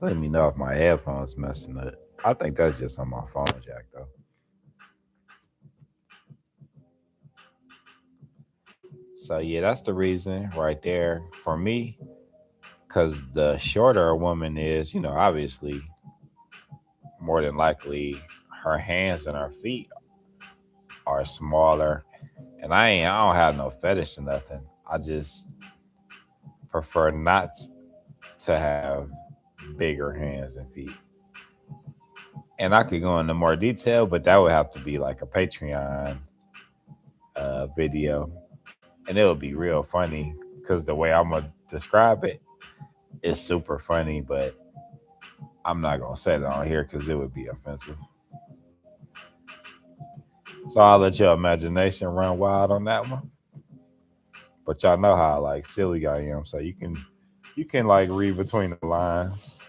Let me know if my headphones messing up. I think that's just on my phone jack though. So yeah, that's the reason right there for me. Cause the shorter a woman is, obviously, more than likely her hands and her feet are smaller. And I don't have no fetish or nothing. I just prefer not to have bigger hands and feet. And I could go into more detail, but that would have to be like a Patreon video, and it would be real funny because the way I'm gonna describe it is super funny, but I'm not gonna say it on here because it would be offensive. So I'll let your imagination run wild on that one. But y'all know how like silly I am, so you can like read between the lines.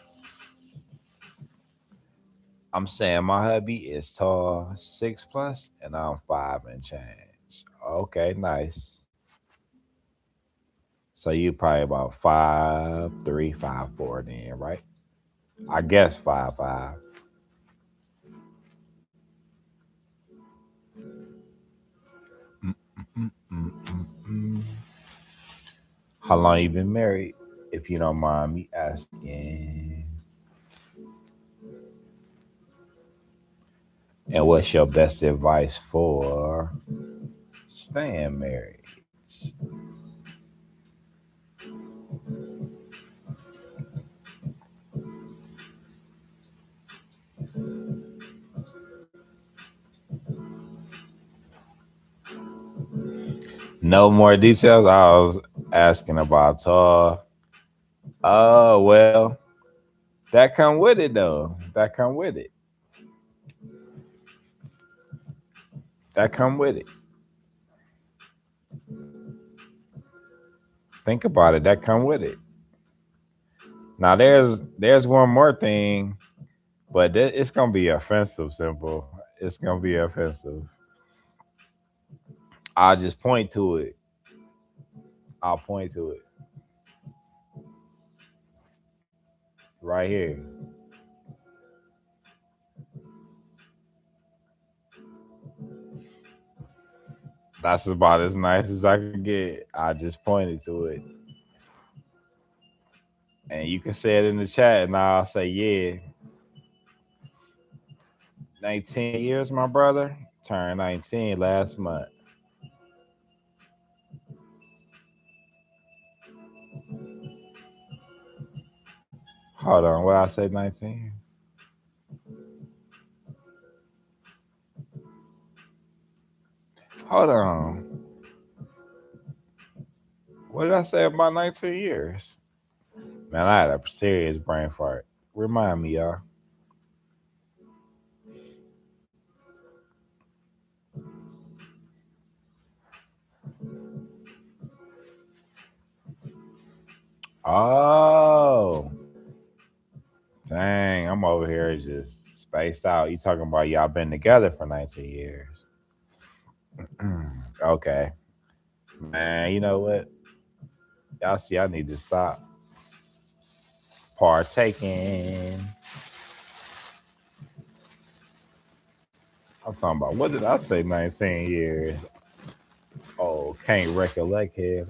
I'm saying my hubby is tall, 6 plus, and I'm 5 and change. Okay, nice. So you probably about 5'3", 5'4", then, right? I guess 5'5". Mm, mm, mm, mm, mm. How long you been married? If you don't mind me asking. And what's your best advice for staying married? No more details. I was asking about tall. Oh well, that come with it though. That come with it. That come with it. Think about it. That come with it. Now there's one more thing, but it's gonna be offensive. Simple. It's gonna be offensive. I'll just point to it. I'll point to it right here. That's about as nice as I could get. I just pointed to it, and you can say it in the chat, and I'll say yeah. 19 years, my brother. Turned 19 last month. Hold on, what I say 19? Hold on. What did I say about 19 years? Man, I had a serious brain fart. Remind me, y'all. Oh, dang. I'm over here just spaced out. You talking about y'all been together for 19 years. Okay. Man, you know what? Y'all see, I need to stop partaking. I'm talking about, what did I say 19 years? Oh, can't recollect here.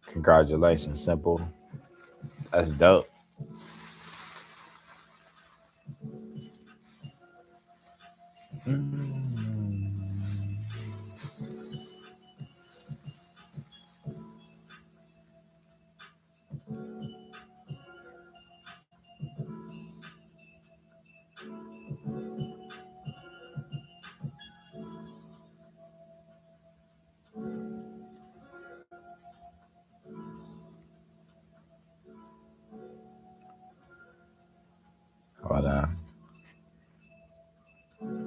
Congratulations, Simple. That's dope. Hold on.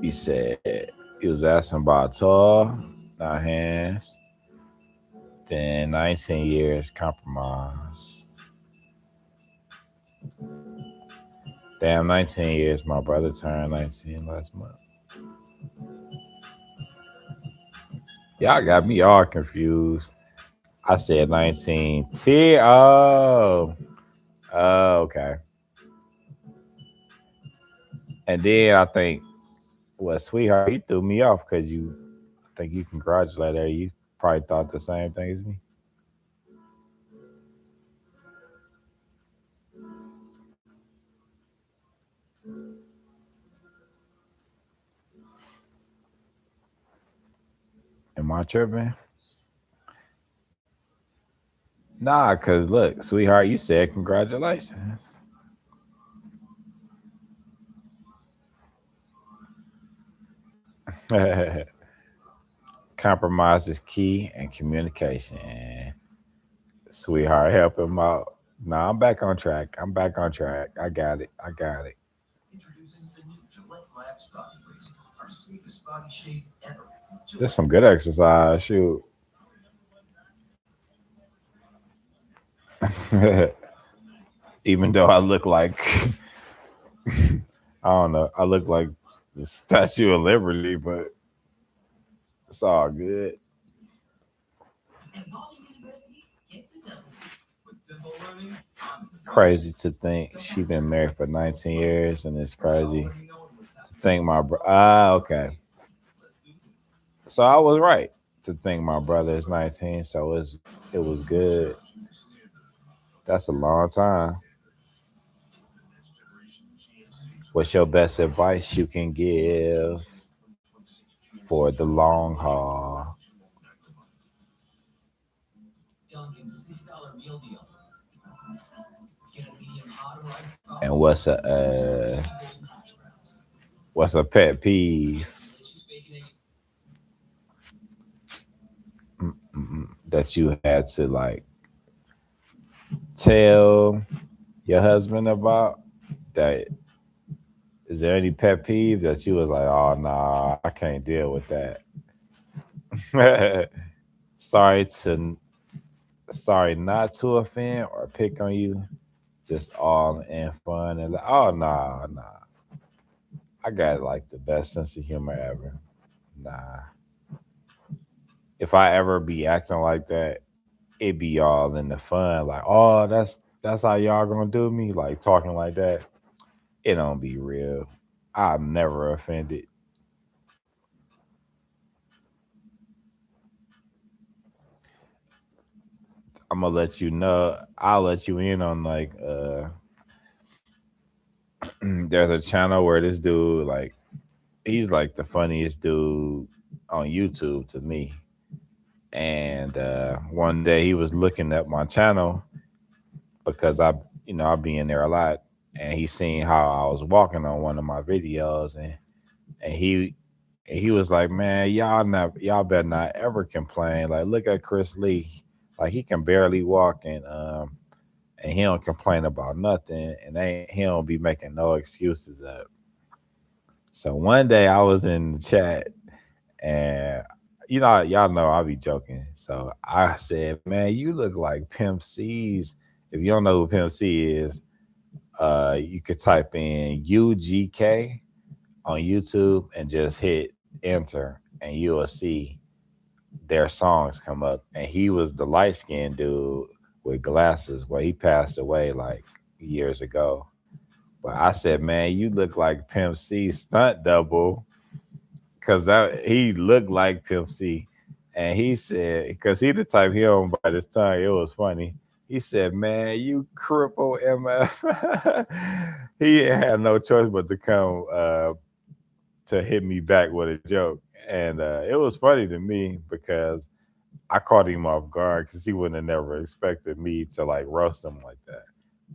He said he was asking about tall, not hands. Then 19 years compromise. Damn, 19 years. My brother turned 19 last month. Y'all got me all confused. I said 19. T. Oh. Oh, okay. And then I think, well, sweetheart, you threw me off because you I think you congratulated her. You probably thought the same thing as me. Am I tripping? Nah, cause look, sweetheart, you said congratulations. Compromise is key and communication. Sweetheart, help him out. Nah, I'm back on track. I'm back on track. I got it. I got it. There's some good exercise. Shoot. Even though I look like I don't know, I look like the Statue of Liberty, but it's all good. Crazy to think she been married for 19 years, and it's crazy to think my okay. So I was right to think my brother is 19. So it was good. That's a long time. What's your best advice you can give for the long haul? And what's a pet peeve that you had to like tell your husband about? That is there any pet peeve that you was like, oh nah, I can't deal with that. sorry to sorry not to offend or pick on you. Just all in fun and like, oh nah. I got like the best sense of humor ever. Nah. If I ever be acting like that, it be all in the fun. Like, oh, that's how y'all gonna do me, like talking like that. It don't be real. I'm never offended. I'm gonna let you know. I'll let you in on like There's a channel where this dude like he's like the funniest dude on YouTube to me. And one day he was looking at my channel because I be in there a lot, and he seen how I was walking on one of my videos, and he was like, man, y'all better not ever complain. Like, look at Chris Lee, like he can barely walk, and he don't complain about nothing, and he don't be making no excuses up. So one day I was in the chat, and y'all know I be joking. So I said, man, you look like Pimp C's. If you don't know who Pimp C is, you could type in UGK on YouTube and just hit enter, and you will see their songs come up. And he was the light skinned dude with glasses. Well, he passed away like years ago. But I said, man, you look like Pimp C stunt double, because he looked like Pimp C. And he said, because he the type he don't bite his tongue. It was funny. He said, man, you cripple MF. He had no choice but to come to hit me back with a joke. And it was funny to me because I caught him off guard because he wouldn't have never expected me to like roast him like that.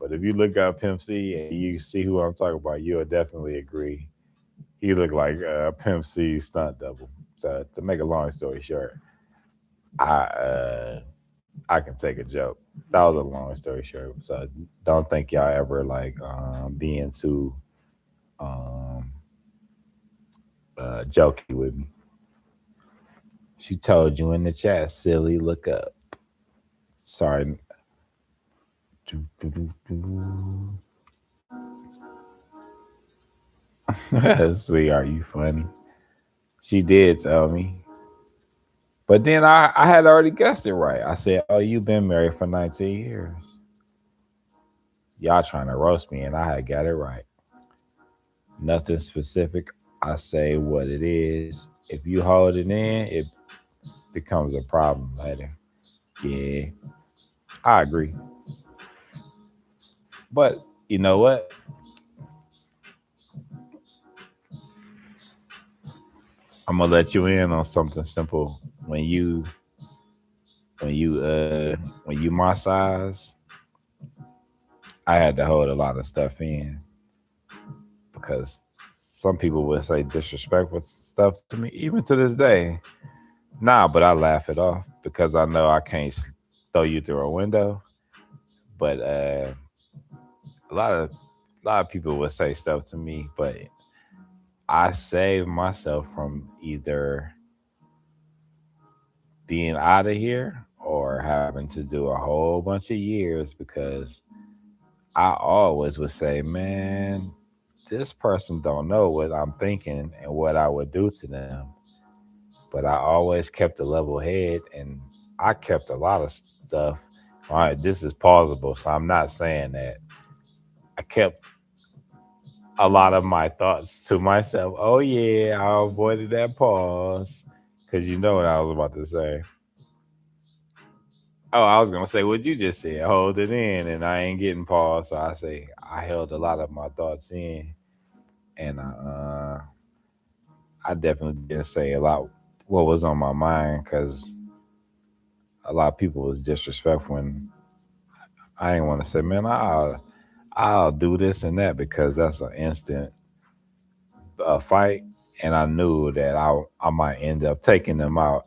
But if you look up Pimp C and you see who I'm talking about, you'll definitely agree. He looked like Pimp C's stunt double. So to make a long story short, I uh, I can take a joke. That was a long story short. So don't think y'all ever like being too um, jokey with me. She told you in the chat, silly. Look up. Sorry. Sweetheart, you funny. She did tell me. But then I had already guessed it right. I said, oh, you've been married for 19 years. Y'all trying to roast me, and I had got it right. Nothing specific. I say what it is. If you hold it in, it becomes a problem later. Yeah, I agree. But you know what? I'm gonna let you in on something simple. When you uh when you my size, I had to hold a lot of stuff in because some people would say disrespectful stuff to me, even to this day. Nah, but I laugh it off because I know I can't throw you through a window. But a lot of people would say stuff to me, but I save myself from either being out of here or having to do a whole bunch of years because I always would say, man, this person don't know what I'm thinking and what I would do to them. But I always kept a level head, and I kept a lot of stuff. All right, this is plausible, so I'm not saying that. I kept a lot of my thoughts to myself. Oh yeah, I avoided that pause because you know what I was about to say. Oh, I was gonna say what you just said. Hold it in, and I ain't getting paused. So I say I held a lot of my thoughts in, and I definitely didn't say a lot what was on my mind because a lot of people was disrespectful, and I didn't want to say, man, I'll do this and that because that's an instant fight, and I knew that I might end up taking them out.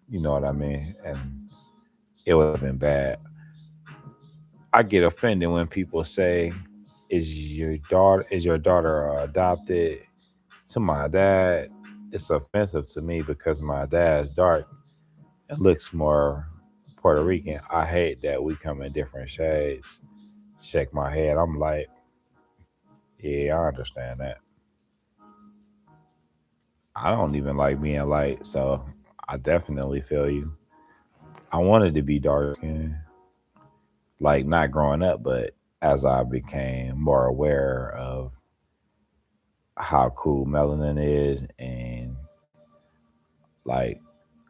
You know what I mean? And it would have been bad. I get offended when people say, "Is your daughter adopted?" To my dad, it's offensive to me because my dad's dark and looks more Puerto Rican. I hate that we come in different shades. Shake my head. I'm like, yeah, I understand that. I don't even like being light, so I definitely feel you. I wanted to be dark skinned, like not growing up, but as I became more aware of how cool melanin is, and like,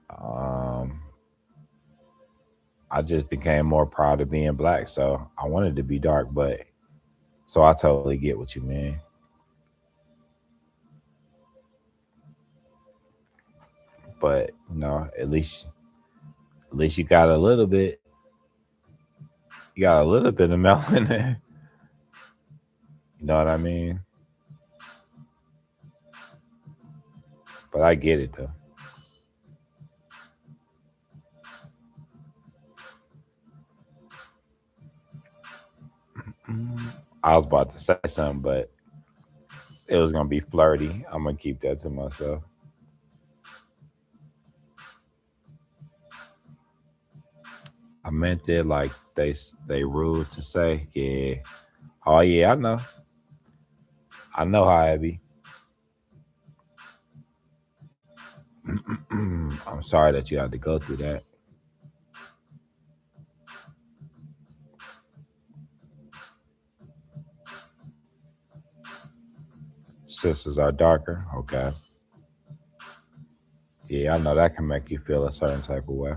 um, I just became more proud of being black. So I wanted to be dark, but so I totally get what you mean. But at least you got a little bit. You got a little bit of melanin. You know what I mean? But I get it though. Mm, I was about to say something, but it was gonna be flirty. I'm gonna keep that to myself. I meant it like they rude to say. Yeah. Oh yeah, I know. I know how it be. I'm sorry that you had to go through that. Sisters are darker. Okay. Yeah, I know that can make you feel a certain type of way.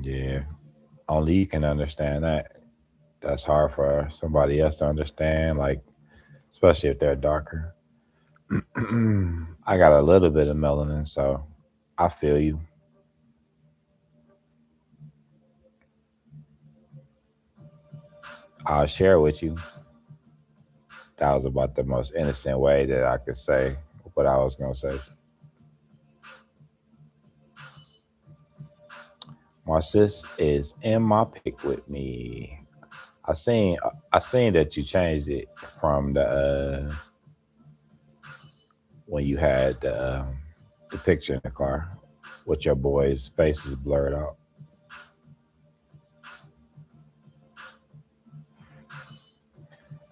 Yeah. Only you can understand that. That's hard for somebody else to understand, like especially if they're darker. I got a little bit of melanin, so I feel you. I'll share with you. That was about the most innocent way that I could say what I was gonna say. My sis is in my pic with me. I seen I seen that you changed it from when you had the picture in the car with your boy's faces blurred out.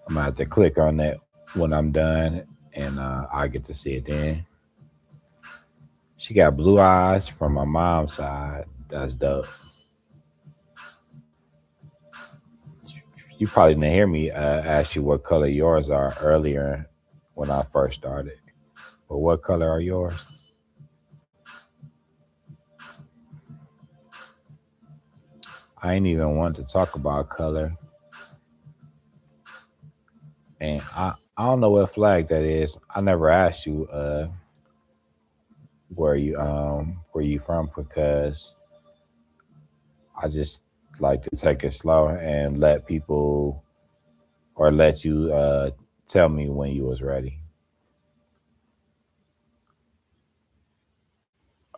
I'm gonna have to click on that when I'm done, and I get to see it then. She got blue eyes from my mom's side. That's dope. You probably didn't hear me ask you what color yours are earlier when I first started. But what color are yours? I ain't even want to talk about color, and I don't know what flag that is. I never asked you where you from because I just like to take it slow and let people or let you tell me when you was ready.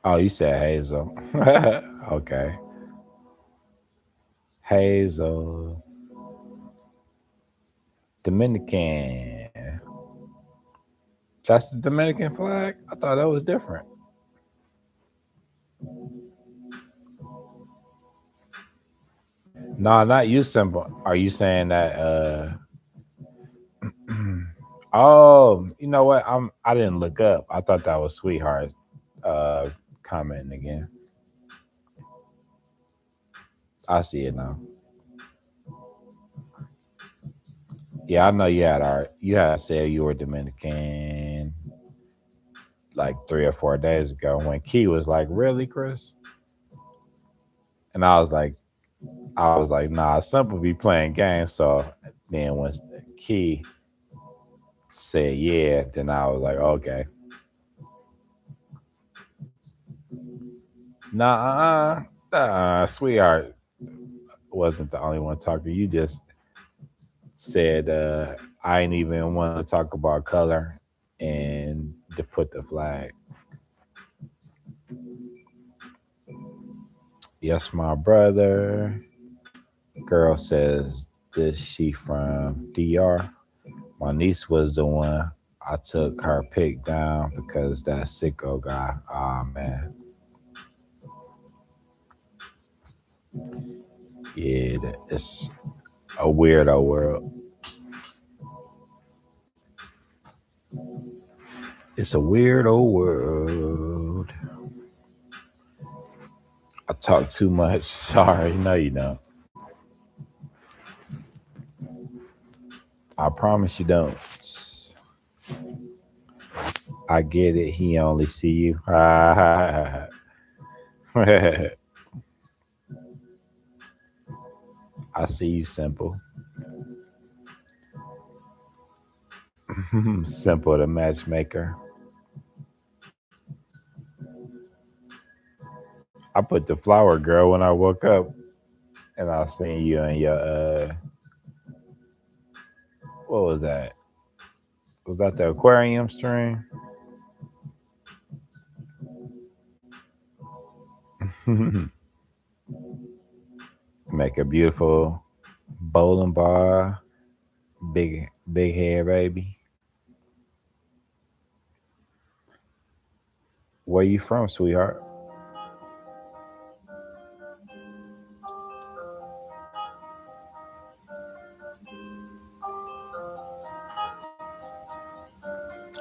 Oh, you said Hazel. Okay. Hazel. Dominican. That's the Dominican flag? I thought that was different. No, not you simple. Are you saying that oh, you know what? I didn't look up. I thought that was sweetheart uh commenting again. I see it now. Yeah, I know you had said you were Dominican like 3 or 4 days ago when Key was like, "Really, Chris?" And I was like, "Nah, Simple be playing games." So then when Key said yeah, then I was like, "Okay, nah, sweetheart wasn't the only one talking. You just said I ain't even want to talk about color and to put the flag." Yes, my brother. Girl says this she from DR. My niece was the one. I took her pic down because that sicko guy. Ah man, yeah, it's a weirdo world. It's a weirdo world. I talk too much. Sorry, no, you don't. I promise you don't. I get it. He only see you. I I see you, simple. Simple, the matchmaker. I put the flower girl when I woke up, and I seen you in your what was that? Was that the aquarium stream? Make a beautiful bowling ball, big hair, baby. Where you from, sweetheart?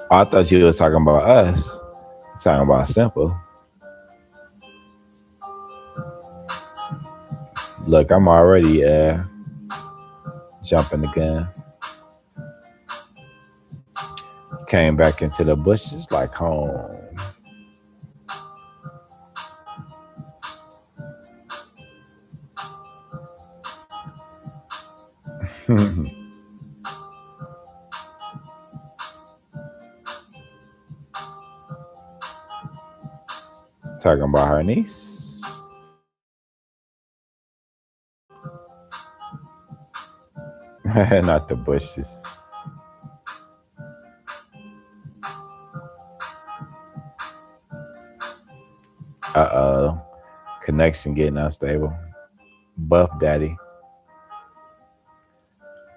Oh, I thought you was talking about us. Talking about simple. Look, I'm already jumping the gun. Came back into the bushes like home. Talking about her niece. Not the bushes. Uh-oh. Connection getting unstable. Buff Daddy.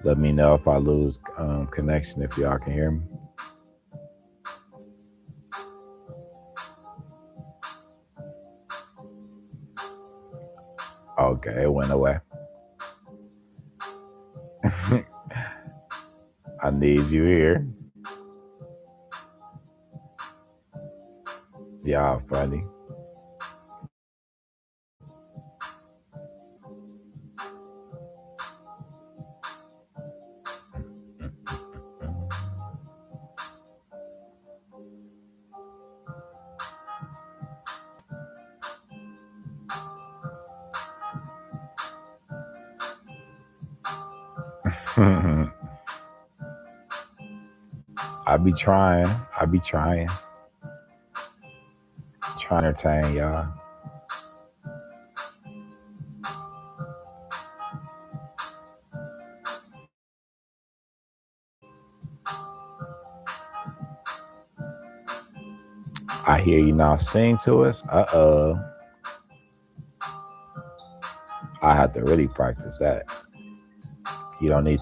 Let me know if I lose connection if y'all can hear me. Okay, it went away. I need you here. Y'all funny. I be trying. I be trying. Trying to entertain y'all. I hear you now sing to us. Uh-oh. I have to really practice that. You don't need